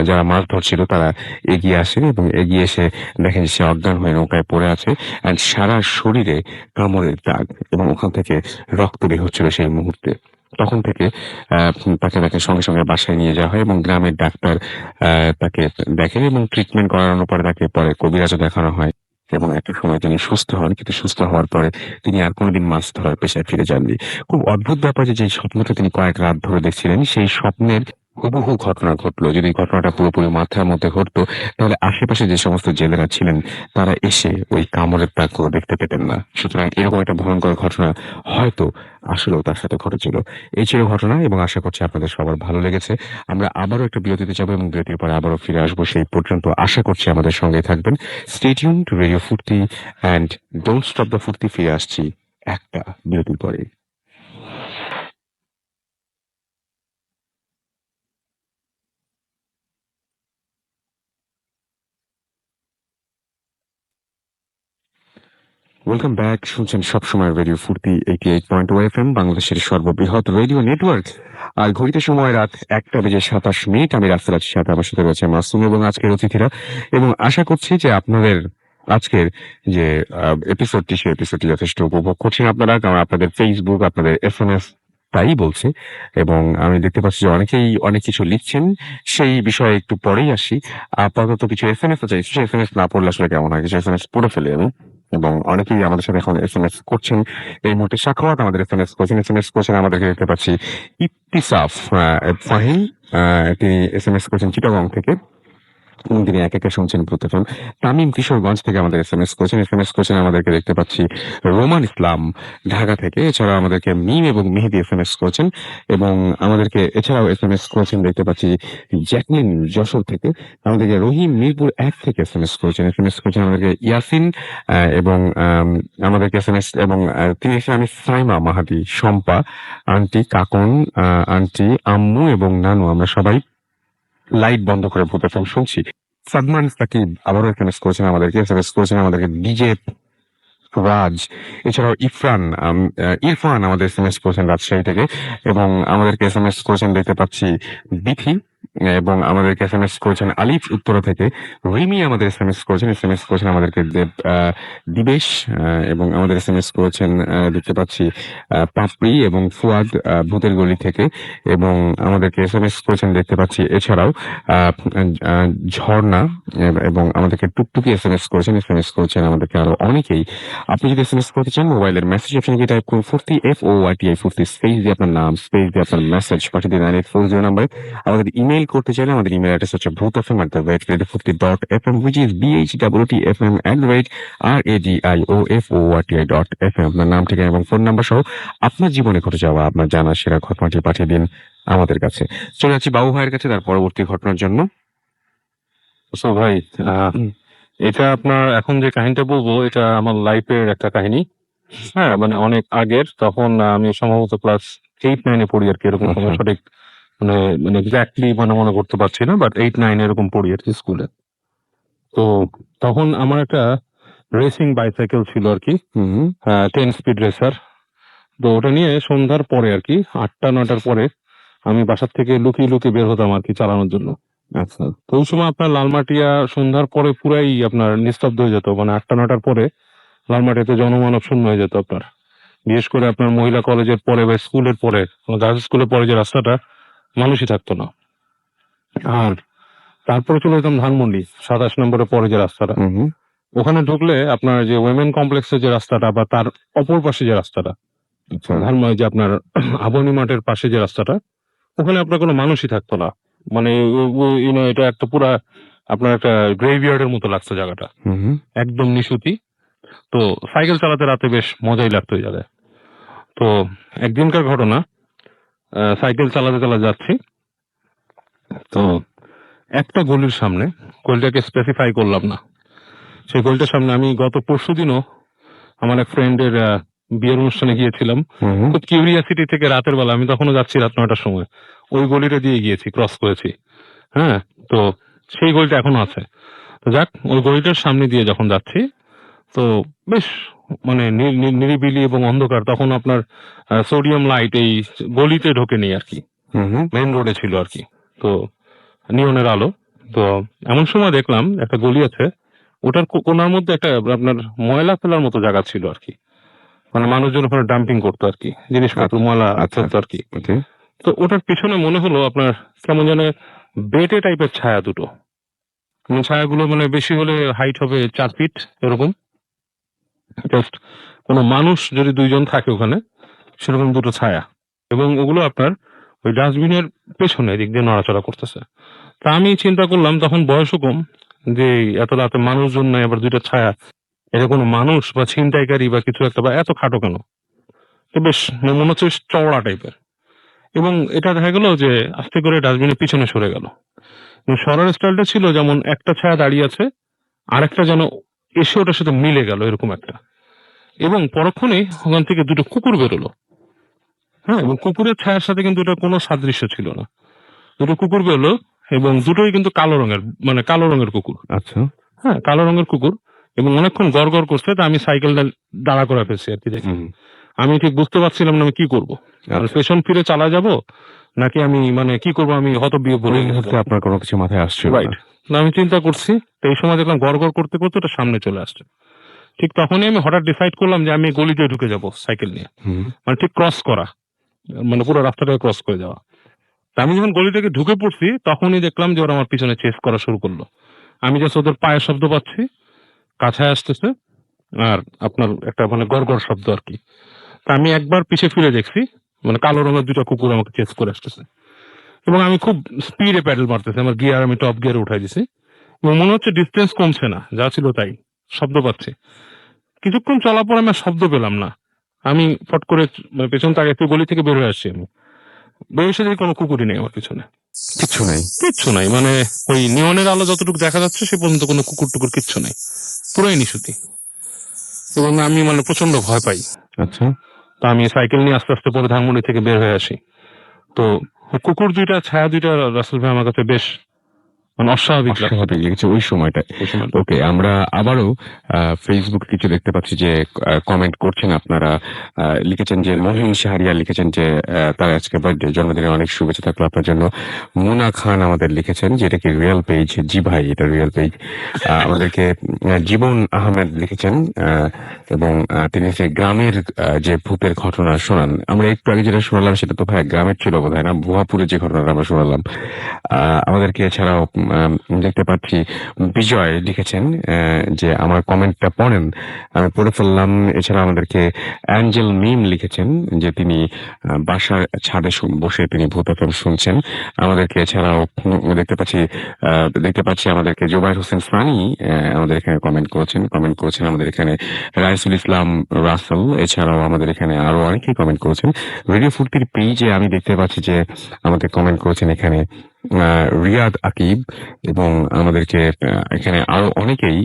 যারা মাছ ধরছিল তারা এগিয়ে আসেন এবং এগিয়ে এসে দেখেন যে সে অজ্ঞান হয়ে নৌকায় পড়ে আছে, অ্যান্ড সারা শরীরে কামড়ের দাগ এবং ওখান থেকে রক্ত বের হচ্ছিল সেই মুহূর্তে। তখন থেকে তাকে সঙ্গে সঙ্গে বাসায় নিয়ে যাওয়া হয় এবং গ্রামের ডাক্তার তাকে দেখেন এবং ট্রিটমেন্ট করানোর পরে তাকে পরে কবিরাজও দেখানো হয় এবং একটা সময় তিনি সুস্থ হন, কিন্তু সুস্থ হওয়ার পরে তিনি আর কোনোদিন মাছ ধরার পেশায় ফিরে যাননি। খুব অদ্ভুত ব্যাপার যে স্বপ্নটা তিনি কয়েক রাত ধরে দেখছিলেন, সেই স্বপ্নের হুবহু ঘটনা ঘটলো। যদি ঘটনাটা পুরোপুরি মাথার মধ্যে ঘটতো তাহলে আশেপাশে যে সমস্ত জেলেরা ছিলেন তারা এসে ওই কামড়ের দাগগুলো দেখতে পেতেন না। সুতরাং এরকম একটা ভয়ঙ্কর ঘটনা হয়তো আসলেও তার সাথে ঘটেছিল। এই ছিল ঘটনা এবং আশা করছি আপনাদের সবার ভালো লেগেছে। আমরা আবারও একটা বিরতিতে যাবো এবং বিরতির পরে আবারও ফিরে আসবো। সেই পর্যন্ত আশা করছি আমাদের সঙ্গে থাকবেন। স্টে টিউন টু রেডিও ফুর্তি অ্যান্ড ডোন্ট স্টপ দ্য ফুর্তি। ফিরে আসছি একটা বিরতির পরে। Welcome back. শুনছেন সবসময় রেডিও ফুর্তি 88.2 FM, বাংলাদেশের সর্ববৃহৎ রেডিও নেটওয়ার্ক। আর ঘড়িতে সময় রাত 1:27 আমি রাস্তায় আছি, সাথে আমার সাথে রয়েছে মাসুম এবং আজকের অতিথিরা। এবং আশা করছি যে আপনাদের আজকের যে এপিসোডটি, সেই এপিসোডটি যথেষ্ট উপভোগ করছেন আপনারা, কারণ আপনাদের ফেসবুক, আপনাদের SMS তাই বলছে। এবং আমি দেখতে পাচ্ছি যে অনেকেই অনেক কিছু লিখছেন, সেই বিষয়ে একটু পরেই আসি। আপাতত কিছু SMS আছে, কিছু SMS না পড়লে আসলে কেমন হয়, কিছু SMS পড়ে ফেলে আমি। এবং অনেকেই আমাদের সাথে এখন SMS করছেন। এই মুহূর্তে সাখাওয়াত আমাদের SMS করছেন আমাদেরকে দেখতে পাচ্ছি। ইফতিসাফ ফাহিম তিনি SMS করছেন চিটাগং থেকে এবং তিনি এক একে শুনছেন প্রত্যেকজন। তামিম কিশোরগঞ্জ থেকে আমাদের SMS করছেন আমাদেরকে দেখতে পাচ্ছি। রোমান ইসলাম ঢাকা থেকে, এছাড়াও আমাদেরকে মিম এবং মেহেদি SMS করছেন এবং আমাদেরকে এছাড়াও SMS করছেন দেখতে পাচ্ছি জ্যাকলিন যশোর থেকে। আমাদেরকে রহিম মিরপুর 1 থেকে SMS করছেন আমাদেরকে ইয়াসিন এবং আমাদেরকে SMS এবং তিনি আমি সাইমা মাহাদি, শম্পা আন্টি, কাকন আন্টি, আম্মু এবং নানু, আমরা সবাই লাইট বন্ধ করে ভূত FM শুনছি। সাদমান সাকিব আবারও SMS করেছেন আমাদেরকে ডিজে রাজ, এছাড়াও ইরফান আমাদের SMS করেছেন রাজশাহী থেকে এবং আমাদেরকে SMS করেছেন দেখতে পাচ্ছি বিথি, এবং আমাদেরকে SMS করেছেন আলিফ উত্তরা থেকে। রিমি আমাদের SMS করেছেন আমাদেরকে দিবেশ, এবং আমাদের SMS করেছেন দেখতে পাচ্ছি পাপড়ি এবং ফুয়াদ ভূতের গলি থেকে, এবং আমাদেরকে SMS করেছেন দেখতে পাচ্ছি এছাড়াও ঝর্ণা, এবং আমাদেরকে টুকটুকি SMS করেছেন আমাদেরকে আরো অনেকেই। আপনি যদি SMS করতে চান, মোবাইলের মেসেজ অপশনে গিয়ে টাইপ করুন ফুর্তি, FORTI ফুর্তি, স্পেস দিয়ে আপনার নাম, স্পেস দিয়ে আপনার মেসেজ পাঠিয়ে দিন 9840 নাম্বারে। আমাদের ইমেইল করতে চাইলে আমাদের ইমেল অ্যাড্রেস হচ্ছে bhutfm@radiofurti.fm, which is BHWTFM@radioforti.fm। আপনার নাম, ঠিকানা এবং ফোন নাম্বার সহ আপনার জীবনে ঘটে যাওয়া আপনার জানা সেরা ঘটনাটি পাঠিয়ে দিন আমাদের কাছে। চলে যাচ্ছি বাবু ভাইয়ের কাছে তার পরবর্তী ঘটনার জন্য। সো ভাই, এটা আপনার এখন যে কাহিনীটা বলবো, এটা আমার লাইফের একটা কাহিনী। হ্যাঁ, মানে অনেক আগের, তখন আমি সম্ভবত ক্লাস 8-9 পড়ি আর কি, এরকম কোনো আচ্ছা। সঠিক মানে এক্স্যাক্টলি মনে করতে পারছি না, বাট 8-9 এরকম পড়ি আর কি স্কুলে। তো তখন আমার একটা রেসিং বাইসাইকেল ছিল আর কি, 10 স্পিড রেসার। তো ওটা নিয়ে সন্ধ্যার পরে আর কি 8টা-9টার পরে আমি বাসার থেকে লুকিয়ে বের হতাম আর কি চালানোর জন্য। আচ্ছা। তো ওই সময় আপনার লালমাটিয়া সন্ধ্যার পরে পুরাই আপনার নিস্তব্ধ হয়ে যেত, মানে 8টা-9টার পরে লালমাটিয়াতে জনমানব শূন্য হয়ে যেত আপনার। বিশেষ করে আপনার মহিলা কলেজের পরে বা স্কুলের পরে, গার্লস স্কুলের পরে যে রাস্তাটা, মানুষই থাকতো না। আর তারপরে চলে যেতাম ধানমন্ডি 27 নম্বরের পরে যে রাস্তাটা, ওখানে ঢুকলে আপনার যে ওয়েমেন কমপ্লেক্সের যে রাস্তাটা বা তার অপর পাশে যে রাস্তাটা, আচ্ছা ধানমন্ডি যে আপনার আবনি মাঠের পাশে যে রাস্তাটা, ওখানে আপনার কোনো মানুষই থাকতো না। মানে এটা একটা পুরা আপনার একটা গ্রেভইয়ার্ডের মতো লাগতো জায়গাটা, একদম নিশুতি। তো সাইকেল চালাতে রাতে বেশ মজাই লাগতো এই জায়গায়। তো একদিনকার ঘটনা, সাইকেল চালাতে চালাতে যাচ্ছি, তো একটা গলির সামনে, গলিটাকে স্পেসিফাই করলাম না, সেই গলিটার সামনে আমি গত পরশুদিনও আমার এক ফ্রেন্ডের বিয়ের অনুষ্ঠানে গিয়েছিলাম। খুব কিউরিয়াসিটি থেকে রাতের বেলা, আমি তখনও যাচ্ছি রাত 9টার সময়, ওই গলিটা দিয়ে গিয়েছি, ক্রস করেছি। হ্যাঁ, তো সেই গলিটা এখনো আছে। তো যাক, ওই গলিটার সামনে দিয়ে যখন যাচ্ছি, তো বেশ মানে নিরিবিলি এবং অন্ধকার, তখন আপনার সোডিয়াম লাইট এই গলিতে ঢোকেনি আর কি, মেইন রোডে ছিল আর কি, তো নিয়নের আলো। তো এমন সময় দেখলাম একটা গলি আছে, ওটার কোনার মধ্যে একটা আপনার ময়লা ফেলার মতো জায়গা ছিল আর কি, মানে মানুষজন ওখানে ডাম্পিং করতো আর কি, জিনিসপত্র ময়লা ফেলতো আর কি। তো ওটার পিছনে মনে হলো আপনার কেমন যেন বেটে টাইপের ছায়া দুটো, ছায়াগুলো মানে বেশি হলে হাইট হবে 4 ফিট এরকম, জাস্ট কোনো মানুষ যদি 2 জন থাকে ওখানে, সেরকম দুটো ছায়া, এবং ওগুলো আপনার ওই ডাস্টবিনের পেছনে দিক দিয়ে নড়াচড়া করতেছে। তা আমি চিন্তা করলাম, তখন বয়সও কম, যে এত রাতে মানুষজন নাই, আবার দুইটা ছায়া, এটা কোনো মানুষ বা ছিনতাইকারী বা কিছু একটা, বা এত খাটো কেন? তো বেশ মনে হচ্ছে বেশ চওড়া টাইপের, এবং এটা দেখা গেল যে আস্তে করে ডাস্টবিনের পিছনে সরে গেল। সরার স্টাইলটা ছিল যেমন একটা ছায়া দাঁড়িয়ে আছে, আরেকটা যেন এসে ওটার সাথে মিলে গেল এরকম একটা, এবং পরক্ষণেই ওখান থেকে দুটো কুকুর বেরোলো। হ্যাঁ, এবং কুকুরের ছায়ার সাথে কিন্তু এটা কোনো সাদৃশ্য ছিল না। দুটো কুকুর বেরোলো, এবং দুটোই কিন্তু কালো রঙের, মানে কালো রঙের কুকুর। আচ্ছা হ্যাঁ, কালো রঙের কুকুর, এবং অনেকক্ষণ গড় গড় করছে। তা আমি সাইকেলটা দাঁড়া করে ফেলছি আর কি দেখি। আমি ঠিক বুঝতে পারছিলাম না আমি কি করবো, মানে পেছন ফিরে চালা যাব নাকি আমি মানে কি করবো, আমি হতবিয়ে বলে আপনার কোনো কিছু মাথায় আসছে রাইট না, আমি চিন্তা করছি। তো এই সময় দেখলাম গড় গড় করতে করতে ওটা সামনে চলে আসছে। ঠিক তখনই আমি হঠাৎ ডিসাইড করলাম যে আমি গলিতে ঢুকে যাব সাইকেল নিয়ে, মানে ঠিক ক্রস করা, মানে পুরো রাস্তাটাকে ক্রস করে যাওয়া। তা আমি যখন গলি থেকে ঢুকে পড়ছি, তখনই দেখলাম যে ওরা আমার পিছনে চেস করা শুরু করলো। আমি জাস্ট ওদের পায়ের শব্দ পাচ্ছি, কাছায় আসতেছে, আর আপনার একটা মানে গড়গড় শব্দ আর কি। তা আমি একবার পিছিয়ে ফিরে দেখছি, মানে কালো রঙের দুটো কুকুর আমাকে চেস করে আসতেছে, এবং আমি খুব স্পিডে প্যাডেল মারতেছি, আমার গিয়ার আমি টপ গিয়ারে উঠাই দিছি, এবং মনে হচ্ছে ডিস্টেন্স কমছে না, যা ছিল তাই, শব্দ পাচ্ছি। কিছুক্ষণ চলার পর আমি আর শব্দ পেলাম না। আমি ফট করে মানে পেছন তাকে একটু গলি থেকে বের হয়ে আসছি, আমি বের এসে দেখি কোনো কুকুরই নেই আমার পিছনে, কিছু নাই কিচ্ছু নাই, মানে ওই নিয়নের আলো যতটুকু দেখা যাচ্ছে সে পর্যন্ত কোনো কুকুর টুকুর কিচ্ছু নেই, পুরোই নিশুতি, এবং আমি মানে প্রচন্ড ভয় পাই। আচ্ছা তা আমি সাইকেল নিয়ে আস্তে আস্তে পরে ধানমন্ডি থেকে বের হয়ে আসি। তো কুকুর দুইটা, ছায়া দুইটা, রাসেল ভাই আমার কাছে বেশ মানে অস্বাভাবিক লাগছে অস্বাভাবিক লেগেছে ওই সময়টা। ওই সময়। ওকে, আমরা আবারও ফেসবুক কিছু দেখতে পাচ্ছি যে কমেন্ট করছেন আপনারা। লিখেছেন যে মহিন শাহরিয়া লিখেছেন যে তার আজকে বার্থডে, জন্মদিনের অনেক শুভেচ্ছা থাকলো আপনার জন্য। মুনা খান আমাদের লিখেছেন যে এটা কি রিয়েল পেজ? জি ভাই, এটা রিয়েল পেজ। আমাদেরকে জীবন আহমেদ লিখেছেন, এবং তিনি যে গ্রামের যে ভূতের ঘটনা শোনান, আমরা একটু আগে যেটা শোনালাম সেটা তো ভাই গ্রামের ছিল বোধ হয় না, ভুয়াপুরে যে ঘটনাটা আমরা শোনালাম। আমাদেরকে এছাড়াও দেখতে পাচ্ছি বিজয় লিখেছেন যে আমার কমেন্টটা পড়েন, আমি পড়ে ফেললাম। এছাড়া আমাদেরকে অ্যাঞ্জেল মিম লিখেছেন যে তিনি বাসার ছাদে বসে তিনি ভূত এফএম শুনছেন আমাদেরকে। এছাড়াও দেখতে পাচ্ছি আমাদেরকে জোবাইর হোসেন সানি আমাদের এখানে কমেন্ট করেছেন আমাদের এখানে রাইসুল ইসলাম রাসেল। এছাড়াও আমাদের এখানে আরো অনেকেই কমেন্ট করেছেন। রেডিও ফুর্তির পেজে আমি দেখতে পাচ্ছি যে আমাদের কমেন্ট করেছেন এখানে রিয়াদ আকিব, এবং আমাদেরকে এখানে আরো অনেকেই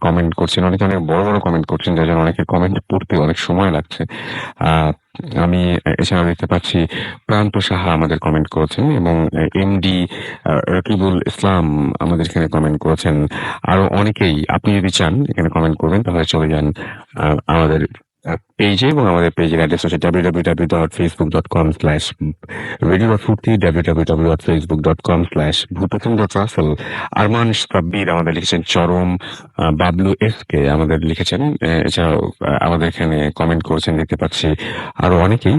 কমেন্ট করছেন, অনেক বড় বড় কমেন্ট করছেন, যার জন্য অনেকের কমেন্ট পড়তে অনেক সময় লাগছে। আমি এছাড়া দেখতে পাচ্ছি প্রান্ত সাহা আমাদের কমেন্ট করেছেন, এবং এমডি রকিবুল ইসলাম আমাদের এখানে কমেন্ট করেছেন। আরো অনেকেই, আপনি যদি চান এখানে কমেন্ট করবেন তাহলে চলে যান আমাদের পেজে, এবং আমাদের পেজের অ্যাড্রেস হচ্ছে www.facebook.com/radio.ফুর্তি, www.facebook.com/ভূতফিল্ম.রাসেল। আরমান সাব্বির আমাদের লিখেছেন চরম, বাবলু এসকে আমাদের লিখেছেন। এছাড়াও আমাদের এখানে কমেন্ট করেছেন দেখতে পাচ্ছি আরো অনেকেই।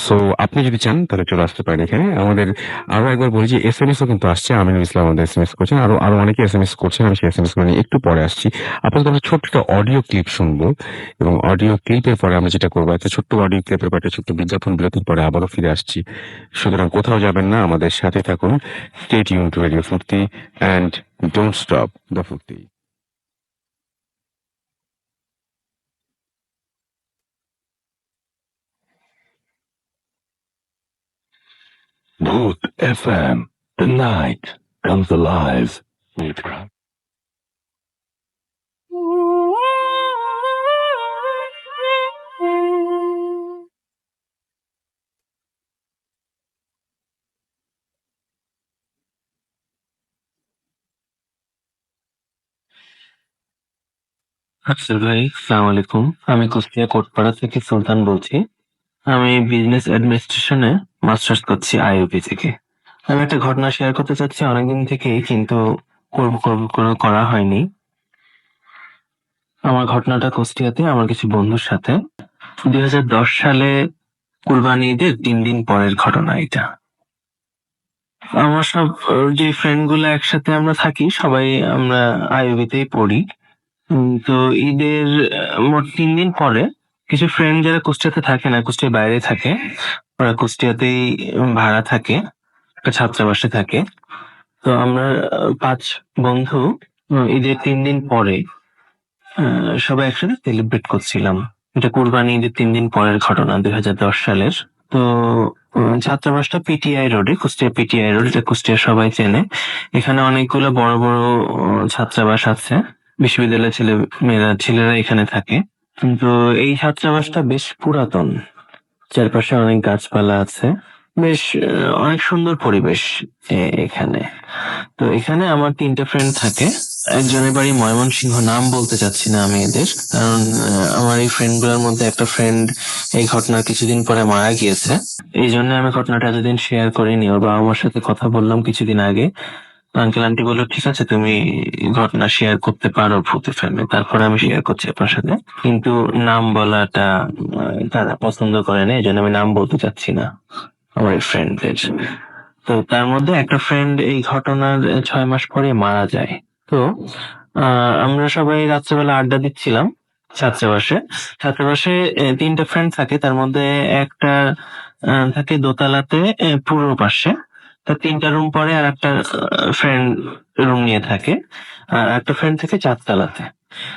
সো আপনি যদি চান তাহলে চলে আসতে পারেন এখানে। আমাদের আরো একবার বলি যে এসএমএসও কিন্তু আসছে। আমিনুল ইসলাম আমাদের এসএমএস করছেন। আরো আরো অনেকে এসএমএস করছেন। আমি সেই এসএমএস গুলো নিয়ে একটু পরে আসছি। আপাতত আমরা ছোট্ট একটা অডিও ক্লিপ শুনবো এবং অডিও ক্লিপের পরে আমরা যেটা করবো, একটা ছোট্ট অডিও ক্লিপের পর একটা ছোট্ট বিজ্ঞাপন বিরতির পরে আবারও ফিরে আসছি। সুতরাং কোথাও যাবেন না, আমাদের সাথে থাকুন। স্টে টিউন টু রেডিও ফুর্তি অ্যান্ড ডোন্ট স্টপ দ্য ফুর্তি। Booth FM. The night comes alive with crowd. Afsar ভাই, সালাম আলাইকুম। আমি কুষ্টিয়া কোটপাড়া থেকে সুলতান বলছি। আমি বিজনেস অ্যাডমিনিস্ট্রেশনে মাস্টার্স করছি আইইউবি থেকে। আমি একটা ঘটনা শেয়ার করতে চাচ্ছি অনেকদিন থেকেই, কিন্তু করব করব করে করা হয়নি। আমার ঘটনাটা কুষ্টিয়াতে আমার কিছু বন্ধুর সাথে 2010 সালে কুরবানি ঈদের 3 দিন পরের ঘটনা এটা। আমার সব যে ফ্রেন্ড গুলো একসাথে আমরা থাকি সবাই আমরা আইইউবিতেই পড়ি। তো ঈদের মোট 3 দিন পরে কিছু ফ্রেন্ড যারা কুষ্টিয়াতে থাকে না, কুষ্টিয়ার বাইরে থাকে, ওরা কুষ্টিয়াতেই ভাড়া থাকে, একটা ছাত্রাবাসে থাকে। তো আমরা 5 বন্ধু ঈদের 3 দিন পরে সবাই একসাথে সেলিব্রেট করছিলাম। এটা কুরবানি ঈদের 3 দিন পরের ঘটনা, 2010 সালের। তো ছাত্রাবাসটা পিটিআই রোডে, কুষ্টিয়া পিটিআই রোড, এটা কুষ্টিয়া সবাই চেনে। এখানে অনেকগুলো বড় বড় ছাত্রাবাস আছে, বিশ্ববিদ্যালয়ের ছেলেরা এখানে থাকে। কিন্তু এই ছাত্রাবাসটা বেশ পুরাতন, চারপাশে অনেক গাছপালা আছে, বেশ অনেক সুন্দর পরিবেশ এখানে। তো এখানে আমার 3টে ফ্রেন্ড থাকে। একজনের বাড়ি ময়মনসিংহ, নাম বলতে চাচ্ছি না আমি এদের, কারণ আমার এই ফ্রেন্ড গুলোর মধ্যে একটা ফ্রেন্ড এই ঘটনার কিছুদিন পরে মারা গিয়েছে। এই জন্য আমি ঘটনাটা এতদিন শেয়ার করিনি। ওর বাবা মার সাথে কথা বললাম কিছুদিন আগে, আঙ্কেল আন্টি বললো ঠিক আছে তুমি ঘটনা শেয়ার করতে পারো ভূতে ফেলবে, তারপরে আমি শেয়ার করছি আপনার সাথে। কিন্তু নাম বলাটা তারা পছন্দ করে না, এই জন্য আমি নাম বলতে চাচ্ছি না আমার এই ফ্রেন্ডদের। তো তার মধ্যে একটা ফ্রেন্ড এই ঘটনার 6 মাস পরে মারা যায়। তো আমরা সবাই রাত্রেবেলা আড্ডা দিচ্ছিলাম ছাত্রাবাসে। ছাত্রাবাসে 3টে ফ্রেন্ড থাকে, তার মধ্যে একটা থাকে দোতলাতে পূর্ব পাশে, তার 3টা রুম পরে আর একটা ফ্রেন্ড রুম নিয়ে থাকে, আর একটা ফ্রেন্ড থেকে 4তলাতে।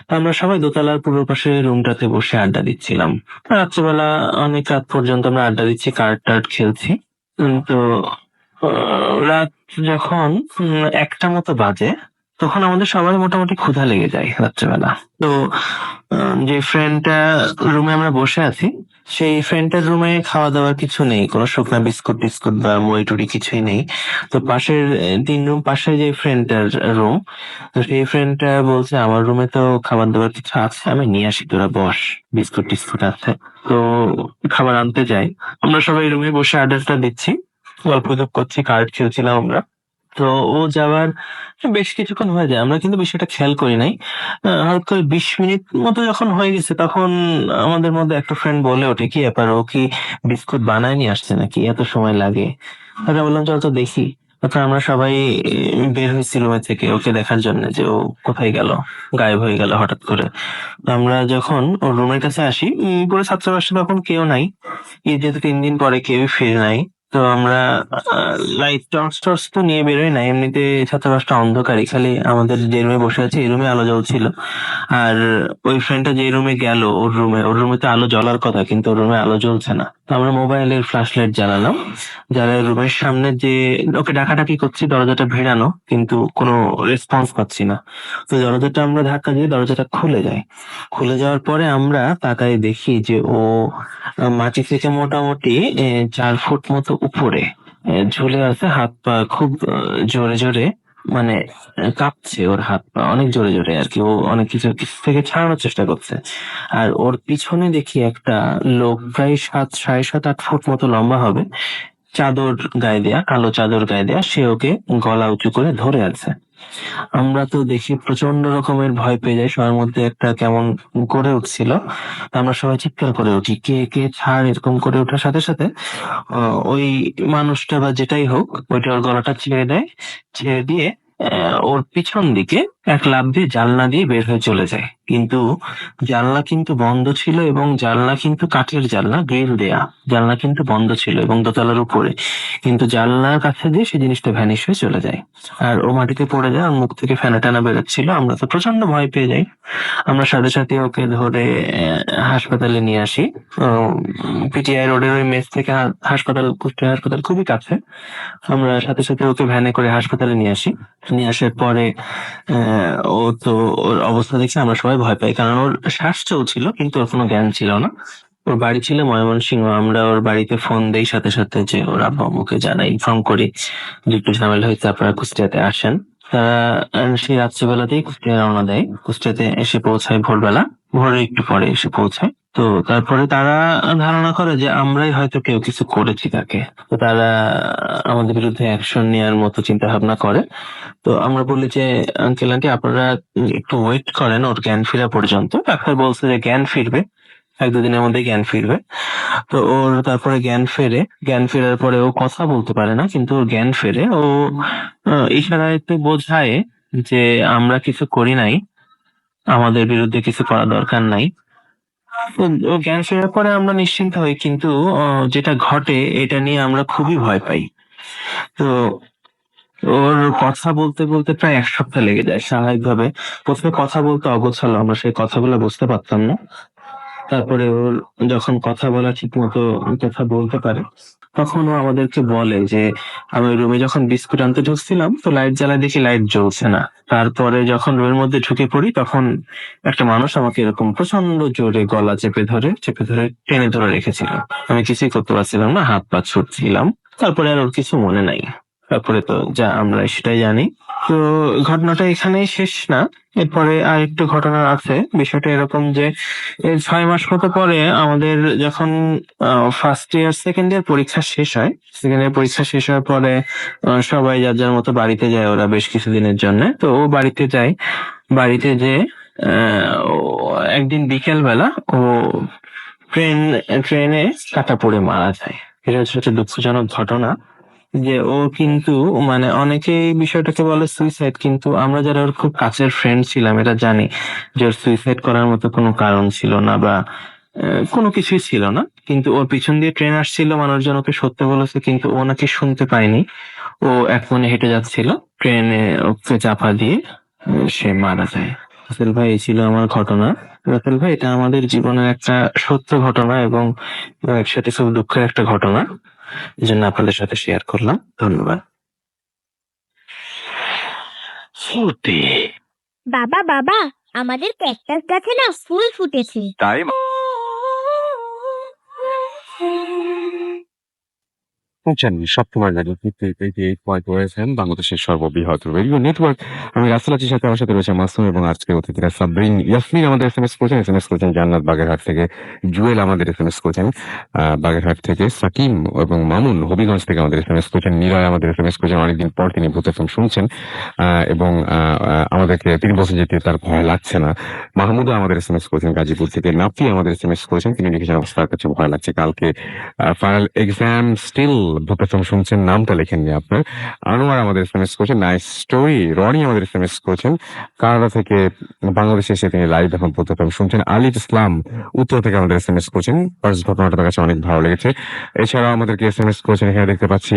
তো আমরা সবাই দোতলার পূর্ব পাশে রুমটাতে বসে আড্ডা দিচ্ছিলাম। রাত্রেবেলা অনেক রাত পর্যন্ত আমরা আড্ডা দিচ্ছি, কার্ড টার্ড খেলছি। তো রাত যখন 1টা মতো বাজে, তখন আমাদের সবার মোটামুটি ক্ষুধা লেগে যায় রাত্রেবেলা। তো যে ফ্রেন্ডটা রুমে আমরা বসে আছি, সেই ফ্রেন্ডটার রুমে খাওয়া দাওয়ার কিছু নেই, কোনো শুকনা বিস্কুট টিস্কুট বা মুড়ি টুড়ি কিছুই নেই। তো পাশের 3 রুম পাশে যে ফ্রেন্ডটার রুম, তো সেই ফ্রেন্ডটা বলছে আমার রুমে তো খাবার দাবার কিছু আছে, আমি নিয়ে আসি, তোরা বস, বিস্কুট টিস্কুট আছে। তো খাবার আনতে যাই, আমরা সবাই রুমে বসে আড্ডাটা দিচ্ছি, গল্প গুজব করছি, কার্ড খেলছিলাম আমরা। তো ও যাওয়ার বেশ কিছুক্ষণ হয়ে যায়, আমরা কিন্তু বিষয়টা খেয়াল করি নাই। হঠাৎ করে 20 মিনিট মতো যখন হয়ে গেছে, তখন আমাদের মধ্যে একটা ফ্রেন্ড বলে ওঠে কি ব্যাপার, ও কি বিস্কুট বানায় নিয়ে আসছে নাকি, এত সময় লাগে? আমরা বললাম চল তো দেখি। তারপর আমরা সবাই বের হয়েছি রুমে থেকে ওকে দেখার জন্য যে ও কোথায় গেল, গায়েব হয়ে গেল হঠাৎ করে। তো আমরা যখন ওর রুমের কাছে আসি, পুরো ছাত্রাবাসে তখন কেউ নাই, এই যেহেতু 3 দিন পরে কেউই ফিরে নাই। তো আমরা লাইট টর্চ টর্চ তো নিয়ে বেরোই না, এমনিতে ছাত্রাবাসটা অন্ধকারই, খালি আমাদের যে রুমে বসে আছি এই রুমে আলো জ্বলছিল। আর ওই ফ্রেন্ডটা যে রুমে গেল, ওর রুমে তো আলো জ্বলার কথা, কিন্তু ওর রুমে আলো জ্বলছে না। তো আমরা মোবাইলের ফ্ল্যাশ লাইট জ্বালালাম, জ্বালায় রুমের সামনে যে ওকে ডাকাডাকি করছি, দরজাটা ভিড়ানো, কিন্তু কোনো রেসপন্স পাচ্ছি না। তো দরজাটা আমরা ধাক্কা দিয়ে দরজাটা খুলে যায়। খুলে যাওয়ার পরে আমরা তাকায় দেখি যে ও মাটি থেকে মোটামুটি 4 ফুট মতো উপরে ঝুলে আছে, হাত পা খুব জোরে জোরে, মানে কাঁপছে ওর হাত পা অনেক জোরে জোরে আর কি, ও অনেক কিছু কিছু থেকে ছাড়ানোর চেষ্টা করছে। আর ওর পিছনে দেখি একটা লোক, প্রায় 7, 7.5, 8 ফুট মতো লম্বা হবে, চাদর গায়ে দেয়া, কালো চাদর গায়ে দেয়া, সে ওকে গলা উঁচু করে ধরে আছে। আমরা তো দেখি প্রচন্ড রকমের ভয় পেয়ে যাই, সবার মধ্যে একটা কেমন করে উঠছিল। আমরা সবাই চিৎকার করে উঠি, কে কে ছাড়, এরকম করে ওঠার সাথে সাথে ওই মানুষটা বা যেটাই হোক ওইটা ওর গলাটা ছেড়ে দেয়, ছেড়ে দিয়ে ওর পিছন দিকে এক লাফ দিয়ে জানলা দিয়ে বের হয়ে চলে যায়। কিন্তু জানলা কিন্তু বন্ধ ছিল, এবং জানলা কিন্তু কাঠের জানলা, গ্রিল দেয়া জানলা কিন্তু বন্ধ ছিল এবং দোতলার উপরে, কিন্তু জানলার কাছে দিয়ে সেই জিনিসটা ভ্যানিশ হয়ে চলে যায়। আর ও মাটিতে পড়ে যায়, আর মুখ থেকে ফেনা টানা বেরোচ্ছিল। আমরা তো প্রচন্ড ভয় পেয়ে যাই। আমরা সাথে সাথে ওকে ধরে হাসপাতালে নিয়ে আসি। পিটিআই রোডের ওই মেস থেকে হাসপাতাল, কুষ্টিয়া হাসপাতাল খুবই কাছে। আমরা সাথে সাথে ওকে ভ্যানে করে হাসপাতালে নিয়ে আসি। নিয়ে আসার পরে ও তো, ওর অবস্থা দেখে আমরা সবাই ভয় পাই, কারণ ওর শ্বাস চলছিল কিন্তু ওর কোনো জ্ঞান ছিল না। ওর বাড়ি ছিল ময়মনসিংহ। আমরা ওর বাড়িতে ফোন দেই সাথে সাথে, যে ওর আব্বা আম্মুকে জানাই, ইনফর্ম করি যে একটু ঝামেলা হয়েছে, আপনারা কুষ্টিয়াতে আসেন। তারা সেই রাত্রিবেলাতেই কুষ্টিয়া রওনা দেয়। কুষ্টিয়াতে এসে পৌঁছায় ভোরবেলা, ভোরে একটু পরে এসে পৌঁছায়। তো তারপরে তারা ধারণা করে যে আমরাই হয়তো কেউ কিছু করেছি তাকে। তো তারা আমাদের বিরুদ্ধে অ্যাকশন নেওয়ার মতো চিন্তা ভাবনা করে। তো আমরা বলি যে আঙ্কেল আন্টি আপনারা একটু ওয়েট করেন ওর জ্ঞান ফেরা পর্যন্ত। ডাক্তার বলছে যে জ্ঞান ফিরবে, 1-2 দিনের মধ্যে জ্ঞান ফিরবে। তো ওর তারপরে জ্ঞান ফেরে। জ্ঞান ফেরার পরে ও কথা বলতে পারে না, কিন্তু ওর জ্ঞান ফেরে। ও ইশারায় তো বোঝায় যে আমরা কিছু করি নাই, আমাদের বিরুদ্ধে কিছু করা দরকার নাই। তো ও জ্ঞান ফেরার পরে আমরা নিশ্চিন্ত হই, কিন্তু যেটা ঘটে এটা নিয়ে আমরা খুবই ভয় পাই। তো ওর কথা বলতে বলতে প্রায় 1 সপ্তাহ লেগে যায় স্বাভাবিকভাবে। প্রথমে কথা বলতে অগোছালো, আমরা সেই কথাগুলো বুঝতে পারতাম না। তারপরে ওর যখন কথা বলা ঠিক মতো কথা বলতে পারে, তখন ও আমাদেরকে বলে যে আমি রুমে যখন বিস্কুট আনতে ঢুকছিলাম তো লাইট জ্বালা দেখি লাইট জ্বলছে না। তারপরে যখন রুমের মধ্যে ঢুকে পড়ি তখন একটা মানুষ আমাকে এরকম প্রচন্ড জোরে গলা চেপে ধরে টেনে ধরে রেখেছিল। আমি কিছুই করতে পারছিলাম না, হাত পা ছুটছিলাম। তারপরে আর ওর কিছু মনে নাই। তারপরে তো যা আমরা সেটাই জানি। তো ঘটনাটা এখানেই শেষ না, এরপরে আর একটু ঘটনা আছে। বিষয়টা এরকম যে 6 মাস মতো পরে আমাদের যখন ফার্স্ট ইয়ার সেকেন্ড ইয়ার পরীক্ষা শেষ হয়, সেকেন্ড ইয়ার পরীক্ষা শেষ হওয়ার পরে সবাই যার যার মতো বাড়িতে যায় ওরা বেশ কিছুদিনের জন্য। তো ও বাড়িতে যায়। বাড়িতে যে একদিন বিকেল বেলা ও ট্রেনে কাটা পড়ে মারা যায়। এটা হচ্ছে একটা দুঃখজনক ঘটনা। যে ও কিন্তু, মানে অনেকেই বিষয়টাকে বলে সুইসাইড, কিন্তু আমরা যারা ওর খুব কাছের ফ্রেন্ড ছিলাম এটা জানি যে ওর সুইসাইড করার মতো কোনো কারণ ছিল না, বা কোনো কিছুই ছিল না। কিন্তু ওর পিছন দিয়ে ট্রেন আসছিল, মানুষজন ওকে সত্যি বলেছে, কিন্তু ও নাকি শুনতে পায়নি। ও এক মনে হেঁটে যাচ্ছিল, ট্রেনে ওকে চাপা দিয়ে সে মারা যায়। রাসেল ভাই, এই ছিল আমার ঘটনা। রাসেল ভাই, এটা আমাদের জীবনের একটা সত্য ঘটনা এবং একসাথে খুব দুঃখের একটা ঘটনা, এই জন্য আপনাদের সাথে শেয়ার করলাম। ধন্যবাদ। Fruity. বাবা বাবা, আমাদের ক্যাকটাস গাছে না ফুল ফুটেছে। তাই শুনছেন সপ্তমার রাজনীতি 88.1 বাংলাদেশের সর্ববৃহৎ রেডিও নেটওয়ার্ক। আমি রাসেল আজির সাথে, আমার সাথে রয়েছে মাসুম এবং আজকে অতিথিরা সাবরিন, ইয়াসমিন আমাদের এসএমএস করেছেন জান্নাত বাগেরহাট থেকে, জুয়েল আমাদের এসএমএস করেছেন বাগেরহাট থেকে, সাকিম এবং মামুন হবিগঞ্জ থেকে আমাদের এসএমএস করেছেন, নিরয় আমাদের এসএমএস করেছেন, অনেকদিন পর তিনি ভূত এফএম শুনছেন এবং আমাদেরকে তিনি বলছেন যে তার ভয় লাগছে না। মাহমুদা আমাদের এসএমএস করেছেন গাজীপুর থেকে, নাফি আমাদের এসএমএস করেছেন, তিনি লিখেছেন তার কাছে ভয় লাগছে, কালকে ফাইনাল এক্সাম, স্টিল ভূত এফএম শুনছেন, নামটা লেখেননি আপনার। আনোয়ার আমাদের এসএমএস করেছেন, নাইস স্টোরি। রনি আমাদের এসএমএস করেছেন কানাডা থেকে, বাংলাদেশে এসে তিনি লাইভ এখন ভূত এফএম শুনছেন। আলিফ ইসলাম উত্তর থেকে আমাদের এসএমএস করেছেন, ফার্স্ট ঘটনাটা তার কাছে অনেক ভালো লেগেছে। এছাড়াও আমাদেরকে এসএমএস করেছেন, এখানে দেখতে পাচ্ছি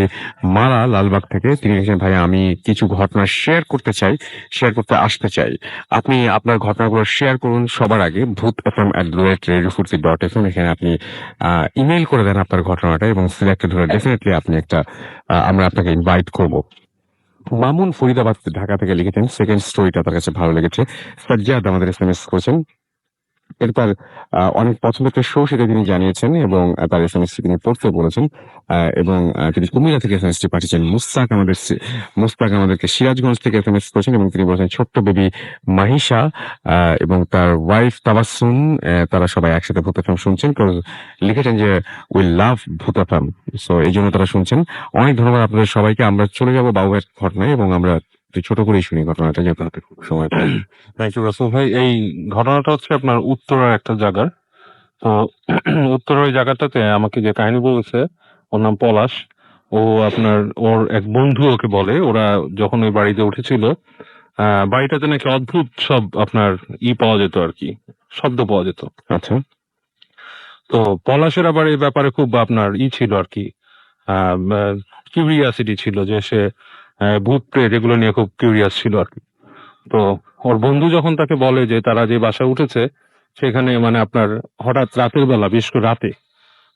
মালা লালবাগ থেকে, তিনি লিখেছেন ভাই আমি কিছু ঘটনা শেয়ার করতে আসতে চাই, আপনি আপনার ঘটনাগুলো শেয়ার করুন সবার আগে bhuthfm@radiofurti.fm, এখানে আপনি ইমেল করে দেন আপনার ঘটনাটা এবং সিলেক্টেড হলে ডেফিনেটলি আপনি আমরা আপনাকে ইনভাইট করব। মামুন ফরিদাবাদ ঢাকা থেকে লিখেছেন সেকেন্ড স্টোরিটা তার কাছে ভালো লেগেছে। সাজ্জাদ আমাদের এসএমএস করেছেন, এটা তার অনেক পছন্দের একটা শো সেটা তিনি জানিয়েছেন এবং তার এসএমএস তিনি পড়তে বলেছেন এবং তিনি কুমিল্লা থেকে এসএমএসটি পাঠিয়েছেন। মুস্তাক আমাদেরকে সিরাজগঞ্জ থেকে এসএমএস করেছেন এবং তিনি বলেছেন ছোট্ট বেবি মাহিশা এবং তার ওয়াইফ তাবাসসুম, তারা সবাই একসাথে ভূত এফএম শুনছেন, লিখেছেন যে উই লাভ ভূত এফএম, সো এই জন্য তারা শুনছেন। অনেক ধন্যবাদ আপনাদের সবাইকে। আমরা চলে যাব বাবুয়ের ঘটনায় এবং আমরা একটু ছোট করেই শুনি ঘটনাটা, যেহেতু হাতে খুব সময় পাই। থ্যাংক ইউ রাসেল ভাই। এই ঘটনাটা হচ্ছে আপনার উত্তরার একটা জায়গার। তো উত্তরার ওই জায়গাটাতে আমাকে যে কাহিনী বলেছে, ওর নাম পলাশ। ও আপনার ওর এক বন্ধু ওকে বলে, ওরা যখন ওই বাড়িতে উঠেছিল, বাড়িটাতে নাকি অদ্ভুত সব আপনার পাওয়া যেত আর কি, শব্দ পাওয়া যেত। আচ্ছা। তো পলাশের আবার এই ব্যাপারে খুব আপনার ছিল আর কি, কিউরিয়াসিটি ছিল, যে সে ভূত প্রেত এগুলো নিয়ে খুব কিউরিয়াস ছিল আর কি। তো ওর বন্ধু যখন তাকে বলে যে তারা যে বাসায় উঠেছে সেখানে মানে আপনার হঠাৎ রাতের বেলা, বিশেষ করে রাতে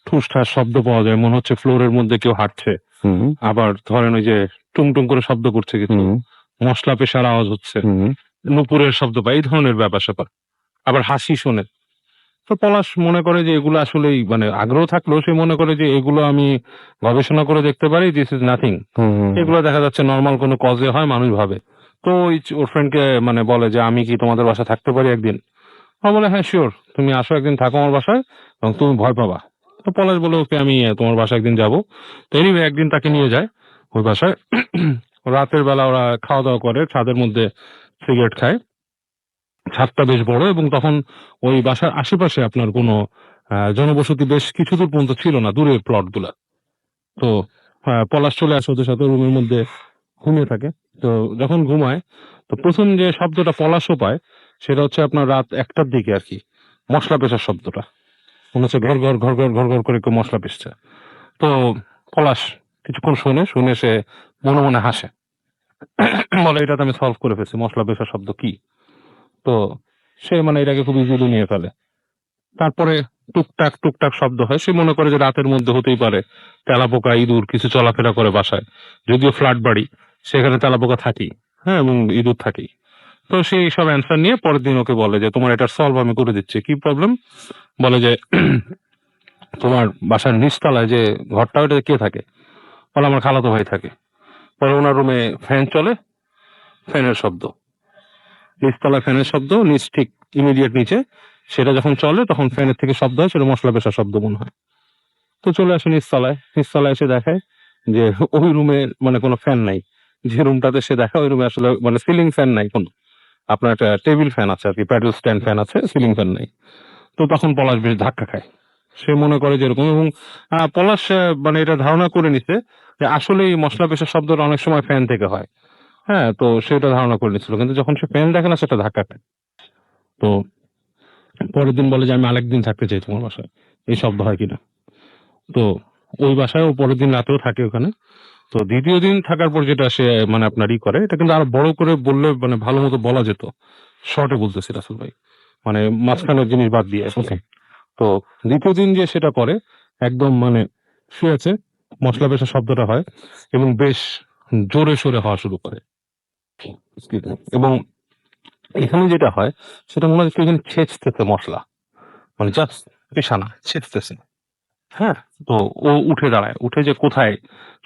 ঠুসঠাস শব্দ পাওয়া যায়, মনে হচ্ছে ফ্লোরের মধ্যে কেউ হাঁটছে। হুম আবার ধরেন ওই যে টুং টুং করে শব্দ করছে কিছু, হুম মশলা পেশার আওয়াজ হচ্ছে, হুম নুপুরের শব্দ পায়, এই ধরনের ব্যাপার স্যাপার। আবার হাসি শোনে। তো পলাশ মনে করে যে এগুলো আসলেই মানে আগ্রহ থাকলেও সে মনে করে যে এগুলো আমি গবেষণা করে দেখতে পারি, দিস ইজ নাথিং। হুম এগুলো দেখা যাচ্ছে নর্মাল কোনো কজে হয়, মানুষ ভাবে। তো ওর ফ্রেন্ডকে মানে বলে যে আমি কি তোমাদের বাসায় থাকতে পারি একদিন? ও বলে হ্যাঁ শিওর, তুমি আসো একদিন, থাকো আমার বাসায়, এবং তুমি ভয় পাবা। তো পলাশ বলে ওকে আমি তোমার বাসায় একদিন যাবো। তো এনিওয়ে একদিন তাকে নিয়ে যায় ওই বাসায়। রাতের বেলা ওরা খাওয়া দাওয়া করে, ছাদের মধ্যে সিগারেট খায়। ছাদটা বেশ বড়, এবং তখন ওই বাসার আশেপাশে আপনার কোনো জনবসতি বেশ কিছু দূর পর্যন্ত ছিল না, দূরের প্লট গুলা। তো পলাশ চলে আসে ওদের সাথে, রুমের মধ্যে ঘুমিয়ে থাকে। তো যখন ঘুমায়, তো প্রথম যে শব্দটা পলাশও পায় সেটা হচ্ছে আপনার রাত 1টার দিকে আর কি, মশলা পেশার শব্দটা। মনে হচ্ছে ঘর ঘর ঘর ঘর ঘর ঘর করে কেউ মশলা পিষছে। তো পলাশ কিছুক্ষণ শুনে সে মনে মনে হাসে। বলে এটা তো আমি সলভ করে ফেলছি, মশলা পেশার শব্দ কি। তো সে মানে এটাকে খুব ইজিলি নিয়ে ফেলে। তারপরে টুকটাক টুকটাক শব্দ হয়, সে মনে করে যে রাতের মধ্যে হতেই পারে তেলাপোকা ইঁদুর কিছু চলাফেরা করে বাসায়, যদিও ফ্ল্যাট বাড়ি, সেখানে তেলাপোকা থাকি, হ্যাঁ, এবং ইঁদুর থাকি। তো সে সব অ্যান্সার নিয়ে পরের দিন ওকে বলে যে তোমার এটার সলভ আমি করে দিচ্ছি, কি প্রবলেম। বলে যে তোমার বাসার নিচতলায় যে ঘরটা, ওইটাতে কে থাকে? বলে আমার খালাতো ভাই থাকে। পরে ওনার রুমে ফ্যান চলে, ফ্যানের শব্দ, নিচতলা ফ্যানের শব্দ, নিচ ঠিক ইমিডিয়েট নিচে, সেটা যখন চলে তখন ফ্যানের থেকে শব্দ হয়, সেটা মশলা পেশার শব্দ মনে হয়। তো চলে আসে নিচতলায়, নিচতলায় এসে দেখায় যে ওই রুমে মানে কোনো ফ্যান নাই। যে রুমটাতে সে দেখা, ওই রুমে আসলে মানে সিলিং ফ্যান নাই কোনো, আপনার একটা টেবিল ফ্যান আছে আর কি, প্যাডেল স্ট্যান্ড ফ্যান আছে, সিলিং ফ্যান নাই। তো তখন পলাশ বেশ ধাক্কা খায়, সে মনে করে যে এরকম, এবং পলাশ মানে এটা ধারণা করে নিছে যে আসলে এই মশলা পেশার শব্দটা অনেক সময় ফ্যান থেকে হয়। হ্যাঁ, তো সেটা ধারণা করে নিচ্ছিল, কিন্তু যখন সে ফ্যান দেখে না, সেটা ধাক্কা খায়। তো পরের দিন বলে যে আমি আরেকদিন থাকতে চাই তোমার বাসায়, এই শব্দ হয় কিনা। তো ওই বাসায় ও পরের দিন রাতেও থাকে ওখানে। তো দ্বিতীয় দিন থাকার পর যেটা সে মানে আপনার করে, এটা কিন্তু আরো বড় করে বললে মানে ভালো মতো বলা যেত, শর্টে বলতেছি রাসেল ভাই, মানে মাঝখানের জিনিস বাদ দিয়ে। Okay. তো দ্বিতীয় দিন যে সেটা করে, একদম মানে শুয়েছে, মশলা পেশা শব্দটা হয়, এবং বেশ জোরে সোরে হওয়া শুরু করে। এবং এখানে যেটা হয় সেটা মনে হচ্ছে এখানে ছেঁচতেছে মশলা, মানে জাস্ট পেশানা ছেঁচতেছে। হ্যাঁ, তো ও উঠে দাঁড়ায়, উঠে যে কোথায়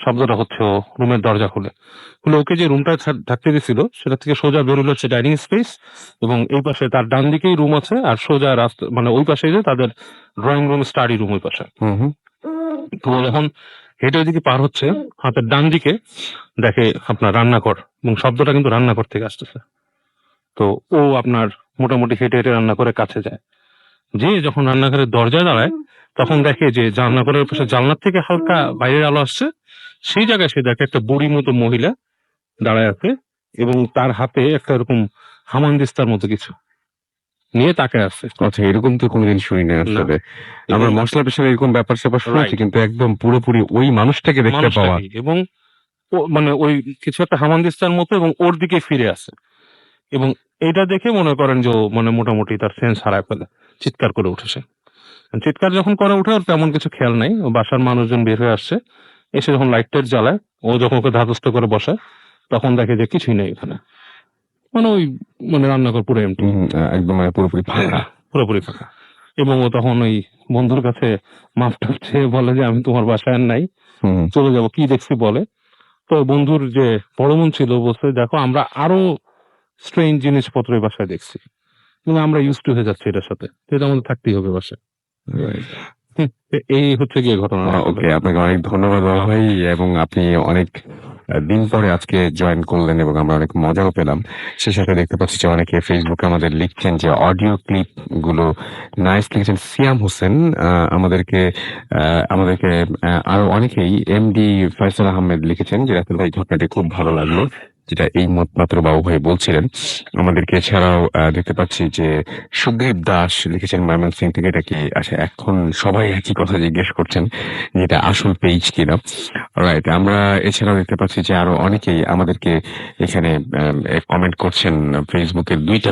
শব্দটা হচ্ছে, ও রুমের দরজা খুলে ওকে যে রুমটা থাকতে দিয়েছিল সেটা থেকে সোজা বেরোলো হচ্ছে ডাইনিং স্পেস, এবং এই পাশে তার ডান দিকেই রুম আছে, আর সোজা রাস্তা মানে ওই পাশে যে তাদের ড্রয়িং রুম, স্টাডি রুম ওই পাশে। হুম তো যখন হেঁটে ওইদিকে পার হচ্ছে, হাতের ডান দিকে দেখে আপনার রান্নাঘর, এবং শব্দটা কিন্তু রান্নাঘর থেকে আসতেছে। তো ও আপনার মোটামুটি হেঁটে হেঁটে রান্নাঘরের কাছে যায়, যে যখন রান্নাঘরের দরজায় দাঁড়ায় তখন দেখে যে রান্নাঘরের পাশে জানলার থেকে হালকা বাইরের আলো আসছে, সেই জায়গায় সে দেখে একটা বুড়ি মতো মহিলা দাঁড়ায় আছে, এবং তার হাতে একটা এরকম হামানদিস্তার মতো কিছু নিয়ে তাকায় আছে। আচ্ছা, এরকম তো কোনোদিন শুনি না আসলে। আমরা মশলা পেশার এরকম ব্যাপার স্যাপার শুনেছি, Right. কিন্তু একদম পুরোপুরি ওই মানুষটাকে দেখতে পাওয়া। মানুষটাকে, এবং ও মানে ওই কিছু একটা হামানদিস্তার মতো, এবং ওর দিকে ফিরে আসে, এবং এটা দেখে মনে করেন যে ও মানে মোটামুটি তার সেন্স হারায় ফেলে, চিৎকার করে উঠেছে। চিৎকার যখন করে উঠে, ওর তেমন কিছু খেয়াল নাই, ও বাসার মানুষজন বের হয়ে আসছে, এসে যখন লাইট টাইট জ্বালায়, ও যখন ওকে ধাতস্থ করে বসায়, তখন দেখে যে কিছুই নেই এখানে, মানে ওই মানে রান্নাঘর পুরো এমটি, একদম মানে পুরোপুরি ফাঁকা। পুরোপুরি ফাঁকা। এবং ও তখন ওই বন্ধুর কাছে মাফ টাফ চেয়ে বলে যে আমি তোমার বাসায় আর নাই, হুম চলে যাবো, কি দেখছি বলে। তো বন্ধুর যে বড় বোন ছিল বলছে দেখো আমরা আরো স্ট্রেঞ্জ জিনিসপত্র এই বাসায় দেখছি, কিন্তু আমরা ইউজ টু হয়ে যাচ্ছি এটার সাথে, তো এটা আমাদের থাকতেই হবে বাসায়। এই হচ্ছে গিয়ে ঘটনা। ওকে, আপনাকে অনেক ধন্যবাদ বাবা ভাই, এবং আপনি অনেক দিন পরে আজকে জয়েন করলেন এবং আমরা অনেক মজাও পেলাম। সে সাথে দেখতে পাচ্ছি যে অনেকে ফেসবুকে আমাদের লিখছেন যে অডিও ক্লিপ গুলো নাইস লিখেছেন। সিয়াম হোসেন আমাদেরকে আরো অনেকেই এমডি ফয়সাল আহমেদ লিখেছেন যে রাসেল ভাই ঘটনাটি খুব ভালো লাগলো, যেটা এই মাত্র বাবু ভাই বলছিলেন আমাদেরকে। এছাড়াও দেখতে পাচ্ছি যে সুগ্রীব দাস লিখেছেন ময়মনসিংহ থেকে, এটা কি আচ্ছা এখন সবাই একই কথা জিজ্ঞেস করছেন যে এটা আসল পেজ কিনা। রাইট, আমরা এছাড়াও দেখতে পাচ্ছি যে আরো অনেকেই আমাদেরকে এখানে কমেন্ট করছেন ফেসবুকের 2টা